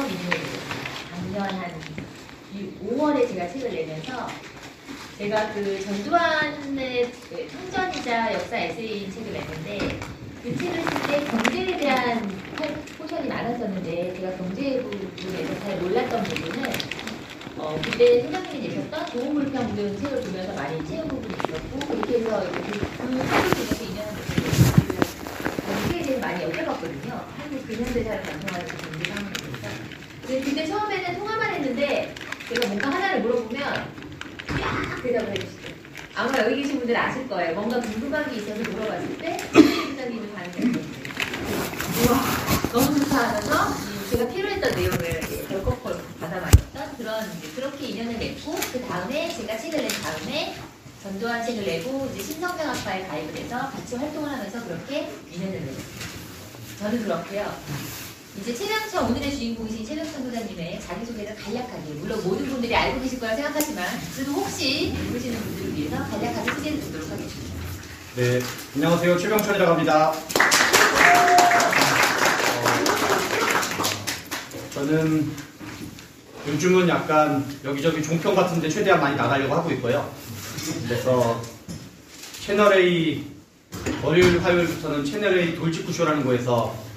처음 인용을 작년 한 5월에 제가 책을 내면서 제가 그 전두환의 성전이자 역사 에세이인 책을 냈는데 그 책을 쓸 때 경제에 대한 포션이 많았었는데 제가 경제 부분에서 잘 몰랐던 부분은 그때 소장님이 내셨던 좋은 불평 등 책을 보면서 많이 채운 부분이 있었고 그렇게 해서 그 책을 보면서 인연을 경제에 대해서 많이 여쭤봤거든요. 한국 근현대사를 관통하는 경제 상황에 대해서. 근데 그때 처음에는 통화만 했는데 제가 뭔가 하나를 물어보면 쫙 대답을 해주시죠. 아마 여기 계신 분들은 아실 거예요. 뭔가 궁금한 게 있어서 물어봤을 때 소장님이 반응을 해주셨어요. 우와 너무 좋다 하면서 제가 필요했던 내용을 덜컥 받아맞았던 그렇게 인연을 맺고 그 다음에 제가 책을 낸 다음에 전두환 책을 내고 이제 신성명학파에 가입을 해서 같이 활동을 하면서 그렇게 인연을 맺었어요. 저는 그렇고요. 이제 최병천 오늘의 주인공이신 최병천 소장님의 자기소개를 간략하게 물론 모든 분들이 알고 계실 거라 생각하지만 그래도 혹시 모르시는 분들을 위해서 간략하게 소개를 드리도록 하겠습니다. 네, 안녕하세요. 최병천이라고 합니다. 저는 요즘은 약간 여기저기 종편 같은 데 최대한 많이 나가려고 하고 있고요. 그래서 채널A 월요일 화요일부터는 채널A 돌직구쇼라는 거에서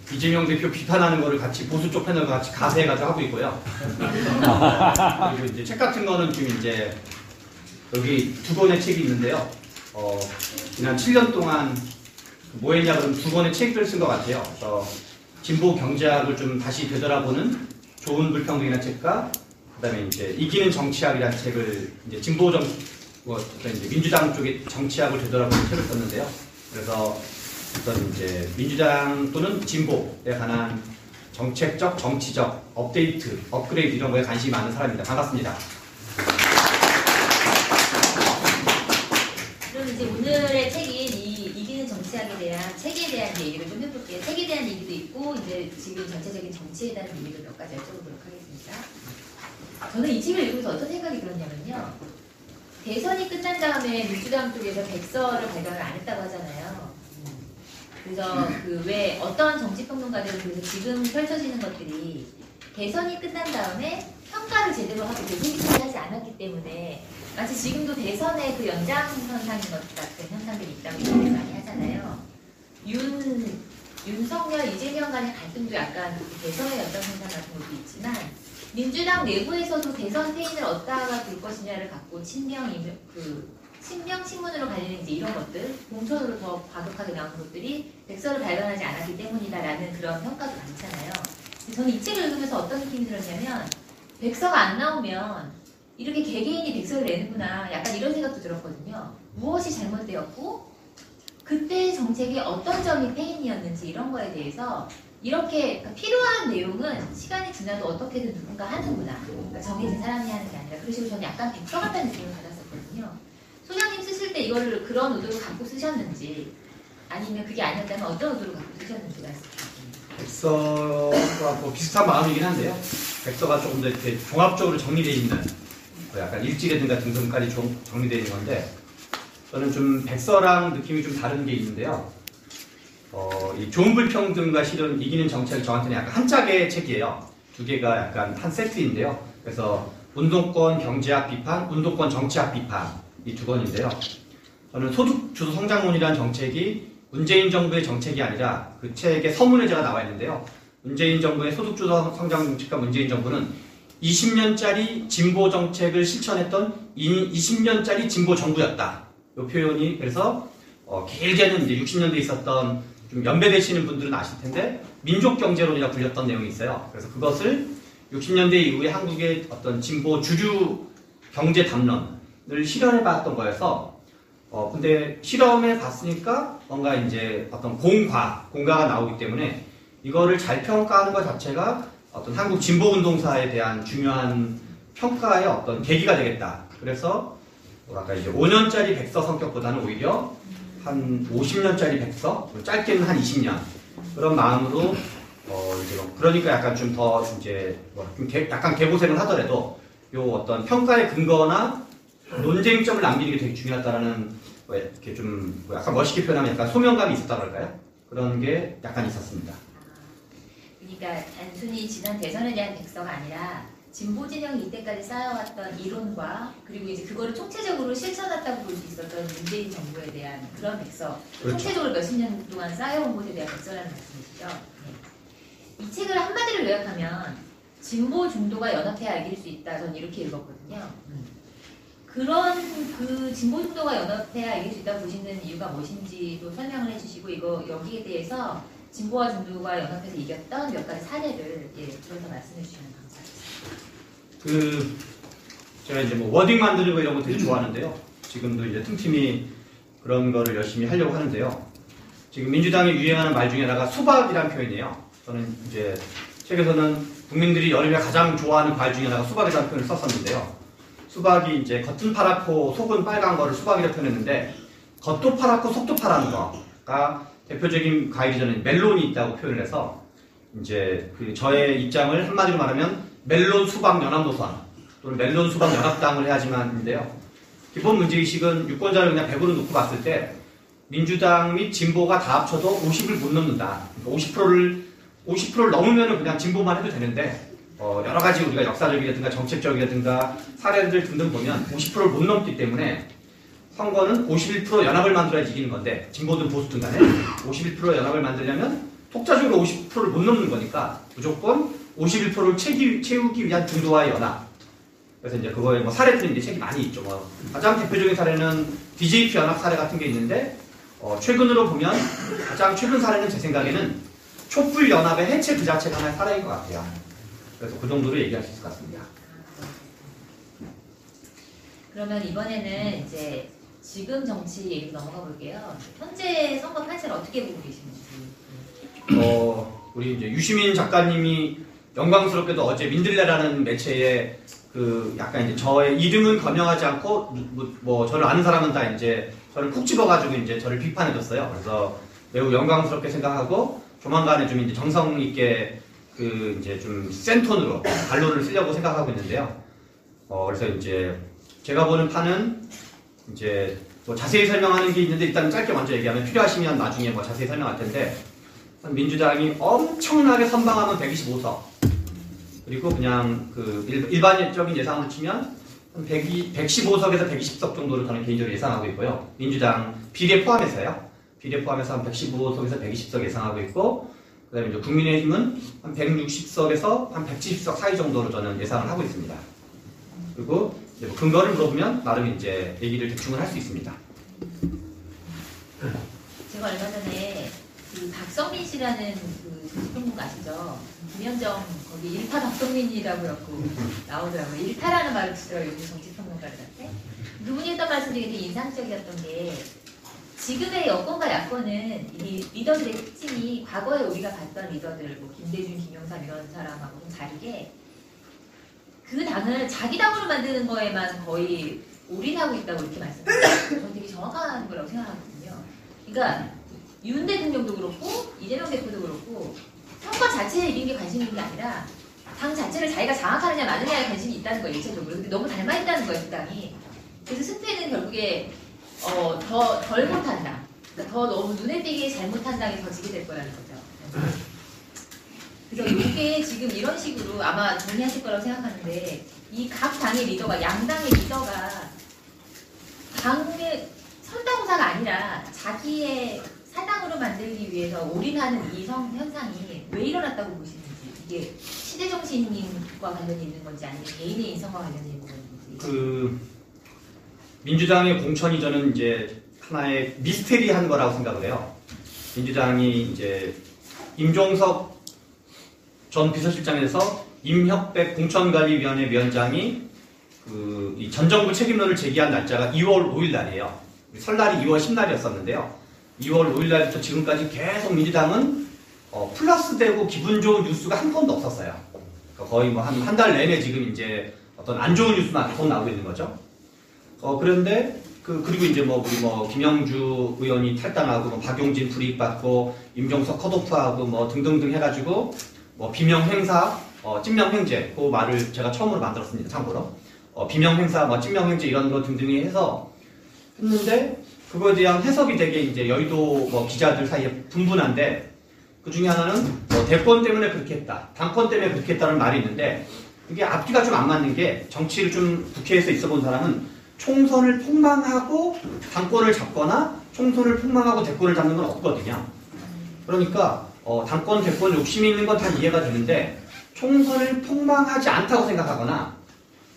이재명 대표 비판하는 거를 같이 보수 쪽 패널과 같이 가세해가지고 하고 있고요. 그리고 이제 책 같은 거는 지금 이제 여기 두 권의 책이 있는데요. 지난 7년 동안 뭐 했냐 그러면 두 권의 책을 쓴 것 같아요. 진보 경제학을 좀 다시 되돌아보는 좋은 불평등이라는 책과 그다음에 이제 이기는 정치학이라는 책을 이제 진보정 이제 민주당 쪽의 정치학을 되돌아보는 책을 썼는데요. 그래서 어떤 이제 민주당 또는 진보에 관한 정책적, 정치적 업데이트, 업그레이드 이런 거에 관심이 많은 사람입니다. 반갑습니다. 그럼 이제 오늘의 책인 이기는 정치학에 대한 책에 대한 얘기를 좀 해볼게요. 책에 대한 얘기도 있고 이제 지금 전체적인 정치에 대한 얘기도 몇 가지 여쭤보도록 하겠습니다. 저는 이 책을 읽으면서 어떤 생각이 들었냐면요. 대선이 끝난 다음에 민주당 쪽에서 백서를 발간을 안 했다고 하잖아요. 그래서 그 왜 어떤 정치평론가들은 그래서 지금 펼쳐지는 것들이 대선이 끝난 다음에 평가를 제대로 하고 대세기를 하지 않았기 때문에 마치 지금도 대선의 그 연장선상인 것 같은 현상들이 있다고 얘기를 많이 하잖아요. 윤석열, 이재명 간의 갈등도 약간 대선의 연장선상 같은 것도 있지만 민주당 내부에서도 대선 패인을 어디다가 둘 것이냐를 갖고 친명, 친문으로 갈리는 이제 이런 것들, 공천으로 더 과격하게 나오는 것들이 백서를 발간하지 않았기 때문이다라는 그런 평가도 많잖아요. 저는 이 책을 읽으면서 어떤 느낌이 들었냐면 백서가 안 나오면 이렇게 개개인이 백서를 내는구나 약간 이런 생각도 들었거든요. 무엇이 잘못되었고 그때의 정책이 어떤 점이 패인이었는지 이런 거에 대해서 이렇게 그러니까 필요한 내용은 시간이 지나도 어떻게든 누군가 하는구나. 그러니까 정해진 사람이 하는 게 아니라 그래서 저는 약간 백서 같다는 느낌을 받았었거든요. 소장님 쓰실 때 이거를 그런 의도로 갖고 쓰셨는지 아니면 그게 아니었다면 어떤 의도로 갖고 쓰셨는지 말씀드립니다. 백서가 뭐 비슷한 마음이긴 한데요. 백서가 조금 더 이렇게 종합적으로 정리되어 있는 약간 일지라든가 등등까지 정리되어 있는 건데 저는 좀 백서랑 느낌이 좀 다른 게 있는데요. 이 좋은 불평등과 실은 이기는 정책이 저한테는 약간 한 짝의 책이에요. 두 개가 약간 한 세트인데요. 그래서 운동권 경제학 비판, 운동권 정치학 비판 이 두 권인데요. 저는 소득주도 성장론이라는 정책이 문재인 정부의 정책이 아니라 그 책의 서문에 나와 있는데요. 문재인 정부의 소득주도 성장 정책과 문재인 정부는 20년짜리 진보 정책을 실천했던 20년짜리 진보 정부였다. 이 표현이 그래서 길게는 이제 60년대에 있었던 좀 연배되시는 분들은 아실 텐데 민족경제론이라 불렸던 내용이 있어요. 그래서 그것을 60년대 이후에 한국의 어떤 진보 주류 경제 담론을 실현해 봤던 거여서 근데 실험해 봤으니까 뭔가 이제 어떤 공과가 나오기 때문에 이거를 잘 평가하는 것 자체가 어떤 한국 진보운동사에 대한 중요한 평가의 어떤 계기가 되겠다. 그래서 뭐랄까 이제 5년짜리 백서 성격보다는 오히려 한 50년짜리 백서, 짧게는 한 20년 그런 마음으로 이제 그러니까 약간 좀 더 이제 약간 개고생을 하더라도 요 어떤 평가의 근거나 논쟁점을 남기는 게 되게 중요하다라는 이렇게 좀 약간 멋있게 표현하면 약간 소명감이 있었다 그럴까요? 그런 게 약간 있었습니다. 그러니까 단순히 지난 대선에 대한 백서가 아니라 진보 진영이 이때까지 쌓아왔던 이론과 그리고 이제 그거를 총체적으로 실천했다고 볼 수 있었던 문재인 정부에 대한 그런 백서, 그렇죠. 총체적으로 몇십 년 동안 쌓여온 것에 대한 백서라는 말씀이시죠. 네. 이 책을 한마디로 요약하면 진보 중도가 연합해야 이길 수 있다. 저는 이렇게 읽었거든요. 그런 그 진보 중도가 연합해야 이길 수 있다고 보시는 이유가 무엇인지도 설명을 해주시고 이거 여기에 대해서 진보와 중도가 연합해서 이겼던 몇 가지 사례를 들어서 말씀해 주시면 감사하겠습니다. 제가 이제 뭐 워딩 만드는 거 이런 거 되게 좋아하는데요. 지금도 이제 틈틈이 그런 거를 열심히 하려고 하는데요. 지금 민주당이 유행하는 말 중에 하나가 수박이라는 표현이에요. 저는 이제 책에서는 국민들이 여름에 가장 좋아하는 과일 중에 하나가 수박이라는 표현을 썼었는데요. 수박이 이제 겉은 파랗고 속은 빨간 거를 수박이라고 표현했는데 겉도 파랗고 속도 파란 거가 대표적인 과일이 저는 멜론이 있다고 표현을 해서 이제 그 저의 입장을 한마디로 말하면 멜론 수박 연합노선 또는 멜론 수박 연합당을 해야지만인데요. 기본 문제의식은 유권자를 그냥 100으로 놓고 봤을 때 민주당 및 진보가 다 합쳐도 50을 못 넘는다. 그러니까 50%를 넘으면 그냥 진보만 해도 되는데 여러 가지 우리가 역사적이라든가 정책적이라든가 사례들 등등 보면 50%를 못 넘기 때문에 선거는 51% 연합을 만들어야지 이기는 건데 진보든 보수든 간에 51% 연합을 만들려면 독자적으로 50%를 못 넘는 거니까 무조건 51%를 채우기 위한 중도와의 연합. 그래서 이제 그거에 뭐 사례들이 책이 많이 있죠. 뭐 가장 대표적인 사례는 DJP 연합 사례 같은 게 있는데 최근으로 보면 가장 최근 사례는 제 생각에는 촛불 연합의 해체 그 자체가 하나의 사례인 것 같아요. 그래서 그 정도로 얘기할 수 있을 것 같습니다. 그러면 이번에는 이제 지금 정치 얘기로 넘어가 볼게요. 현재 선거 판세를 어떻게 보고 계시는지. 우리 이제 유시민 작가님이 영광스럽게도 어제 민들레라는 매체에 그 약간 이제 저의 이름은 거명하지 않고 뭐 저를 아는 사람은 다 이제 저를 푹 집어가지고 이제 저를 비판해줬어요. 그래서 매우 영광스럽게 생각하고 조만간에 좀 이제 정성 있게 그 이제 좀 센 톤으로 반론을 쓰려고 생각하고 있는데요. 그래서 이제 제가 보는 판은 이제 뭐 자세히 설명하는 게 있는데 일단 짧게 먼저 얘기하면 필요하시면 나중에 뭐 자세히 설명할 텐데 민주당이 엄청나게 선방하면 125석 그리고 그냥 그 일반적인 예상으로 치면 115석에서 120석 정도를 저는 개인적으로 예상하고 있고요. 민주당 비례 포함해서요. 비례 포함해서 한 115석에서 120석 예상하고 있고 그 다음에 이제 국민의힘은 한 160석에서 한 170석 사이 정도로 저는 예상을 하고 있습니다. 그리고 이제 뭐 근거를 물어보면 나름 이제 얘기를 대충은 할 수 있습니다. 제가 얼마 전에 그 박성민 씨라는 그 정치평론가 아시죠? 김현정 거기 일타 박성민이라고 해갖고 나오더라고요. 일타라는 말을 쓰더라고요. 요즘 정치평론가들한테. 그분이 했던 말씀이 되게 인상적이었던 게 지금의 여권과 야권은 이 리더들의 특징이 과거에 우리가 봤던 리더들, 뭐 김대중, 김영삼 이런 사람하고 좀 다르게 그 당을 자기 당으로 만드는 거에만 거의 올인하고 있다고 이렇게 말씀하셨어요. 저는 되게 정확한 거라고 생각하거든요. 그러니까 윤 대통령도 그렇고 이재명 대표도 그렇고 선거 자체에 이런 게 관심이 있는 게 아니라 당 자체를 자기가 장악하느냐 마느냐에 관심이 있다는 거예요. 일차적으로. 근데 너무 닮아있다는 거예요. 그 당이. 그래서 승패는 결국에 더 덜 못한다. 그러니까 더 너무 눈에 띄게 잘못한 당이 더 지게 될 거라는 거죠. 그래서 이게 지금 이런 식으로 아마 정리하실 거라고 생각하는데 이 각 당의 리더가 양당의 리더가 당의 선다고사가 아니라 자기의 사당으로 만들기 위해서 올인하는 이 현상이 왜 일어났다고 보시는지 이게 시대 정신과 관련이 있는 건지 아니면 개인의 인성과 관련이 있는 건지. 그 민주당의 공천이 저는 이제 하나의 미스테리한 거라고 생각을 해요. 민주당이 이제 임종석 전 비서실장에서 임혁백 공천관리위원회 위원장이 이 전 정부 책임론을 제기한 날짜가 2월 5일 날이에요. 설날이 2월 10날이었었는데요. 2월 5일 날부터 지금까지 계속 민주당은 플러스되고 기분 좋은 뉴스가 한 번도 없었어요. 그러니까 거의 뭐 한 달 내내 지금 이제 어떤 안 좋은 뉴스만 계속 나오고 있는 거죠. 그런데 그리고 이제 우리 김영주 의원이 탈당하고 뭐 박용진 불이익받고 임종석 컷오프하고 뭐 등등등 해가지고 뭐 비명행사, 찐명행제 그 말을 제가 처음으로 만들었습니다. 참고로 비명행사, 뭐 찐명행제 이런 거 등등이 해서 했는데 그거에 대한 해석이 되게 이제 여의도 뭐 기자들 사이에 분분한데 그 중에 하나는 뭐 대권 때문에 그렇게 했다, 당권 때문에 그렇게 했다는 말이 있는데 이게 앞뒤가 좀 안 맞는 게 정치를 좀 국회에서 있어 본 사람은 총선을 폭망하고 당권을 잡거나 총선을 폭망하고 대권을 잡는 건 없거든요. 그러니까 당권, 대권 욕심이 있는 건 다 이해가 되는데 총선을 폭망하지 않다고 생각하거나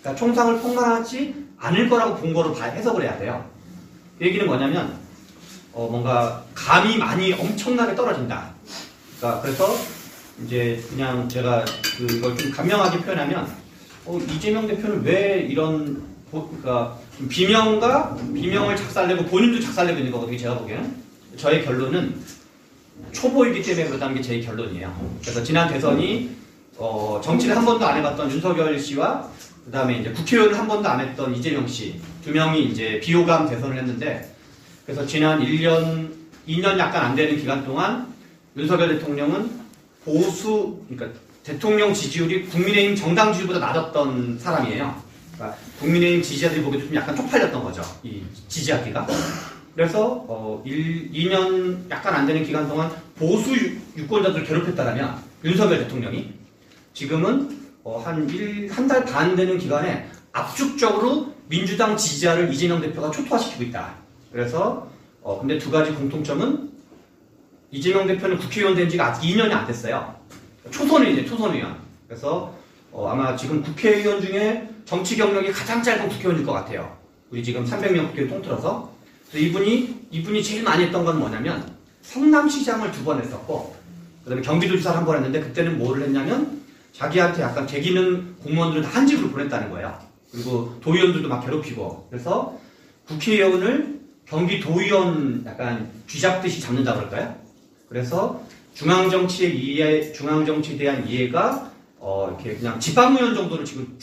그러니까 총선을 폭망하지 않을 거라고 본 거로 해석을 해야 돼요. 그 얘기는 뭐냐면 뭔가 감이 많이 엄청나게 떨어진다. 그러니까 그래서 이제 그냥 제가 그걸 좀 간명하게 표현하면 이재명 대표는 왜 이런 그러니까 비명을 작살내고 본인도 작살내고 있는 거거든요. 제가 보기에는 저의 결론은 초보이기 때문에 그렇다는 게 제 결론이에요. 그래서 지난 대선이 정치를 한 번도 안 해봤던 윤석열 씨와 그 다음에 이제 국회의원을 한 번도 안 했던 이재명 씨 두 명이 이제 비호감 대선을 했는데 그래서 지난 1년, 2년 약간 안 되는 기간 동안 윤석열 대통령은 그러니까 대통령 지지율이 국민의힘 정당 지지율보다 낮았던 사람이에요. 그러니까 국민의힘 지지자들이 보기에도 좀 약간 쪽팔렸던 거죠. 이 지지하기가. 그래서 2년 약간 안 되는 기간 동안 보수 유권자들을 괴롭혔다라면 윤석열 대통령이 지금은 한 달 반 되는 기간에 압축적으로 민주당 지지자를 이재명 대표가 초토화시키고 있다. 그래서 근데 두 가지 공통점은 이재명 대표는 국회의원 된 지가 아직 2년이 안 됐어요. 초선 의원. 그래서 아마 지금 국회의원 중에 정치 경력이 가장 짧은 국회의원일 것 같아요. 우리 지금 300명 국회의원 통틀어서. 그래서 이분이 제일 많이 했던 건 뭐냐면 성남시장을 2번 했었고 그다음에 경기도지사를 한 번 했는데 그때는 뭐를 했냐면 자기한테 약간 개기는 공무원들을 다 한 집으로 보냈다는 거예요. 그리고 도의원들도 막 괴롭히고 그래서 국회의원을 경기도의원 약간 쥐잡듯이 잡는다 그럴까요? 그래서 중앙정치에 대한 이해가 이렇게 그냥 집합의원 정도로 지금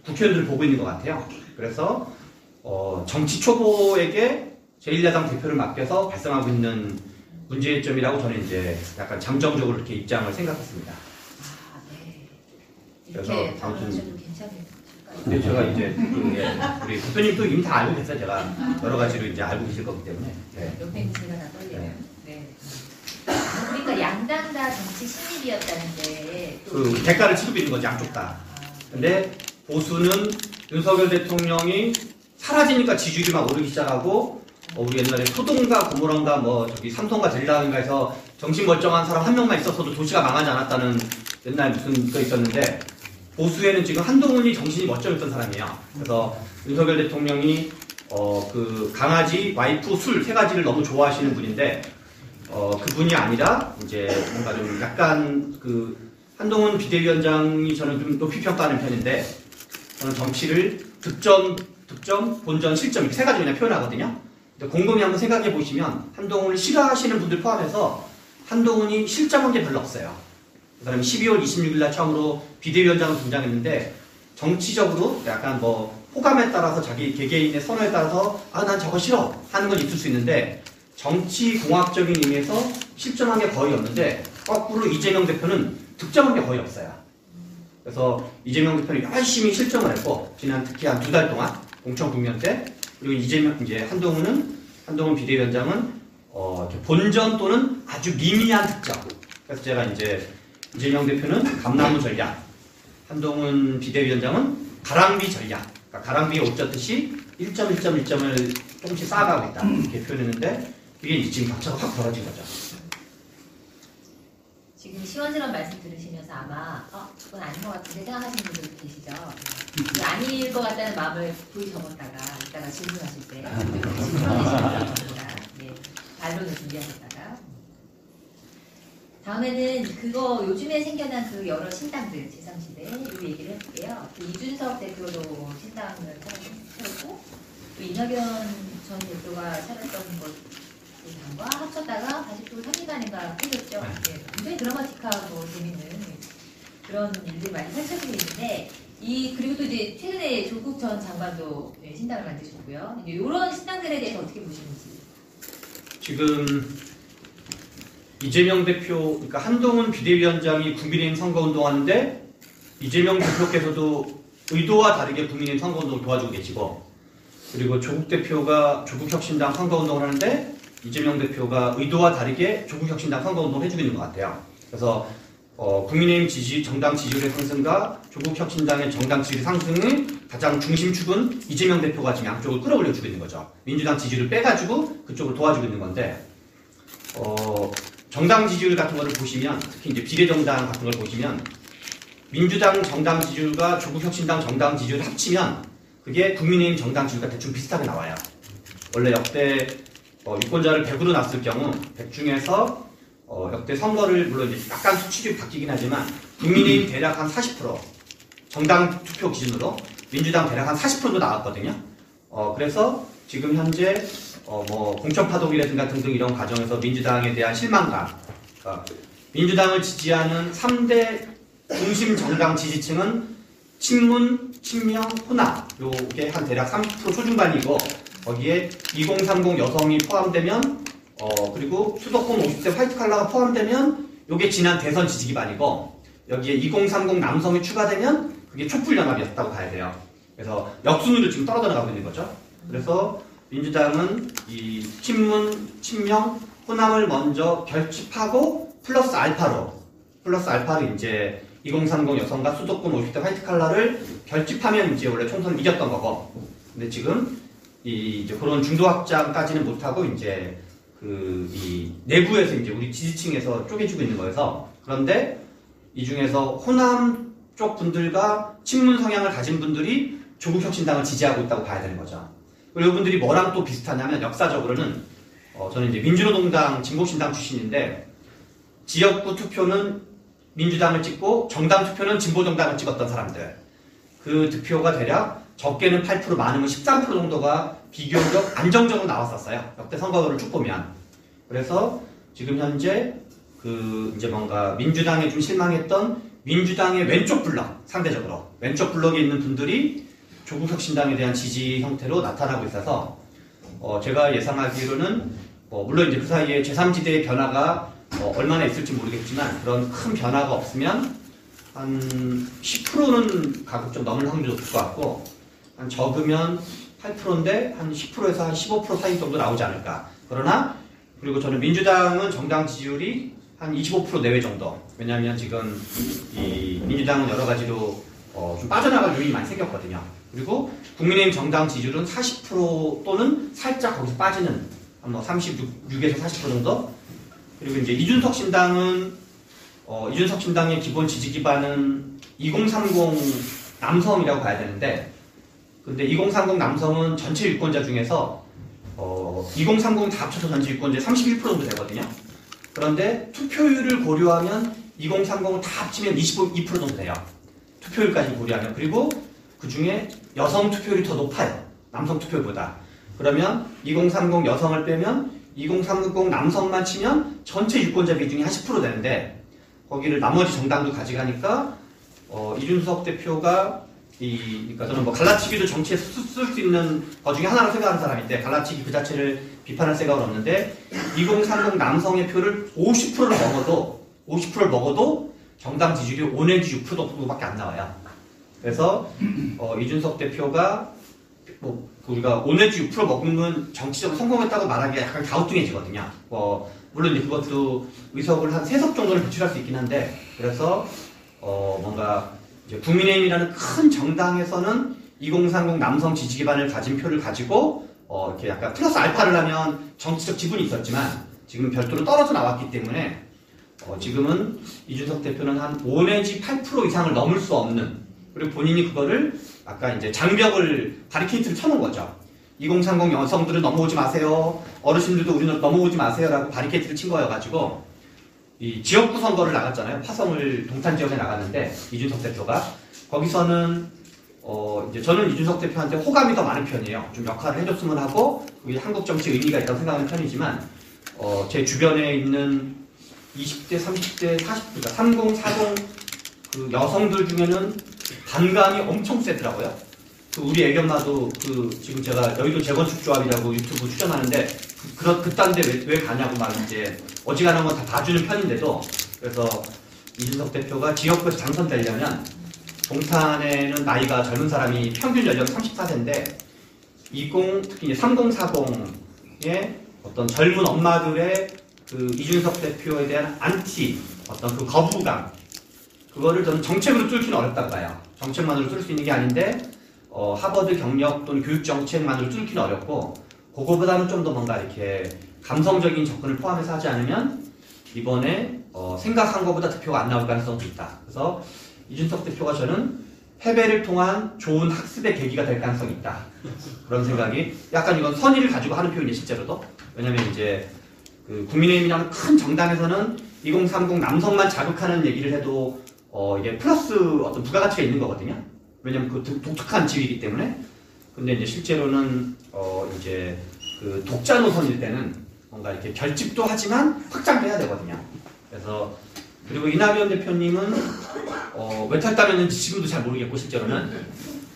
국회의원들을 보고 있는 것 같아요. 그래서 정치 초보에게 제1야당 대표를 맡겨서 발생하고 있는 문제점이라고 저는 이제 약간 잠정적으로 이렇게 입장을 생각했습니다. 네. 그래서 이렇게 아무튼 좀 괜찮을까요? 근데 제가 이제 우리 대표님도 이미 다 알고 계세요. 제가 여러 가지로 이제 알고 계실 거기 때문에. 네. 옆에 있는 제가 다 떨리네요. 네. 그러니까 양당 다 정치 신입이었다는데 그 대가를 치르고 있는 거지 양쪽 다. 근데 보수는 윤석열 대통령이 사라지니까 지지율이 막 오르기 시작하고 우리 옛날에 소동가 고모란가 뭐 저기 삼성가 젤라인가에서 정신 멀쩡한 사람 한 명만 있었어도 도시가 망하지 않았다는 옛날 무슨 거 있었는데 보수에는 지금 한동훈이 정신이 멀쩡했던 사람이에요. 그래서 윤석열 대통령이 그 강아지, 와이프, 술 세 가지를 너무 좋아하시는 분인데 그분이 아니라 이제 뭔가 좀 약간 그 한동훈 비대위원장이 저는 좀 높이 평가하는 편인데 저는 정치를 득점, 본전, 실점 이렇게 세 가지 그냥 표현하거든요. 근데 곰곰이 한번 생각해 보시면 한동훈을 싫어하시는 분들 포함해서 한동훈이 실점한 게 별로 없어요. 그 다음에 12월 26일 날 처음으로 비대위원장으로 등장했는데 정치적으로 약간 뭐 호감에 따라서 자기 개개인의 선호에 따라서 난 저거 싫어 하는 건 있을 수 있는데 정치 공학적인 의미에서 실점한 게 거의 없는데 거꾸로 이재명 대표는 득점한 게 거의 없어요. 그래서 이재명 대표는 열심히 실점을 했고 지난 특히 한 2달 동안 공천 국면 때 그리고 이제 한동훈 비대위원장은 본전 또는 아주 미미한 득점. 그래서 제가 이제 이재명 대표는 감나무 전략, 한동훈 비대위원장은 가랑비 전략. 그러니까 가랑비에 옷 젖듯이 1.1점을 조금씩 쌓아가고 있다. 이렇게 표현했는데 이게 지금 격차가 확 벌어진 거죠. 지금 시원스러운 말씀 들으시면서 아마 그건 아닌 것 같은데 생각하시는 분들 계시죠? 아닐 것 같다는 마음을 도이 적었다가 이따가 질문하실 때 다시 풀어내시면 됩니다. 네, 반론을 준비하셨다가 다음에는 그거 요즘에 생겨난 그 여러 신당들 제3시대 이 얘기를 해볼게요. 그 이준석 대표도 신당을 차렸고 또 이낙연 전 대표가 차렸던 것 당과 합쳤다가 다시 또 3일간인가 풀렸죠. 네, 굉장히 드라마틱하고 재밌는 그런 일들이 많이 펼쳐지고 있는데 그리고 또 이제 최근에 조국 전 장관도 신당을 만드셨고요. 이제 이런 신당들에 대해서 어떻게 보시는지. 지금 이재명 대표, 그러니까 한동훈 비대위원장이 국민의힘 선거운동하는데 이재명 대표께서도 의도와 다르게 국민의힘 선거운동을 도와주고 계시고 그리고 조국 대표가 조국혁신당 선거운동을 하는데 이재명 대표가 의도와 다르게 조국혁신당 선거운동을 해주고 있는 것 같아요. 그래서 국민의힘 정당 지지율의 상승과 조국혁신당의 정당 지지율 상승의 가장 중심축은 이재명 대표가 지금 양쪽을 끌어올려주고 있는 거죠. 민주당 지지율을 빼가지고 그쪽을 도와주고 있는 건데, 정당 지지율 같은 거를 보시면, 특히 이제 비례정당 같은 걸 보시면, 민주당 정당 지지율과 조국혁신당 정당 지지율을 합치면 그게 국민의힘 정당 지지율과 대충 비슷하게 나와요. 원래 역대 유권자를 100으로 놨을 경우 100 중에서 역대 선거를 물론 이제 약간 수치도 바뀌긴 하지만 국민의힘 대략 한 40%, 정당 투표 기준으로 민주당 대략 한 40%도 나왔거든요. 그래서 지금 현재 뭐 공천파동이라든가 등등 이런 과정에서 민주당에 대한 실망감, 민주당을 지지하는 3대 중심 정당 지지층은 친문, 친명, 호남 요게 한 대략 30% 초중반이고, 거기에 2030 여성이 포함되면 그리고 수도권 50세 화이트 칼라가 포함되면 요게 지난 대선 지지 기반이고, 여기에 2030 남성이 추가되면 그게 촛불연합이었다고 봐야 돼요. 그래서 역순위로 지금 떨어져 나가고 있는 거죠. 그래서 민주당은 이 친문, 친명, 호남을 먼저 결집하고 플러스 알파로 이제 2030 여성과 수도권 50대 화이트 칼라를 결집하면 이제 원래 총선을 이겼던 거고, 근데 지금 이제 그런 중도 확장까지는 못하고 이제 이 내부에서 이제 우리 지지층에서 쪼개지고 있는 거여서, 그런데 이 중에서 호남 쪽 분들과 친문 성향을 가진 분들이 조국혁신당을 지지하고 있다고 봐야 되는 거죠. 그리고 이분들이 뭐랑 또 비슷하냐면, 역사적으로는 저는 이제 민주노동당 진보신당 출신인데, 지역구 투표는 민주당을 찍고 정당 투표는 진보정당을 찍었던 사람들, 그 득표가 대략 적게는 8% 많으면 13% 정도가 비교적 안정적으로 나왔었어요. 역대 선거를 쭉 보면. 그래서 지금 현재 이제 뭔가 민주당에 좀 실망했던 민주당의 왼쪽 블럭, 상대적으로 왼쪽 블럭에 있는 분들이 조국혁신당에 대한 지지 형태로 나타나고 있어서 제가 예상하기로는 물론 이제 그 사이에 제3지대의 변화가 얼마나 있을지 모르겠지만, 그런 큰 변화가 없으면 한 10%는 가급적 넘을 확률이 높을 것 같고, 한 적으면 8%인데 한 10%에서 한 15% 사이 정도 나오지 않을까. 그러나 그리고 저는 민주당은 정당 지지율이 한 25% 내외 정도. 왜냐하면 지금 이 민주당은 여러 가지로 좀 빠져나갈 요인이 많이 생겼거든요. 그리고 국민의힘 정당 지지율은 40% 또는 살짝 거기서 빠지는 뭐 36에서 40% 정도. 그리고 이제 이준석 신당은 이준석 신당의 기본 지지 기반은 2030 남성이라고 봐야 되는데, 근데 2030 남성은 전체 유권자 중에서 2030 다 합쳐서 전체 유권자 31% 정도 되거든요. 그런데 투표율을 고려하면 2030을 다 합치면 22% 정도 돼요. 투표율까지 고려하면. 그리고 그 중에 여성 투표율이 더 높아요. 남성 투표율보다. 그러면 2030 여성을 빼면 2030 남성만 치면 전체 유권자 비중이 한 10% 되는데, 거기를 나머지 정당도 가져가니까 이준석 대표가 그러니까 저는 뭐 갈라치기도 정치에 쓸 수 있는 것 중에 하나로 생각하는 사람인데, 갈라치기 그 자체를 비판할 생각은 없는데, 2030 남성의 표를 50%를 먹어도 정당 지지율이 5 내지 6% 정도밖에 안 나와요. 그래서 이준석 대표가 우리가 5 내지 6% 먹으면 정치적으로 성공했다고 말하기가 약간 갸우뚱해지거든요. 물론 이제 그것도 의석을 한 3석 정도는 배출할 수 있긴 한데, 그래서 뭔가 이제 국민의힘이라는 큰 정당에서는 2030 남성 지지 기반을 가진 표를 가지고 이렇게 약간 플러스 알파를 하면 정치적 지분이 있었지만, 지금 별도로 떨어져 나왔기 때문에 지금은 이준석 대표는 한 5 내지 8% 이상을 넘을 수 없는, 그리고 본인이 그거를 아까 이제 장벽을 바리케이트를 쳐놓은 거죠. 2030 여성들은 넘어오지 마세요. 어르신들도 우리는 넘어오지 마세요라고 바리케이트를 친 거여가지고, 이 지역구 선거를 나갔잖아요. 화성을 동탄 지역에 나갔는데 이준석 대표가 거기서는 이제 저는 이준석 대표한테 호감이 더 많은 편이에요. 좀 역할을 해줬으면 하고 그게 한국 정치에 의미가 있다고 생각하는 편이지만, 제 주변에 있는 20대, 30대, 40대, 30, 40 그 여성들 중에는 반감이 엄청 세더라고요. 우리 애견마도 지금 제가 여의도 재건축 조합이라고 유튜브 출연하는데 그딴 데 왜 가냐고 막 이제 어지간한 건 다 봐주는 편인데도, 그래서 이준석 대표가 지역구에서 당선되려면, 동탄에는 나이가 젊은 사람이 평균 연령 34세인데 특히 이제 3040에 어떤 젊은 엄마들의 그 이준석 대표에 대한 안티, 어떤 그 거부감, 그거를 저는 정책으로 뚫기는 어렵다고 봐요. 정책만으로 뚫을 수 있는 게 아닌데, 하버드 경력 또는 교육 정책만으로 뚫기는 어렵고, 그거보다는 좀 더 뭔가 이렇게 감성적인 접근을 포함해서 하지 않으면 이번에 생각한 것보다 득표가 안 나올 가능성도 있다. 그래서 이준석 대표가 저는 패배를 통한 좋은 학습의 계기가 될 가능성이 있다. 그런 생각이, 약간 이건 선의를 가지고 하는 표현이에요, 실제로도. 왜냐면 이제 그 국민의힘이라는 큰 정당에서는 2030 남성만 자극하는 얘기를 해도 이게 플러스 어떤 부가가치가 있는 거거든요. 왜냐면 그 독특한 지위이기 때문에. 근데 이제 실제로는 이제 그 독자 노선일 때는 뭔가 이렇게 결집도 하지만 확장도 해야 되거든요. 그래서 그리고 이낙연 대표님은 왜 탈당했는지 지금도 잘 모르겠고, 실제로는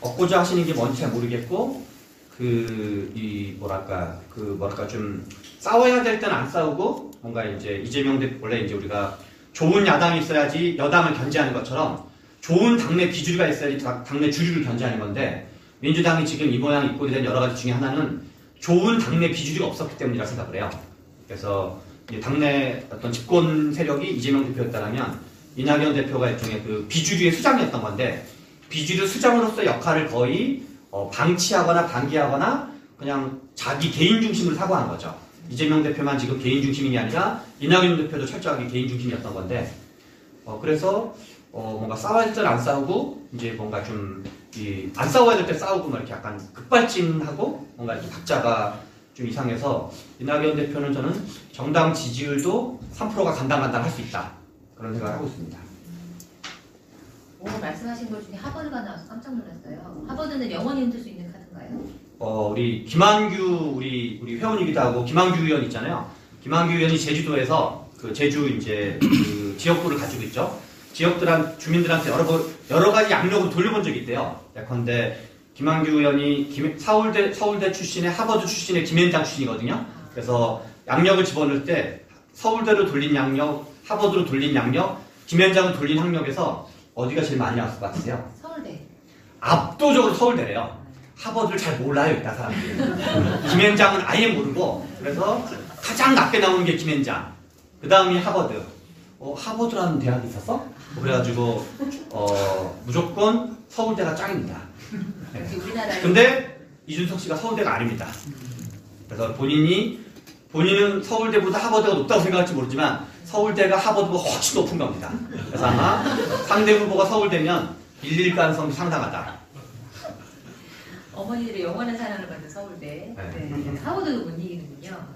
얻고자 하시는 게 뭔지 잘 모르겠고, 뭐랄까 좀 싸워야 될 때는 안 싸우고, 뭔가 이제 이재명 대표, 원래 이제 우리가 좋은 야당이 있어야지 여당을 견제하는 것처럼 좋은 당내 비주류가 있어야지 당내 주류를 견제하는 건데, 민주당이 지금 이 모양 입고 된 여러 가지 중에 하나는 좋은 당내 비주류가 없었기 때문이라 생각을 해요. 그래서 당내 어떤 집권 세력이 이재명 대표였다면 이낙연 대표가 일종의 그 비주류의 수장이었던 건데, 비주류 수장으로서 역할을 거의 방치하거나 방기하거나 그냥 자기 개인 중심으로 사고한 거죠. 이재명 대표만 지금 개인 중심인 게 아니라 이낙연 대표도 철저하게 개인 중심이었던 건데, 그래서 뭔가 싸워야 될 때는 안 싸우고, 이제 뭔가 좀 안 싸워야 될 때 싸우고 막 이렇게 약간 급발진하고 뭔가 이렇게 박자가 좀 이상해서, 이낙연 대표는 저는 정당 지지율도 3%가 간당간당 할 수 있다, 그런 생각을 하고 있습니다. 오늘 말씀하신 것 중에 하버드가 나와서 깜짝 놀랐어요. 하버드는 영원히 흔들 수 있는 카드인가요? 우리 김한규 우리 회원이기도 하고 김한규 의원 있잖아요. 김한규 의원이 제주도에서 그 제주 이제 그 지역구를 가지고 있죠. 주민들한테 여러 가지 양력으로 돌려본 적이 있대요. 예컨대 김한규 의원이 서울대 출신의 하버드 출신의 김앤장 출신이거든요. 그래서 양력을 집어넣을 때 서울대로 돌린 양력, 하버드로 돌린 양력, 김앤장을 돌린 학력에서 어디가 제일 많이 나왔을 것 같으세요? 서울대. 압도적으로 서울대래요. 하버드를 잘 몰라요, 일단 사람들이. 김앤장은 아예 모르고, 그래서 가장 낮게 나오는 게 김앤장. 그 다음이 하버드. 하버드라는 대학이 있었어? 그래가지고 무조건 서울대가 짱입니다. 네. 근데 이준석 씨가 서울대가 아닙니다. 그래서 본인은 서울대보다 하버드가 높다고 생각할지 모르지만 서울대가 하버드보다 훨씬 높은 겁니다. 그래서 아마 상대 후보가 서울대면 밀릴 가능성이 상당하다. 어머니들의 영원한 사랑을 받는 서울대. 네. 네. 하버드도 못 이기는군요.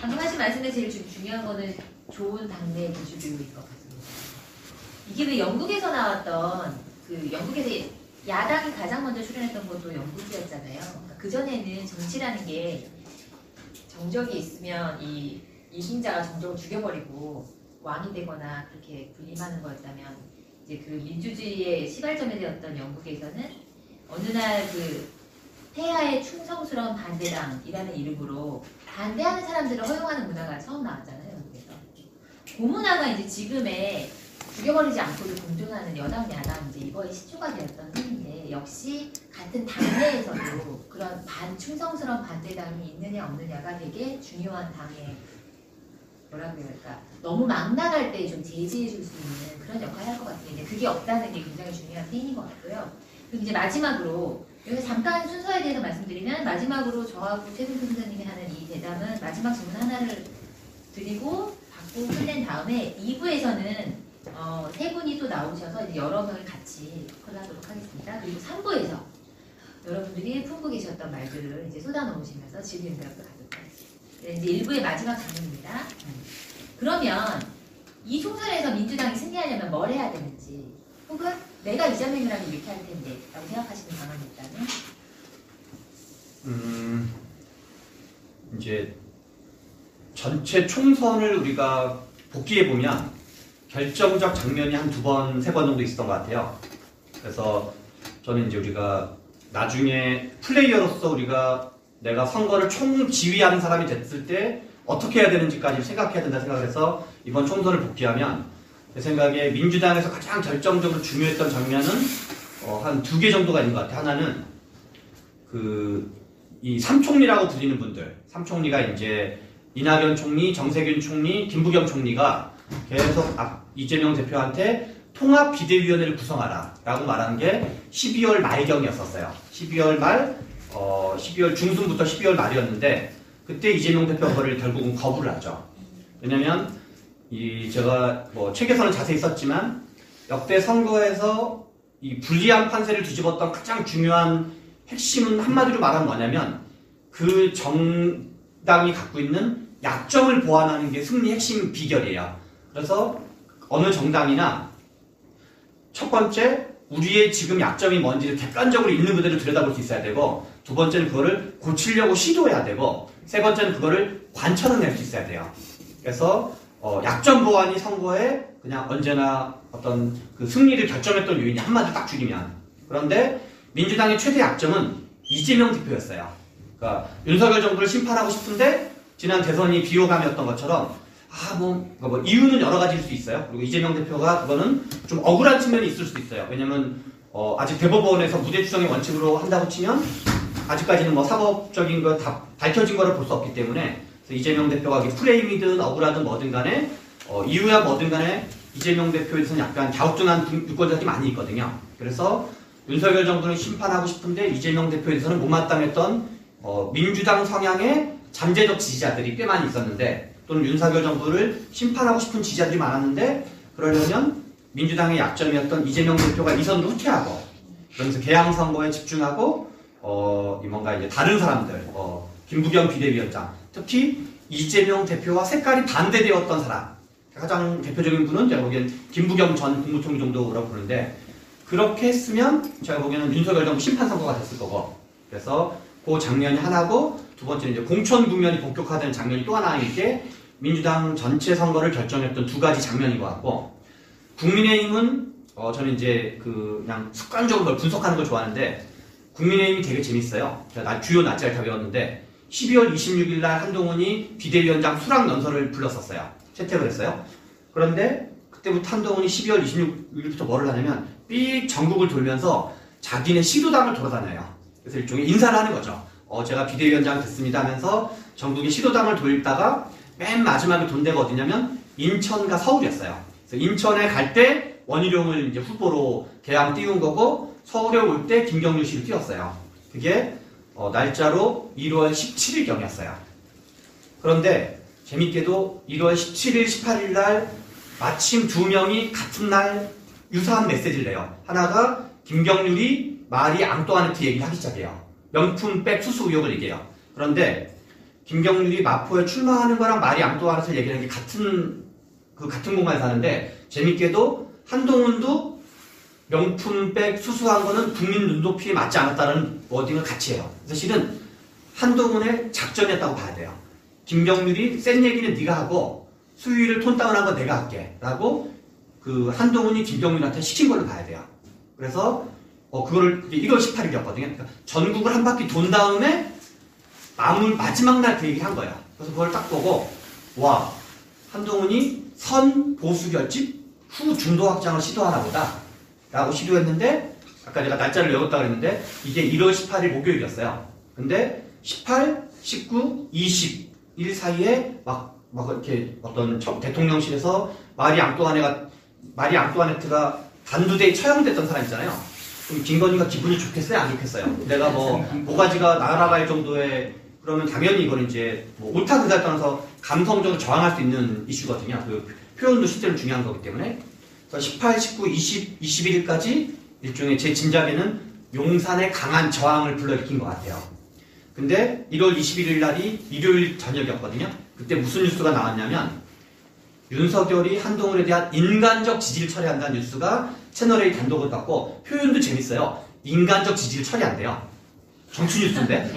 방금 하신 말씀에 제일 중요한 거는 좋은 당내 비주류인 것 같습니다. 이게 왜 영국에서 나왔던 영국에서 야당이 가장 먼저 출연했던 것도 영국이었잖아요. 그러니까 그전에는 정치라는 게 정적이 있으면 이 이긴자가 정적을 죽여버리고 왕이 되거나 그렇게 군림하는 거였다면, 이제 그 민주주의의 시발점이 되었던 영국에서는 어느 날 그 폐하의 충성스러운 반대당이라는 이름으로 반대하는 사람들을 허용하는 문화가 처음 나왔잖아요. 그래서 그 문화가 이제 지금의 죽여버리지 않고도 공존하는 여당 야당 이제 이거의 시초가 되었던 셈인데, 역시 같은 당내에서도 그런 반충성스러운 반대당이 있느냐 없느냐가 되게 중요한 당의 뭐라고 해야 할까, 너무 막 나갈 때 좀 제지해 줄 수 있는 그런 역할을 할 것 같아요. 이제 그게 없다는 게 굉장히 중요한 테인인 것 같고요. 그리고 이제 마지막으로 여기서 잠깐 순서에 대해서 말씀드리면, 마지막으로 저하고 최승수 선생님이 하는 이 대담은 마지막 질문 하나를 드리고 받고 끝낸 다음에 2부에서는 세 분이 또 나오셔서 이제 여러 명이 같이 토크하도록 하겠습니다. 그리고 3부에서 여러분들이 품고 계셨던 말들을 이제 쏟아놓으시면서 질문 대답도 가도록 하겠습니다. 이제 1부의 마지막 장면입니다. 그러면 이 총선에서 민주당이 승리하려면 뭘 해야 되는지, 혹은 내가 이재명이라면 이렇게 할 텐데 라고 생각하시는 방안이 있다면? 이제 전체 총선을 우리가 복귀해보면 결정적 장면이 한 2번, 3번 정도 있었던 것 같아요. 그래서 저는 이제 우리가 나중에 플레이어로서 내가 선거를 총지휘하는 사람이 됐을 때 어떻게 해야 되는지까지 생각해야 된다 생각을 해서 이번 총선을 복귀하면, 제 생각에 민주당에서 가장 결정적으로 중요했던 장면은 한 2개 정도가 있는 것 같아요. 하나는 이 삼총리라고 불리는 분들, 삼총리가 이제 이낙연 총리, 정세균 총리, 김부겸 총리가 계속 이재명 대표한테 통합 비대위원회를 구성하라 라고 말한 게 12월 말경이었었어요. 12월 말, 12월 중순부터 12월 말이었는데 그때 이재명 대표가 그거를 결국은 거부를 하죠. 왜냐면 제가 뭐 책에서는 자세히 썼지만 역대 선거에서 이 불리한 판세를 뒤집었던 가장 중요한 핵심은 한마디로 말하면 뭐냐면 그 정당이 갖고 있는 약점을 보완하는 게 승리 핵심 비결이에요. 그래서 어느 정당이나 첫 번째 우리의 지금 약점이 뭔지를 객관적으로 있는 그대로 들여다볼 수 있어야 되고 두 번째는 그거를 고치려고 시도해야 되고 세 번째는 그거를 관철해낼 수 있어야 돼요. 그래서 약점 보완이 선거에 그냥 언제나 어떤 그 승리를 결정했던 요인이 한마디로 딱 줄이면 그런데 민주당의 최대 약점은 이재명 대표였어요. 그러니까 윤석열 정부를 심판하고 싶은데 지난 대선이 비호감이었던 것처럼 이유는 여러 가지일 수 있어요. 그리고 이재명 대표가 그거는 좀 억울한 측면이 있을 수도 있어요. 왜냐면 아직 대법원에서 무죄 추정의 원칙으로 한다고 치면 아직까지는 뭐 사법적인 거 다 밝혀진 거를 볼 수 없기 때문에 그래서 이재명 대표가 프레임이든 억울하든 뭐든 간에 이유야 뭐든 간에 이재명 대표에 대해서는 약간 갸우뚱한 유권자들이 많이 있거든요. 그래서 윤석열 정부는 심판하고 싶은데 이재명 대표에 대해서는 못마땅했던 민주당 성향의 잠재적 지지자들이 꽤 많이 있었는데 또는 윤석열 정부를 심판하고 싶은 지지자들이 많았는데 그러려면 민주당의 약점이었던 이재명 대표가 이선으로 후퇴하고 그러면서 개항 선거에 집중하고 뭔가 이제 다른 사람들 김부겸 비대위원장 특히 이재명 대표와 색깔이 반대되었던 사람 가장 대표적인 분은 제가 보기엔 김부겸 전 국무총리 정도라고 보는데 그렇게 했으면 제가 보기에는 윤석열 정부 심판 선거가 됐을 거고 그래서 그 장면이 하나고 두 번째는 이제 공천 국면이 본격화되는 장면이 또 하나인 게 민주당 전체 선거를 결정했던 두 가지 장면인 것 같고 국민의힘은 저는 이제 그냥 습관적으로 걸 분석하는 걸 좋아하는데 국민의힘이 되게 재밌어요. 제가 주요 날짜를 다 외웠는데 12월 26일 날 한동훈이 비대위원장 수락 연설을 불렀었어요. 채택을 했어요. 그런데 그때부터 한동훈이 12월 26일부터 뭐를 하냐면 삑 전국을 돌면서 자기네 시도당을 돌아다녀요. 그래서 일종의 인사를 하는 거죠. 제가 비대위원장 됐습니다 하면서 전국의 시도당을 돌다가 맨 마지막에 돈 데가 어디냐면 인천과 서울이었어요. 그래서 인천에 갈 때 원희룡을 이제 후보로 개항 띄운 거고 서울에 올 때 김경률 씨를 띄웠어요. 그게 날짜로 1월 17일경이었어요. 그런데 재밌게도 1월 17일, 18일 날 마침 두 명이 같은 날 유사한 메시지를 내요. 하나가 김경률이 마리 앙뚜아네트 얘기를 하기 시작해요. 명품백 수수 의혹을 얘기해요. 그런데 김경률이 마포에 출마하는 거랑 마리 앙뚜아네트를 얘기하는 게 같은 공간에서 하는데 재밌게도 한동훈도 명품백 수수한 거는 국민 눈높이에 맞지 않았다는 워딩을 같이 해요. 사실은 한동훈의 작전이었다고 봐야 돼요. 김경률이 센 얘기는 네가 하고 수위를 톤 다운한 건 내가 할게 라고 한동훈이 김경률한테 시킨 걸로 봐야 돼요. 그래서 그거를 1월 18일이었거든요. 그러니까 전국을 한 바퀴 돈 다음에 마지막 날 그 얘기를 한 거예요. 그래서 그걸 딱 보고 와 한동훈이 선 보수 결집 후 중도 확장을 시도하나 보다 라고 시도했는데 아까 제가 날짜를 외웠다 그랬는데 이게 1월 18일 목요일이었어요. 근데 18, 19, 20일 사이에 막 이렇게 어떤 대통령실에서 마리 앙뚜아네트가 단두대에 처형됐던 사람 있잖아요. 그럼 김건희가 기분이 좋겠어요? 안 좋겠어요? 내가 모가지가 날아갈 정도의 그러면 당연히 이건 이제 옳다 그르다 떠나서 감성적으로 저항할 수 있는 이슈거든요. 그 표현도 실제로 중요한 거기 때문에. 그래서 18, 19, 20, 21일까지 일종의 제 짐작에는 용산의 강한 저항을 불러일으킨 것 같아요. 근데 1월 21일 날이 일요일 저녁이었거든요. 그때 무슨 뉴스가 나왔냐면 윤석열이 한동훈에 대한 인간적 지지를 처리한다는 뉴스가 채널A 단독을 받고 표현도 재밌어요. 인간적 지지를 처리한대요. 정치 뉴스인데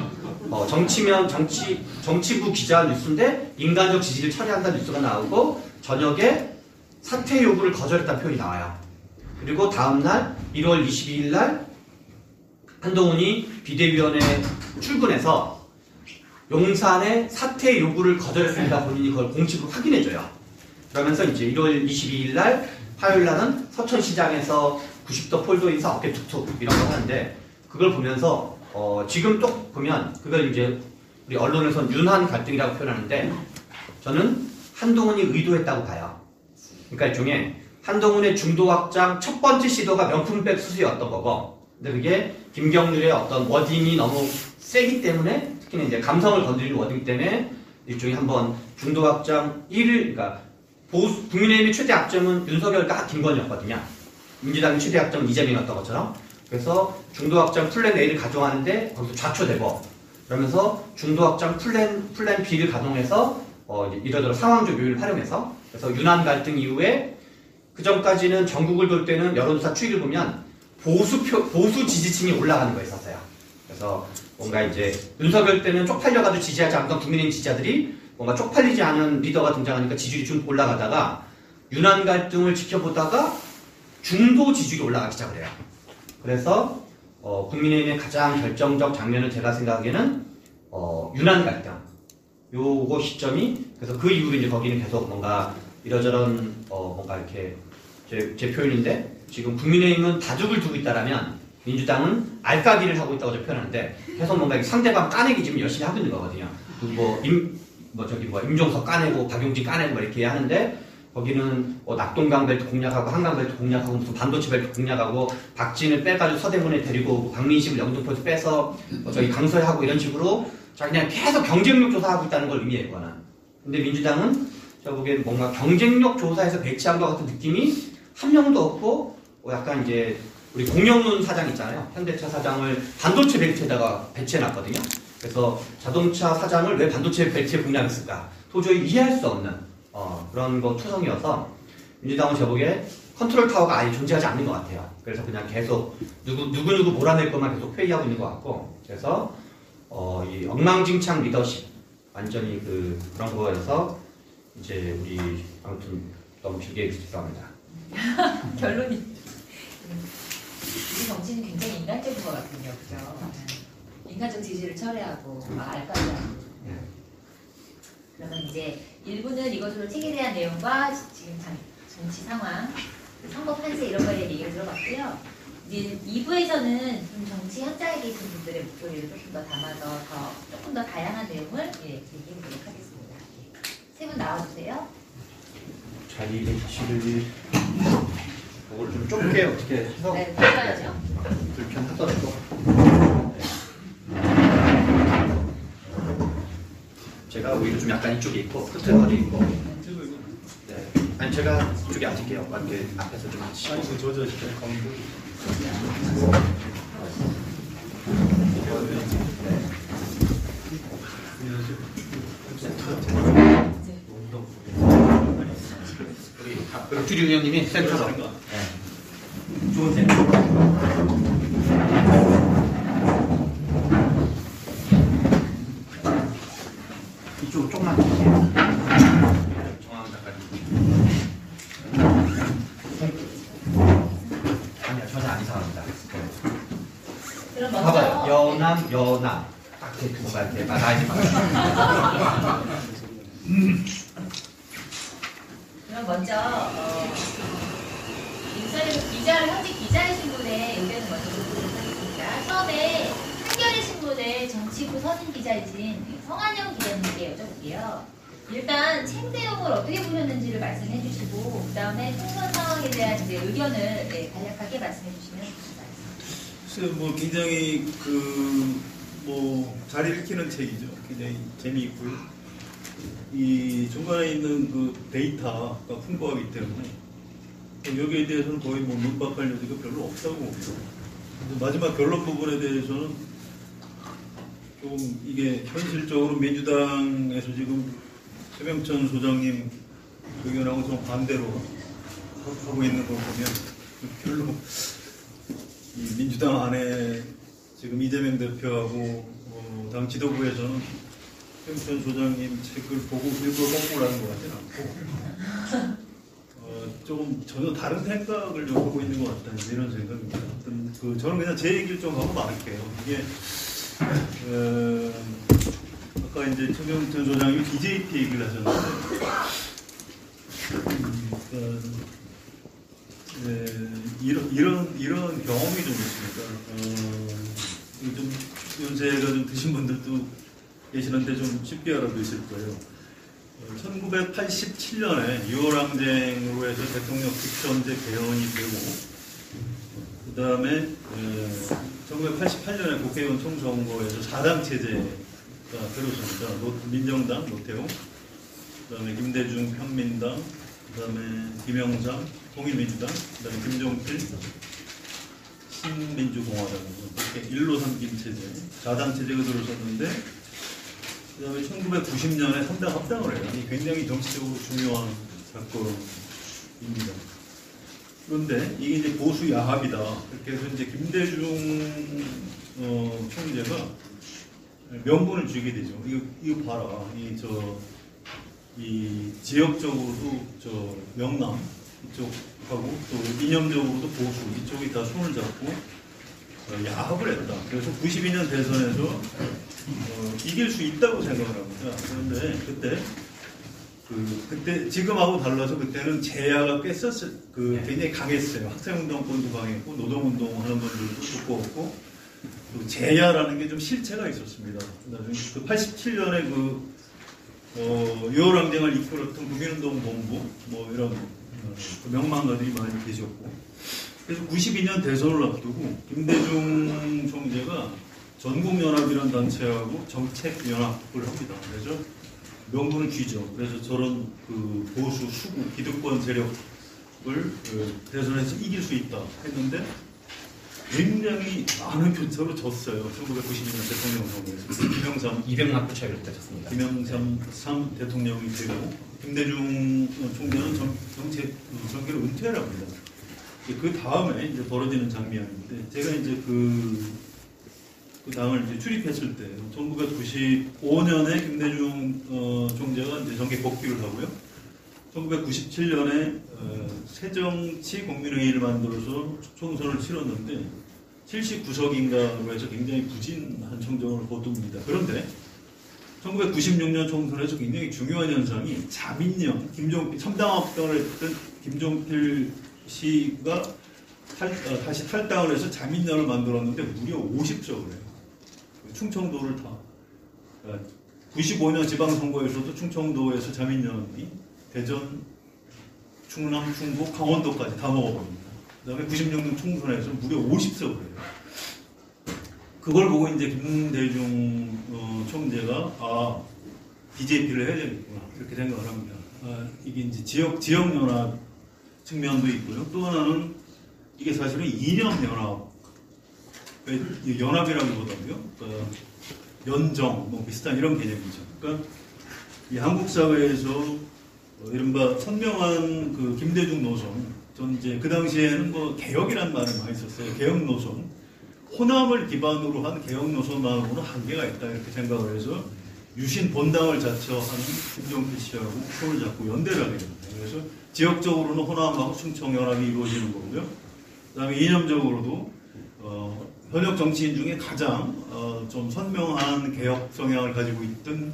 정치부 기자 뉴스인데 인간적 지지를 처리한다는 뉴스가 나오고 저녁에 사퇴 요구를 거절했다는 표현이 나와요. 그리고 다음날 1월 22일 날 한동훈이 비대위원회 출근해서 용산의 사퇴 요구를 거절했습니다. 본인이 그걸 공식으로 확인해줘요. 그러면서 이제 1월 22일 날 화요일 날은 서천시장에서 90도 폴도 인사 어깨 툭툭 이런 거 하는데 그걸 보면서 지금 또 보면 그걸 이제 우리 언론에서는 윤한 갈등이라고 표현하는데 저는 한동훈이 의도했다고 봐요. 그러니까 일종의 한동훈의 중도 확장 첫 번째 시도가 명품백 수수였던 거고, 근데 그게 김경률의 어떤 워딩이 너무 세기 때문에, 특히는 이제 감성을 건드리는 워딩 때문에 일종의 한번 중도 확장 1을, 그러니까 국민의힘의 최대 약점은 윤석열과 김건희였거든요. 민주당의 최대 약점은 이재명이었던 것처럼. 그래서 중도 확장 플랜 A를 가동하는데 거기서 좌초되고, 그러면서 중도 확장 플랜 B를 가동해서 이제 이러저러 상황적 요인을 활용해서, 그래서 유난 갈등 이후에 그 전까지는 전국을 돌 때는 여론조사 추이를 보면 보수 지지층이 올라가는 거였었어요. 그래서 뭔가 이제 윤석열 때는 쪽팔려가지고 지지하지 않던 국민의힘 지지자들이 뭔가 쪽팔리지 않은 리더가 등장하니까 지지율이 좀 올라가다가 유난 갈등을 지켜보다가 중도 지지율이 올라가기 시작을 해요. 그래서 국민의힘의 가장 결정적 장면은 제가 생각하기에는 유난 갈등 요거 시점이, 그래서 그 이후로 이제 거기는 계속 뭔가 이러저런 뭔가 이렇게 제 표현인데, 지금 국민의힘은 다죽을 두고 있다라면 민주당은 알까기를 하고 있다고 표현하는데, 계속 뭔가 상대방 까내기 지금 열심히 하고 있는 거거든요. 임종석 까내고 박용진 까내고 뭐 이렇게 하는데, 거기는 낙동강 벨트 공략하고 한강 벨트 공략하고 무슨 반도체 벨트 공략하고 박진을 빼가지고 서대문에 데리고 오고 박민식을 영등포에서 빼서 저기 강서에 하고 이런 식으로 그냥 계속 경쟁력 조사하고 있다는 걸 의미해요, 그거는. 근데 민주당은 제가 보기엔 뭔가 경쟁력 조사에서 배치한 것 같은 느낌이 한 명도 없고, 약간 이제 우리 공영훈 사장 있잖아요. 현대차 사장을 반도체 벨트에다가 배치해놨거든요. 그래서 자동차 사장을 왜 반도체 벨트에 공략했을까? 도저히 이해할 수 없는 그런 거 투성이어서 민주당은 제가 보기에 컨트롤 타워가 아예 존재하지 않는 것 같아요. 그래서 그냥 계속 누구 몰아낼 것만 계속 회의하고 있는 것 같고, 그래서 이 엉망진창 리더십 완전히 그런 거에서 이제 우리 아무튼 너무 길게 죄송합니다. 결론이 우리 정치는 굉장히 인간적인 것 같군요, 그죠? 인간적 지지를 철회하고 알까지 하고. 그러면 이제 1부는 이것으로 책에 대한 내용과 지금 정치 상황, 선거 판세 이런 거에 대해 얘기를 들어봤고요. 이제 2부에서는 좀 정치 현장에 계신 분들의 목소리를 조금 더 담아서 조금 더 다양한 내용을 얘기해보도록 하겠습니다. 세 분 나와주세요. 자리 배치를 이걸 좀 좁게 어떻게 해서 네, 바꿔야죠. 불편하더라도 제가 오히려 좀 약간 이쪽에 있고 끝에 어디 있고. 네. 아니 제가 이쪽에 앉을게요. 이렇게 앞에서 좀 앉으시고. 아니 그 조져주세요. 가운데. 우리 주리 의원님이 센터로. 네. 좋은 센터. 이쪽 조금만 드릴게요. 정황 작가님. 아니요, 전혀 안 이상합니다. 그럼 먼저 봐봐요. 연남. 딱 이렇게 뭐가 이렇게 나이지 마. 그럼 먼저 인터뷰 현직 기자이신 분의 의견을 먼저 듣도록 하겠습니다. 처음에 한겨레 신문의 정치부 선임 기자이신 성한영 기자님께 여쭤볼게요. 일단 책 내용을 어떻게 보셨는지를 말씀해 주시고, 그 다음에 총선 상황에 대한 이제 의견을 간략하게 말씀해 주시면 좋겠습니다. 글쎄요, 뭐 굉장히 잘 읽히는 책이죠. 굉장히 재미있고요. 이 중간에 있는 그 데이터가 풍부하기 때문에 여기에 대해서는 거의 뭐 문박할 여지가 별로 없다고 봅니다. 마지막 결론 부분에 대해서는 조금 이게 현실적으로 민주당에서 지금 최병천 소장님 의견하고 좀 반대로 하고 있는 걸 보면 별로 이 민주당 안에 지금 이재명 대표하고 당 지도부에서는 최병천 소장님 책을 보고 일부러 꼼꼼하는 것 같지는 않고 조금 전혀 다른 생각을 좀 하고 있는 것 같다 이런 생각입니다. 하여튼 저는 그냥 제 얘기를 좀 하고 말할게요. 이게 아까 이제 최병천 소장님이 BJP 얘기를 하셨는데 이런 경험이 좀 있습니다. 좀 연세가 좀 드신 분들도 계시는데 좀 쉽게 알아두실 거예요. 1987년에 6월 항쟁으로 해서 대통령 직선제 개헌이 되고, 그 다음에 1988년에 국회의원 총선거에서 4당 체제가 들어섭니다. 민정당 노태우, 그 다음에 김대중 평민당, 그 다음에 김영삼 통일민주당, 그 다음에 김종필 신민주공화당, 이렇게 1로 3긴 체제, 4당 체제가 들어섰는데, 그 다음에 1990년에 3당 합당을 해요. 이 굉장히 정치적으로 중요한 사건입니다. 그런데 이게 이제 보수 야합이다. 이렇게 해서 이제 김대중 총재가 명분을 주게 되죠. 이거 봐라. 이 지역적으로도 명남 이쪽하고 또 이념적으로도 보수 이쪽이 다 손을 잡고 야합을 했다. 그래서 92년 대선에서 이길 수 있다고 생각을 합니다. 그런데 그때 지금하고 달라서 그때는 제야가 꽤 굉장히 강했어요. 학생운동권도 강했고 노동운동하는 분들도 두꺼웠고 또 제야라는 게 좀 실체가 있었습니다. 나중에 그 87년에 6월 항쟁을 이끌었던 국민운동 본부 뭐 이런 그 명망가들이 많이 계셨고, 그래서 92년 대선을 앞두고 김대중 총재가 전국연합이라는 단체하고 정책연합을 합니다. 그래서 명분을 쥐죠. 그래서 저런 그 보수 수구 기득권 세력을 대선에서 이길 수 있다 했는데 굉장히 많은 표차로 졌어요. 1992년 대통령 선거에서 김영삼 200만 표 차이로 되셨습니다. 김영삼 대통령이 되고 김대중 총재는 정계를 은퇴를 합니다. 그 다음에 이제 벌어지는 장면인데, 제가 이제 그 당을 이제 출입했을 때 1995년에 김대중 총재가 이제 정계 복귀를 하고요. 1997년에 새정치 국민회의를 만들어서 총선을 치렀는데 79석인가로 해서 굉장히 부진한 성적을 거둡니다. 그런데 1996년 총선에서 굉장히 중요한 현상이 자민련, 김종필, 3당 합당을 했던 김종필 씨가 다시 탈당을 해서 자민련을 만들었는데 무려 50석을 해요. 충청도를 다. 95년 지방선거에서도 충청도에서 자민련이 대전, 충남, 충북, 강원도까지 다 먹어버립니다. 그 다음에 96년 총선에서 무려 50석을 해요. 그걸 보고 이제 김대중 총재가 BJP를 해야 되겠구나 이렇게 생각을 합니다. 이게 이제 지역연합 측면도 있고요. 또 하나는 이게 사실은 이념연합, 연합이라기보다도요, 연정 뭐 비슷한 이런 개념이죠. 그러니까 이 한국 사회에서 이른바 선명한 그 김대중 노선, 전 이제 그 당시에는 뭐 개혁이라는 말을 많이 썼어요. 개혁 노선, 호남을 기반으로 한 개혁 노선만으로는 한계가 있다 이렇게 생각을 해서 유신 본당을 자처하는 김종필 씨하고 손을 잡고 연대를 하게 됩니다. 그래서 지역적으로는 호남하고 충청 연합이 이루어지는 거고요. 그다음에 이념적으로도 현역 정치인 중에 가장 좀 선명한 개혁 성향을 가지고 있던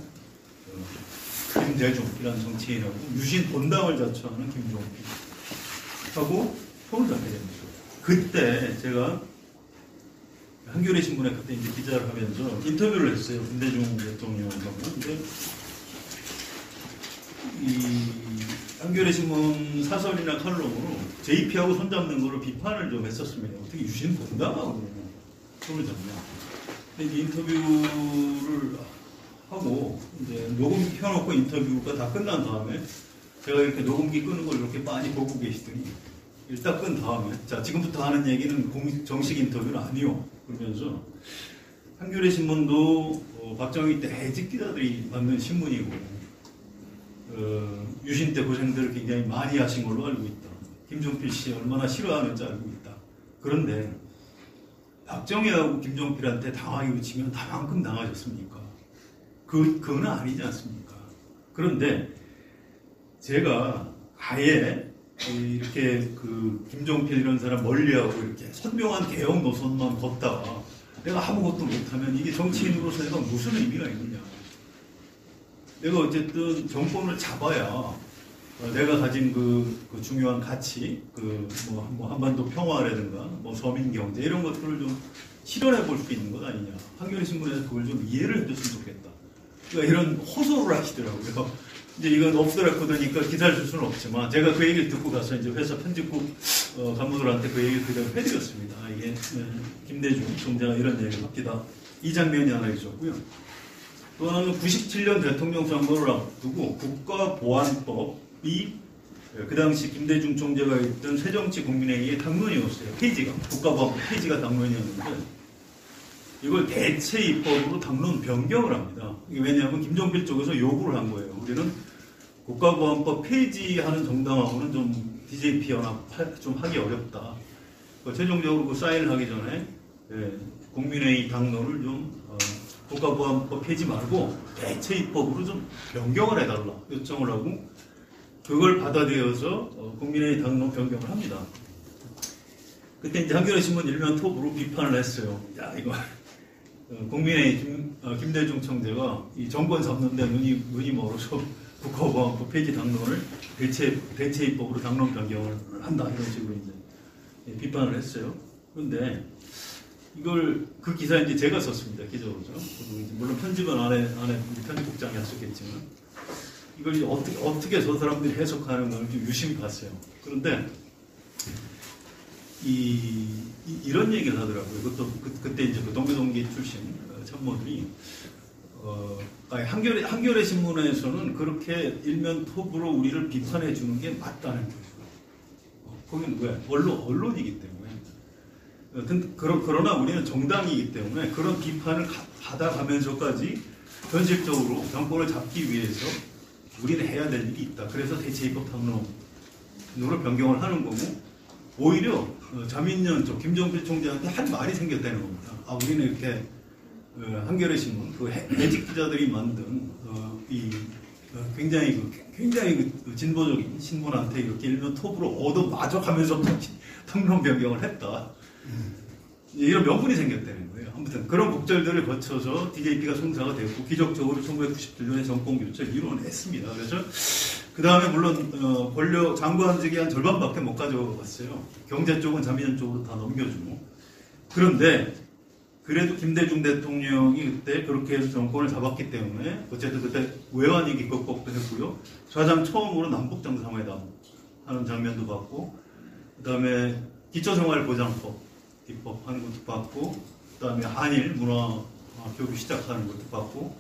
김대중이라는 정치인하고 유신 본당을 자처하는 김종필하고 손을 잡게 됩니다. 그때 제가 한겨레 신문에 그때 이제 기자를 하면서 인터뷰를 했어요. 김대중 대통령하고. 근데 이 한겨레 신문 사설이나 칼럼으로 JP하고 손잡는 거를 비판을 좀 했었습니다. 어떻게 유신 본당하고 손을 잡냐. 근데 인터뷰를 하고 이제 녹음기 켜놓고 인터뷰가 다 끝난 다음에 제가 이렇게 녹음기 끄는 걸 이렇게 많이 보고 계시더니 일단 끈 다음에 자 지금부터 하는 정식 인터뷰는 아니요 그러면서 한겨레 신문도 박정희 때 해직 기자들이 만든 신문이고 유신 때 고생들을 굉장히 많이 하신 걸로 알고 있다. 김종필 씨 얼마나 싫어하는지 알고 있다. 그런데 박정희하고 김종필한테 당하기 치면 다만큼 당하셨습니까? 그건 아니지 않습니까? 그런데 제가 아예 이렇게 그 김종필 이런 사람 멀리하고 이렇게 선명한 개혁 노선만 걷다가 내가 아무것도 못하면 이게 정치인으로서 내가 무슨 의미가 있느냐. 내가 어쨌든 정권을 잡아야 내가 가진 그 중요한 가치, 뭐 한반도 평화라든가 뭐 서민 경제 이런 것들을 좀 실현해 볼 수 있는 것 아니냐. 한겨레 신문에서 그걸 좀 이해를 해줬으면 좋겠다. 그러니까 이런 호소를 하시더라고요. 이제 이건 오프 더 레코드니까 기사를 쓸 수는 없지만 제가 그 얘기를 듣고 가서 이제 회사 편집국 간부들한테 그 얘기를 그대로 해드렸습니다. 이게 김대중 총재가 이런 얘기를 합니다. 이 장면이 하나 있었고요. 또 하나는 97년 대통령 선거를 앞두고 국가보안법이 그 당시 김대중 총재가 있던 새정치국민회의의 당론이었어요. 페이지가 국가보안법 페이지가 당론이었는데 이걸 대체 입법으로 당론 변경을 합니다. 이게 왜냐하면 김종필 쪽에서 요구를 한 거예요. 우리는 국가보안법 폐지하는 정당하고는 좀 DJP 연합 좀 하기 어렵다. 최종적으로 그 사인을 하기 전에 국민회의 당론을 좀 국가보안법 폐지 말고 대체 입법으로 좀 변경을 해달라 요청을 하고 그걸 받아들여서 국민회의 당론 변경을 합니다. 그때 이제 한겨레 신문 일면 톱으로 비판을 했어요. 야 이거 국민의 김대중 총재가 이 정권 잡는데 눈이 멀어서 국가보안법 폐지 당론을 대체 입법으로 당론 변경을 한다 이런 식으로 이제 비판을 했어요. 그런데 이걸 그 기사에 이제 제가 썼습니다. 기적으로 물론 편집은 안에 우리 편집국장이 하셨겠지만 이걸 이제 어떻게 저 사람들이 해석하는 걸 좀 유심히 봤어요. 그런데 이런 얘기를 하더라고요. 그것도 그때 이제 그 동교동기 출신 참모들이 한겨레 신문에서는 그렇게 일면 톱으로 우리를 비판해 주는 게 맞다는 거죠. 거기는 왜? 언론이기 때문에. 그러나 우리는 정당이기 때문에 그런 비판을 받아가면서까지 현실적으로 정권을 잡기 위해서 우리는 해야 될 일이 있다. 그래서 대체입법 당론으로 변경을 하는 거고 오히려 자민련 쪽 김종필 총재한테 할 말이 생겼다는 겁니다. 아 우리는 이렇게 한겨레 신문 그 해직 기자들이 만든 굉장히 진보적인 신문한테 이렇게 일면 톱으로 얻어맞아가면서 당론 변경을 했다. 이런 명분이 생겼다는 거예요. 아무튼 그런 곡절들을 거쳐서 DJP가 송사가 됐고 기적적으로 1997년에 정권 교체를 이뤄냈습니다. 그래서 그 다음에 물론 권력 장관직이 한 절반밖에 못 가져갔어요. 경제 쪽은 자민련 쪽으로 다 넘겨주고. 그런데 그래도 김대중 대통령이 그때 그렇게 해서 정권을 잡았기 때문에 어쨌든 그때 외환위기 극복도 했고요. 사상 처음으로 남북 정상회담 하는 장면도 봤고, 그 다음에 기초생활보장법 입법하는 것도 봤고, 그 다음에 한일 문화 교류 시작하는 것도 봤고,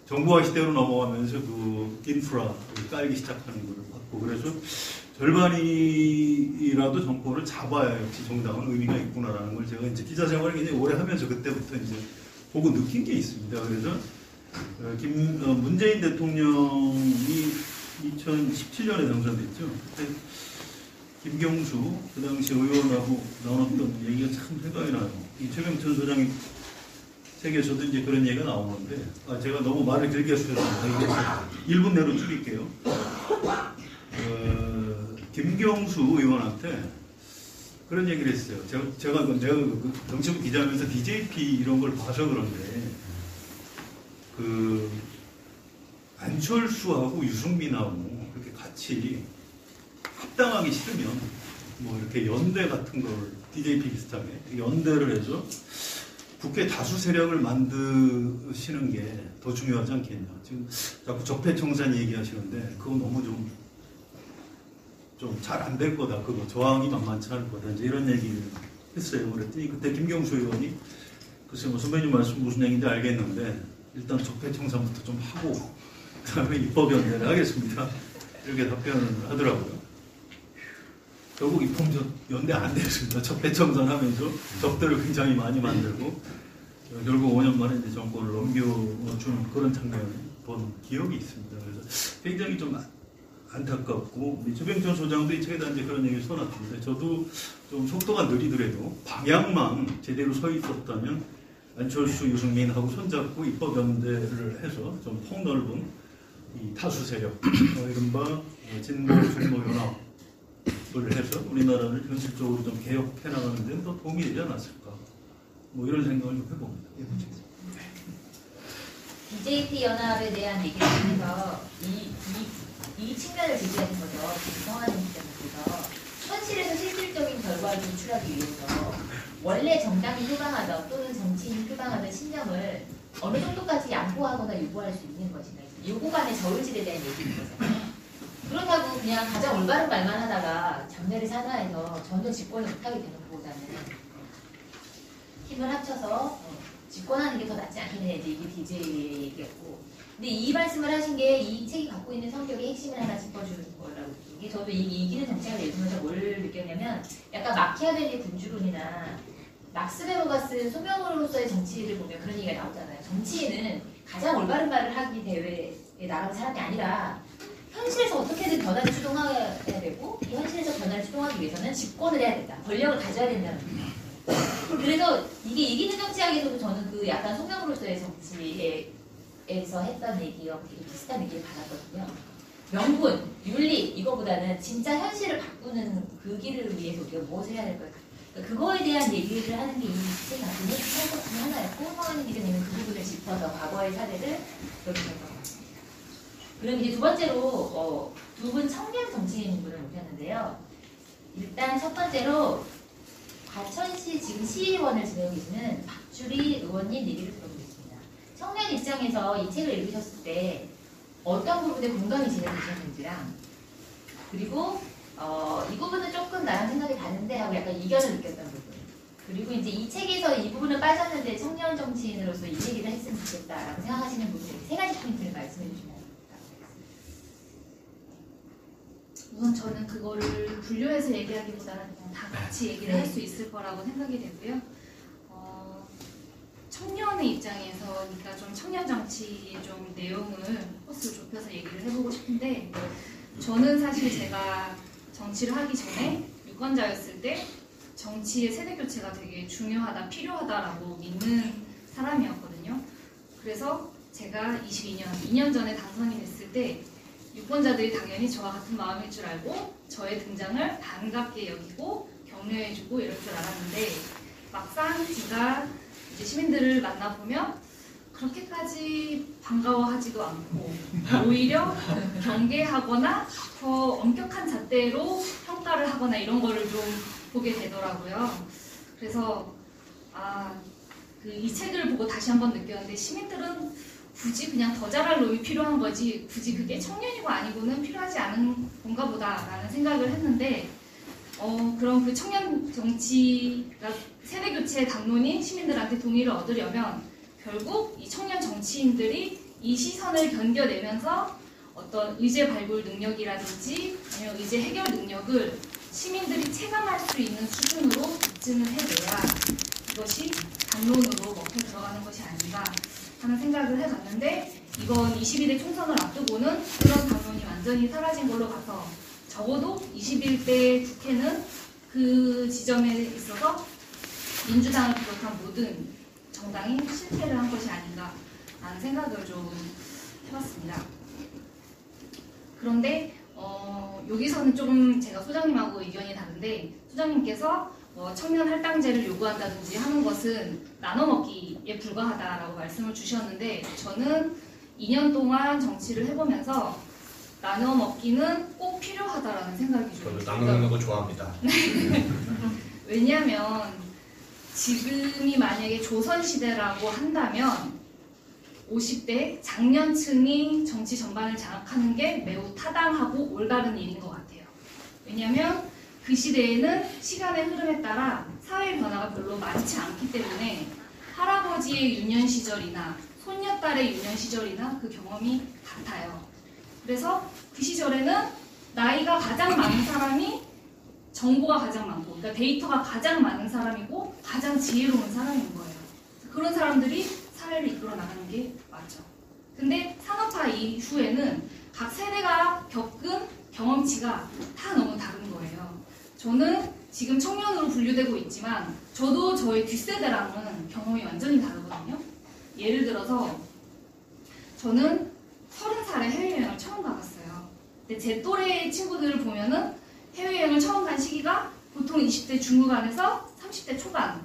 정부화 시대로 넘어가면서 그 인프라 깔기 시작하는 것을 봤고, 그래서 절반이라도 정권을 잡아야 역시 정당은 의미가 있구나라는 걸 제가 이제 기자 생활을 굉장히 오래 하면서 그때부터 이제 보고 느낀 게 있습니다. 그래서 문재인 대통령이 2017년에 당선됐죠. 그때 김경수 그 당시 의원하고 나눴던 얘기가 참 생각이 나요. 이 최병천 소장이 책에서도 이제 그런 얘기가 나오는데 제가 너무 말을 길게 해서 1분 내로 줄일게요. 김경수 의원한테 그런 얘기를 했어요. 제가 그 정치부 기자하면서 DJP 이런 걸 봐서 그런데 그 안철수하고 유승민하고 그렇게 같이 합당하기 싫으면 뭐 이렇게 연대 같은 걸 DJP 비슷하게 연대를 해서 국회 다수 세력을 만드시는 게 더 중요하지 않겠냐. 지금 자꾸 적폐청산 얘기하시는데 그거 너무 좀 잘 안 될 거다. 그거 저항이 만만치 않을 거다. 이제 이런 얘기를 했어요. 그랬더니 그때 김경수 의원이 글쎄 뭐 선배님 말씀 무슨 얘기인지 알겠는데 일단 적폐청산부터 좀 하고 그다음에 입법연대를 하겠습니다. 이렇게 답변을 하더라고요. 결국 입법연대 안 됐습니다. 적폐청산하면서 적들을 굉장히 많이 만들고 결국 5년 만에 이제 정권을 넘겨주는 그런 장면을 본 기억이 있습니다. 그래서 굉장히 좀 안타깝고 우리 최병천 소장도 이 책에다 이제 그런 얘기를 써놨는데 저도 좀 속도가 느리더라도 방향만 제대로 서 있었다면 안철수, 유승민하고 손잡고 입법연대를 해서 좀 폭넓은 이 타수 세력, 이른바 진보, 중보 연합을 해서 우리나라를 현실적으로 좀 개혁해 나가는 데는 더 도움이 되지 않았을까. 뭐 이런 생각을 좀 해봅니다. DJP 연합에 대한 얘기를 하면서 이 측면을 제기하는 거죠. 성하는 기자님께서 현실에서 실질적인 결과를 도출하기 위해서 원래 정당이 표방하던 또는 정치인이 표방하던 신념을 어느 정도까지 양보하거나 유보할 수 있는 것인가. 요구 간의 저울질에 대한 얘기인 거잖아요. 그렇다고 그냥 가장 올바른 말만 하다가 장래를 산하에서 전혀 집권을 못하게 되는 것보다는 힘을 합쳐서 집권하는 게 더 낫지 않겠느냐, 이제 이게 DJ의 얘기였고. 근데 이 말씀을 하신 게 이 책이 갖고 있는 성격의 핵심을 하나 짚어주는 거라고. 이게 저도 이 이기는 정치학을 읽으면서 뭘 느꼈냐면 약간 마키아벨리 군주론이나 막스 베버가 쓴 소명으로서의 정치를 보면 그런 얘기가 나오잖아요. 정치인은 가장 올바른 말을 하기 대회에 나가는 사람이 아니라 현실에서 어떻게든 변화를 추동해야 되고 이 현실에서 변화를 추동하기 위해서는 집권을 해야 된다. 권력을 가져야 된다는 거예요. 그래서 이게 이기는 정치학에서도 저는 그 약간 소명으로서의 정치에서 했던 얘기와 되게 비슷한 얘기를 받았거든요. 명분, 윤리 이거보다는 진짜 현실을 바꾸는 그 길을 위해서 우리가 무엇을 해야 될까요? 그거에 대한 얘기를 하는 게 이 책이 갖고 있는 것 중에 하나였고 성환이 기자님은 그 부분을 짚어서 과거의 사례를 여기셨던 것 같습니다. 그럼 이제 두 번째로 두 분 청년 정치인분을 모셨는데요. 일단 첫 번째로 과천시 지금 시의원을 지내고 계시는 박주리 의원님 얘기를 들어보겠습니다. 청년 입장에서 이 책을 읽으셨을 때 어떤 부분에 공감이 진행되셨는지랑 그리고 이 부분은 조금 나랑 생각이 다른데 하고 약간 이견을 느꼈던 부분 그리고 이제 이 책에서 이 부분은 빠졌는데 청년 정치인으로서 이 얘기를 했으면 좋겠다라고 생각하시는 부분 세 가지 포인트를 말씀해 주시면 우선 저는 그거를 분류해서 얘기하기보다는 그냥 다 같이 얘기를 할 수 있을 거라고 생각이 되고요. 청년의 입장에서 그러니까 좀 청년 정치의 좀 내용을 코스를 좁혀서 얘기를 해보고 싶은데 저는 사실 제가 정치를 하기 전에 유권자였을 때 정치의 세대 교체가 되게 중요하다, 필요하다라고 믿는 사람이었거든요. 그래서 제가 2년 전에 당선이 됐을 때 유권자들이 당연히 저와 같은 마음일 줄 알고 저의 등장을 반갑게 여기고 격려해주고 이럴 줄 알았는데 막상 제가 이제 시민들을 만나보면 그렇게까지 반가워하지도 않고 오히려 경계하거나 더 엄격한 잣대로 평가를 하거나 이런 거를 좀 보게 되더라고요. 그래서 이 책을 보고 다시 한번 느꼈는데 시민들은 굳이 그냥 더 잘할 놈이 필요한 거지 굳이 그게 청년이고 아니고는 필요하지 않은 건가 보다라는 생각을 했는데 그럼 그 청년 정치가 세대교체 당론인 시민들한테 동의를 얻으려면 결국 이 청년 정치인들이 이 시선을 견뎌내면서 어떤 의제 발굴 능력이라든지 아니면 의제 해결 능력을 시민들이 체감할 수 있는 수준으로 입증을 해내야 이것이 당론으로 먹혀 들어가는 것이 아닌가 하는 생각을 해봤는데 이번 22대 총선을 앞두고는 그런 당론이 완전히 사라진 걸로 봐서 적어도 21대 국회는 그 지점에 있어서 민주당을 비롯한 모든 정당이 실패를 한 것이 아닌가 라는 생각을 좀 해봤습니다. 그런데 여기서는 조금 제가 소장님하고 의견이 다른데 소장님께서 청년 할당제를 요구한다든지 하는 것은 나눠먹기에 불과하다라고 말씀을 주셨는데 저는 2년 동안 정치를 해보면서 나눠먹기는 꼭 필요하다라는 생각이 저도 들어요. 나눠 먹는 거 좋아합니다. 왜냐하면 지금이 만약에 조선시대라고 한다면 50대 장년층이 정치 전반을 장악하는 게 매우 타당하고 올바른 일인 것 같아요. 왜냐하면 그 시대에는 시간의 흐름에 따라 사회 변화가 별로 많지 않기 때문에 할아버지의 유년 시절이나 손녀딸의 유년 시절이나 그 경험이 같아요. 그래서 그 시절에는 나이가 가장 많은 사람이 정보가 가장 많고 그러니까 데이터가 가장 많은 사람이고 가장 지혜로운 사람인 거예요. 그런 사람들이 사회를 이끌어 나가는 게 맞죠. 근데 산업화 이후에는 각 세대가 겪은 경험치가 다 너무 다른 거예요. 저는 지금 청년으로 분류되고 있지만 저도 저희 뒷세대랑은 경험이 완전히 다르거든요. 예를 들어서 저는 30살에 해외여행을 처음 가봤어요. 근데 제 또래 친구들을 보면은 해외여행을 처음 간 시기가 보통 20대 중후반에서 30대 초반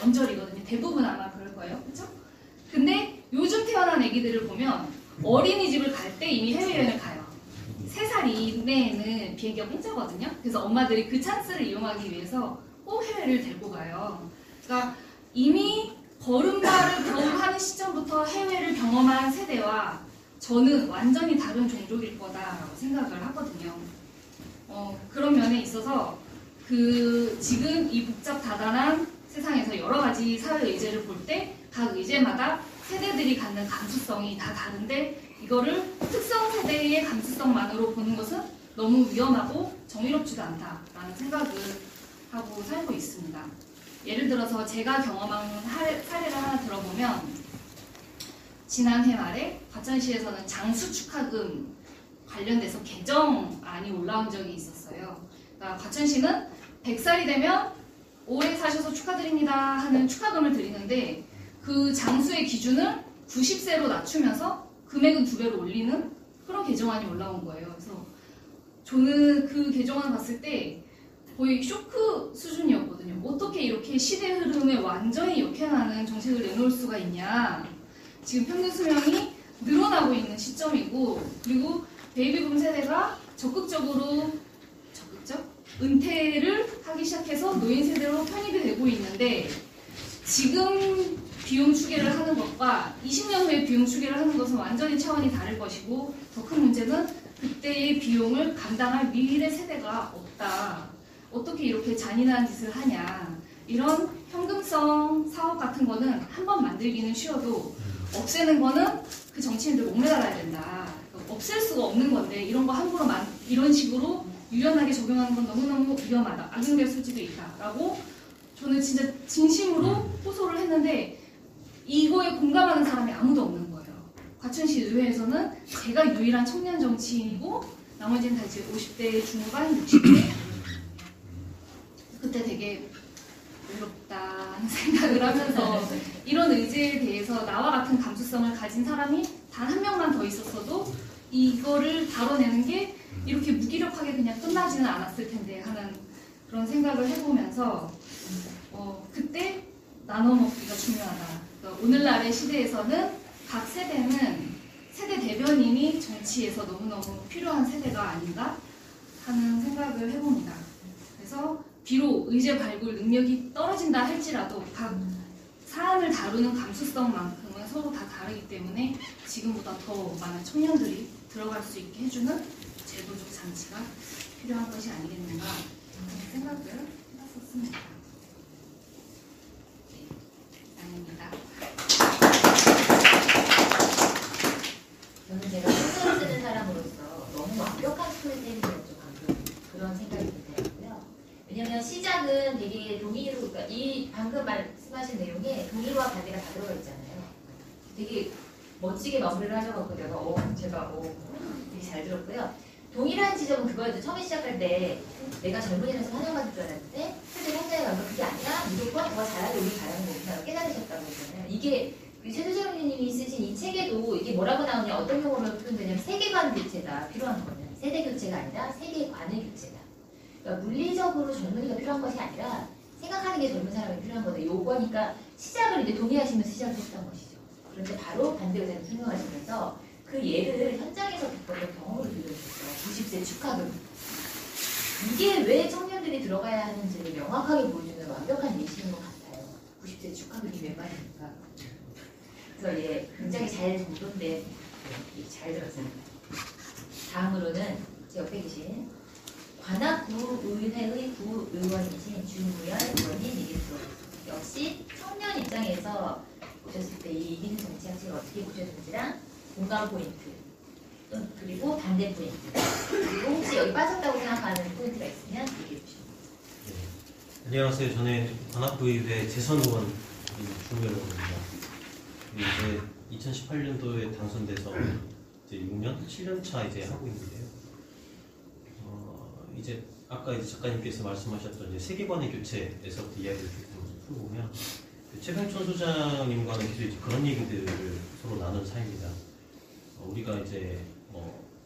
언저리거든요. 대부분 아마 그럴 거예요. 그렇죠? 근데 요즘 태어난 애기들을 보면 어린이집을 갈 때 이미 해외여행을 가요. 3살 이내에는 비행기가 공짜거든요. 그래서 엄마들이 그 찬스를 이용하기 위해서 꼭 해외를 데리고 가요. 그러니까 이미 걸음발을 겨우 하는 시점부터 해외를 경험한 세대와 저는 완전히 다른 종족일 거다라고 생각을 하거든요. 그런 면에 있어서 지금 이 복잡다단한 세상에서 여러 가지 사회 의제를 볼 때 각 의제마다 세대들이 갖는 감수성이 다 다른데 이거를 특성 세대의 감수성만으로 보는 것은 너무 위험하고 정의롭지도 않다라는 생각을 하고 살고 있습니다. 예를 들어서 제가 경험한 사례를 하나 들어보면 지난해 말에 과천시에서는 장수 축하금 관련돼서 개정안이 올라온 적이 있었어요. 그러니까 과천시는 100살이 되면 오래 사셔서 축하드립니다 하는 축하금을 드리는데 그 장수의 기준을 90세로 낮추면서 금액은 2배로 올리는 그런 개정안이 올라온 거예요. 그래서 저는 그 개정안을 봤을 때 거의 쇼크 수준이었거든요. 어떻게 이렇게 시대 흐름에 완전히 역행하는 정책을 내놓을 수가 있냐. 지금 평균 수명이 늘어나고 있는 시점이고 그리고 베이비붐 세대가 적극적 은퇴를 하기 시작해서 노인 세대로 편입이 되고 있는데 지금 비용 추계를 하는 것과 20년 후에 비용 추계를 하는 것은 완전히 차원이 다를 것이고 더 큰 문제는 그때의 비용을 감당할 미래 세대가 없다. 어떻게 이렇게 잔인한 짓을 하냐. 이런 현금성 사업 같은 거는 한 번 만들기는 쉬워도 없애는 거는 그 정치인들 목매달아야 된다. 없앨 수가 없는 건데 이런 거 함부로 이런 식으로 유연하게 적용하는 건 너무너무 위험하다. 악용될 수도 있다라고 저는 진짜 진심으로 호소를 했는데 이거에 공감하는 사람이 아무도 없는 거예요. 과천시 의회에서는 제가 유일한 청년 정치인이고 나머지는 다 이제 50대 중후반, 60대 그때 되게 외롭다는 생각을 하면서 이런 의제에 대해서 나와 같은 감수성을 가진 사람이 단 한 명만 더 있었어도 이거를 다뤄내는 게 이렇게 무기력하게 그냥 끝나지는 않았을 텐데 하는 그런 생각을 해보면서 그때 나눠 먹기가 중요하다. 그러니까 오늘날의 시대에서는 각 세대는 세대 대변인이 정치에서 너무너무 필요한 세대가 아닌가 하는 생각을 해봅니다. 그래서 비록 의제 발굴 능력이 떨어진다 할지라도 각 사안을 다루는 감수성만큼은 서로 다 다르기 때문에 지금보다 더 많은 청년들이 들어갈 수 있게 해주는 제도적 장치가 필요한 것이 아니겠는가 하는 생각을 해봤었습니다. 이상입니다. 저는 제가 소설을 쓰는 사람으로서 너무 완벽한 스토리텔링이었죠. 방금 그런 생각이 들더라고요. 왜냐면 시작은 되게 동의로, 그러니까 이 방금 말씀하신 내용에 동의와 반대가 다 들어가 있잖아요. 되게 멋지게 마무리를 하셔가지고 제가 되게 잘 들었고요. 동일한 지점은 그거였죠. 처음에 시작할 때 내가 젊은이라서 환영받을 줄 알았는데 실제 현장에 가면 그게 아니라 무조건 더 잘하게 우리 잘하는 거구나 깨달으셨다고 했잖아요. 이게 최두정님이 쓰신 이 책에도 이게 뭐라고 나오냐, 어떤 용어로 표현되냐면 세계관 교체가 필요한 거냐. 세대 교체가 아니라 세계관의 교체다. 그러니까 물리적으로 젊은이가 필요한 것이 아니라 생각하는 게 젊은 사람이 필요한 거다. 요거니까 시작을 이제 동의하시면서 시작을 했던 것이죠. 그런데 바로 반대 의사를 설명하시면서 그 예를 현장에서 겪었던 경험으로 들려주셨어요. 90세 축하금. 이게 왜 청년들이 들어가야 하는지를 명확하게 보여주는 완벽한 예시인 것 같아요. 90세 축하금이 웬 말입니까? 그래서 굉장히 잘 정돈된 잘 들었어요. 다음으로는 제 옆에 계신 관악구의회의 구의원이신 주무열 의원님 얘기 들어보겠습니다. 역시 청년 입장에서 보셨을 때 이 이기는 정치학책을 어떻게 보셨는지랑 공감 포인트 그리고 반대 포인트 그리고 혹시 여기 빠졌다고 생각하는 포인트가 있으면 얘기해 주시면 됩니다. 네. 안녕하세요. 저는 관악구의회 재선 의원 주무열입니다. 이제 2018년도에 당선돼서 이제 6년, 7년 차 이제 하고 있는데요. 이제 아까 이제 작가님께서 말씀하셨던 이제 세계관의 교체에서부터 이야기를 좀 풀어보면 최병천 소장님과는 계속 이제 그런 얘기들을 서로 나눈 사이입니다. 우리가 이제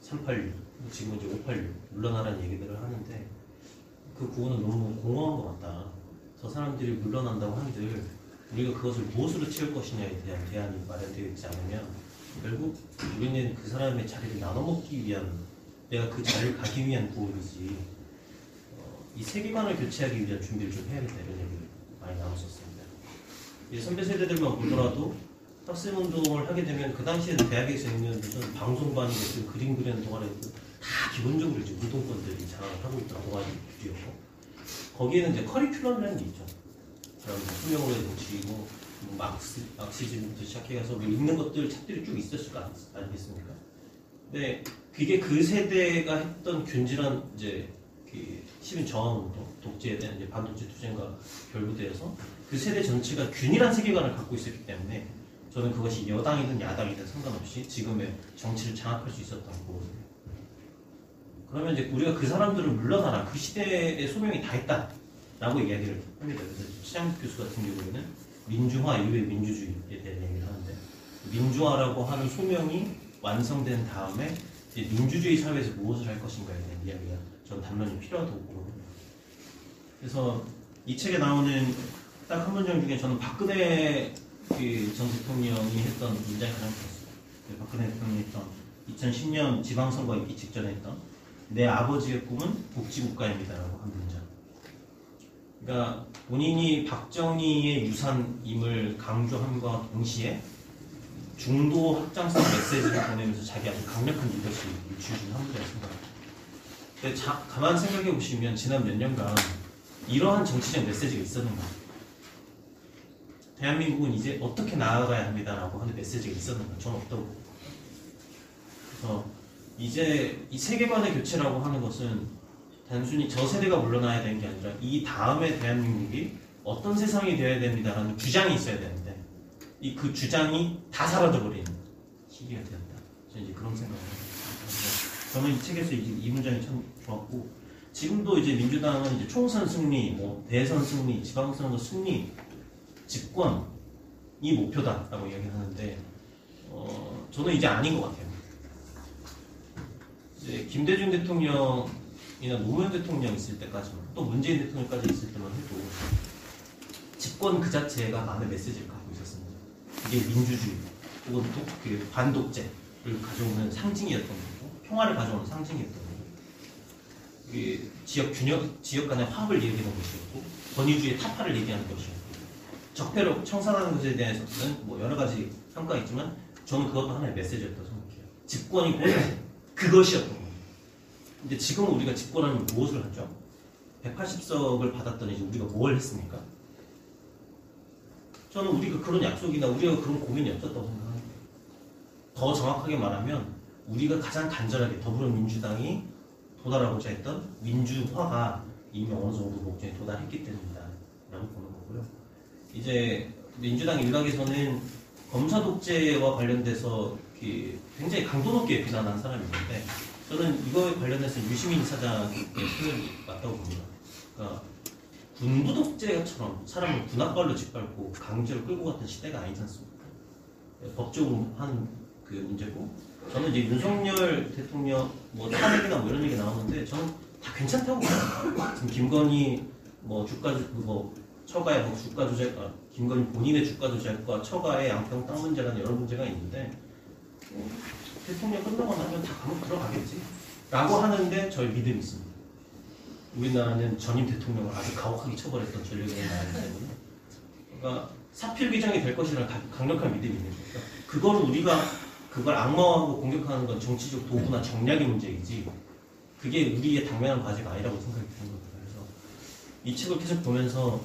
386, 지금 이제 586 물러나라는 얘기들을 하는데 그 구호는 너무 공허한 것 같다. 저 사람들이 물러난다고 한들 우리가 그것을 무엇으로 채울 것이냐에 대한 대안이 마련되어 있지 않으면 결국 우리는 그 사람의 자리를 나눠먹기 위한 내가 그 자리를 가기 위한 구호이지 이 세계관을 교체하기 위한 준비를 좀 해야겠다 이런 얘기를 많이 나눴었습니다. 선배 세대들만 보더라도 학생운동을 하게 되면 그 당시에는 대학에서 있는 무슨 방송반이 됐든 그림 그리는 동아리 됐든 다 기본적으로 이제 운동권들이 장악을 하고 있던 동아리 규제였고 거기에는 이제 커리큘럼이라는 게 있죠. 그럼 수명으로의 정치이고 뭐 막시즘부터 시작해서 뭐 읽는 것들 책들이 쭉 있었을 거 아니겠습니까? 근데 그게 그 세대가 했던 균질한 이제 그 시민 저항운동, 독재에 대한 이제 반독재 투쟁과 결부되어서 그 세대 전체가 균일한 세계관을 갖고 있었기 때문에 저는 그것이 여당이든 야당이든 상관없이 지금의 정치를 장악할 수 있었다고 보거든요. 그러면 이제 우리가 그 사람들을 물러나라, 그 시대의 소명이 다 했다라고 이야기를 합니다. 그래서 최장식 교수 같은 경우에는 민주화 이후의 민주주의에 대한 얘기를 하는데 민주화라고 하는 소명이 완성된 다음에 이제 민주주의 사회에서 무엇을 할 것인가에 대한 이야기가 저는 단면이 필요하다고 보거든요. 그래서 이 책에 나오는 딱 한 문장 중에 저는 박근혜 전 대통령이 했던 문장이 가장 좋았어요. 박근혜 대통령이 했던 2010년 지방선거 있기 직전에 했던 내 아버지의 꿈은 복지국가입니다라고 한 문장. 그러니까 본인이 박정희의 유산임을 강조함과 동시에 중도 확장성 메시지를 보내면서 자기 아주 강력한 리더십을 유지해준 한 문장이 생각합니다. 근데 가만 생각해 보시면 지난 몇 년간 이러한 정치적 메시지가 있었는가? 대한민국은 이제 어떻게 나아가야 합니다라고 하는 메시지가 있었는가? 저는 없다고 봅니다. 그래서 이제 이 세계관의 교체라고 하는 것은 단순히 저 세대가 물러나야 되는 게 아니라 이 다음에 대한민국이 어떤 세상이 되어야 됩니다라는 주장이 있어야 되는데 그 주장이 다 사라져버리는 시기가 되었다. 저는 이제 그런 생각을 합니다. 저는 이 책에서 이 문장이 참 좋았고 지금도 이제 민주당은 이제 총선 승리, 뭐 대선 승리, 지방선거 승리, 집권이 목표다라고 이야기하는데 저는 이제 아닌 것 같아요. 이제 김대중 대통령이나 노무현 대통령 있을 때까지만 또 문재인 대통령까지 있을 때만 해도 집권 그 자체가 많은 메시지를 갖고 있었습니다. 이게 민주주의 혹은 그 반독재를 가져오는 상징이었던 거고 평화를 가져오는 상징이었던 거고 이게 지역 간의 화합을 얘기하는 것이었고 권위주의 타파를 얘기하는 것이었고 적폐로 청산하는 것에 대해서는 뭐 여러 가지 평가가 있지만 저는 그것도 하나의 메시지였다고 생각해요. 집권이 그것이었던 거예요. 근데 지금 우리가 집권하면 무엇을 하죠? 180석을 받았더니 이제 우리가 뭘 했습니까? 저는 우리가 그런 약속이나 우리가 그런 고민이 없었다고 생각합니다. 더 정확하게 말하면 우리가 가장 간절하게 더불어민주당이 도달하고자 했던 민주화가 이미 어느 정도 목적에 도달했기 때문이다 라고 보는 거고요. 이제 민주당 일각에서는 검사 독재와 관련돼서 굉장히 강도 높게 비난한 사람이 있는데 저는 이거에 관련해서 유시민 사장의 표현이 맞다고 봅니다. 그러니까 군부 독재처럼 사람을 군합발로 짓밟고 강제로 끌고 갔던 시대가 아니지 않습니까? 법적으로 하는 그 문제고 저는 이제 윤석열 대통령 뭐 탄핵이나 뭐 이런 얘기 나오는데 저는 다 괜찮다고 봐요. 지금 김건희 뭐 처가의 뭐 주가 조작, 김건희 본인의 주가 조작과 처가의 양평 땅 문제라는 여러 문제가 있는데 대통령 끝나고 나면 다 감옥 들어가겠지 라고 하는데 저희 믿음이 있습니다. 우리나라는 전임 대통령을 아주 가혹하게 처벌했던 전력의 나라이기 때문에 그러니까 사필 규정이 될 것이라는 강력한 믿음이 있는 거니까 그걸 악마화하고 공격하는 건 정치적 도구나 정략의 문제이지 그게 우리의 당면한 과제가 아니라고 생각이 드는 겁니다. 그래서 이 책을 계속 보면서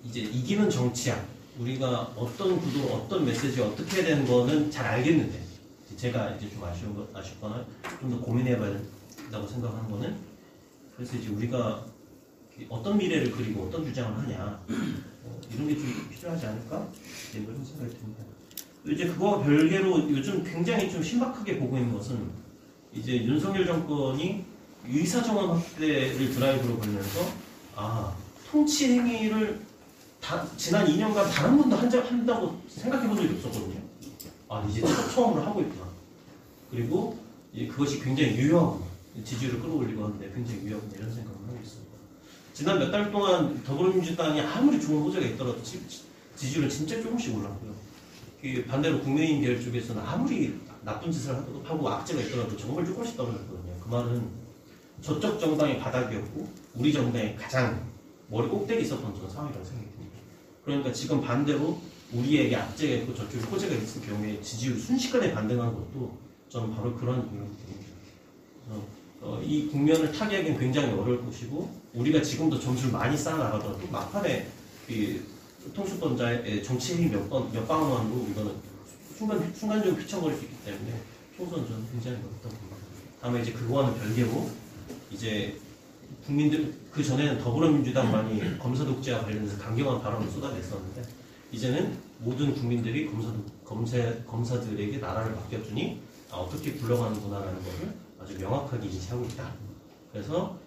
이제 이기는 정치학 우리가 어떤 구도, 어떤 메시지 어떻게 해야 되는 거는 잘 알겠는데 제가 이제 좀 아쉽거나 좀 더 고민해봐야 된다고 생각하는 거는 그래서 이제 우리가 어떤 미래를 그리고 어떤 주장을 하냐 이런 게 좀 필요하지 않을까 이런 생각이 듭니다. 이제 그거와 별개로 요즘 굉장히 좀 신박하게 보고 있는 것은 이제 윤석열 정권이 의사정원 확대를 드라이브로 걸면서 통치 행위를 지난 2년간 단 한 번도 한다고 생각해 본 적이 없었거든요. 이제 처음으로 하고 있구나. 그리고 그것이 굉장히 유효하구나. 지지율을 끌어올리고 하는데 굉장히 유효하구나 이런 생각을 하고 있습니다. 지난 몇 달 동안 더불어민주당이 아무리 좋은 호재가 있더라도 지지율은 진짜 조금씩 올랐고요. 반대로 국민의힘 계열 쪽에서는 아무리 나쁜 짓을 하고 악재가 있더라도 정말 조금씩 떨어졌거든요. 그 말은 저쪽 정당이 바닥이었고 우리 정당이 가장 머리 꼭대기 있었던 그런 상황이라고 생각이 듭니다. 그러니까 지금 반대로 우리에게 악재가 있고 저쪽에 호재가 있을 경우에 지지율 순식간에 반등한 것도 저는 바로 그런 국면이 됩니다. 이 국면을 타개하기는 굉장히 어려울 것이고 우리가 지금도 점수를 많이 쌓아나가더라도 막판에 이 통수권자의 정치 힘이 몇 방어만으로 이거는 순간적으로 휘청거릴 수 있기 때문에 총선 저는 굉장히 어렵다고 봅니다. 다음에 이제 그거와는 별개로 이제 국민들 그 전에는 더불어민주당만이 검사 독재와 관련해서 강경한 발언을 쏟아냈었는데 이제는 모든 국민들이 검사들에게 나라를 맡겨주니 어떻게 굴러가는구나라는 것을 아주 명확하게 인지하고 있다. 그래서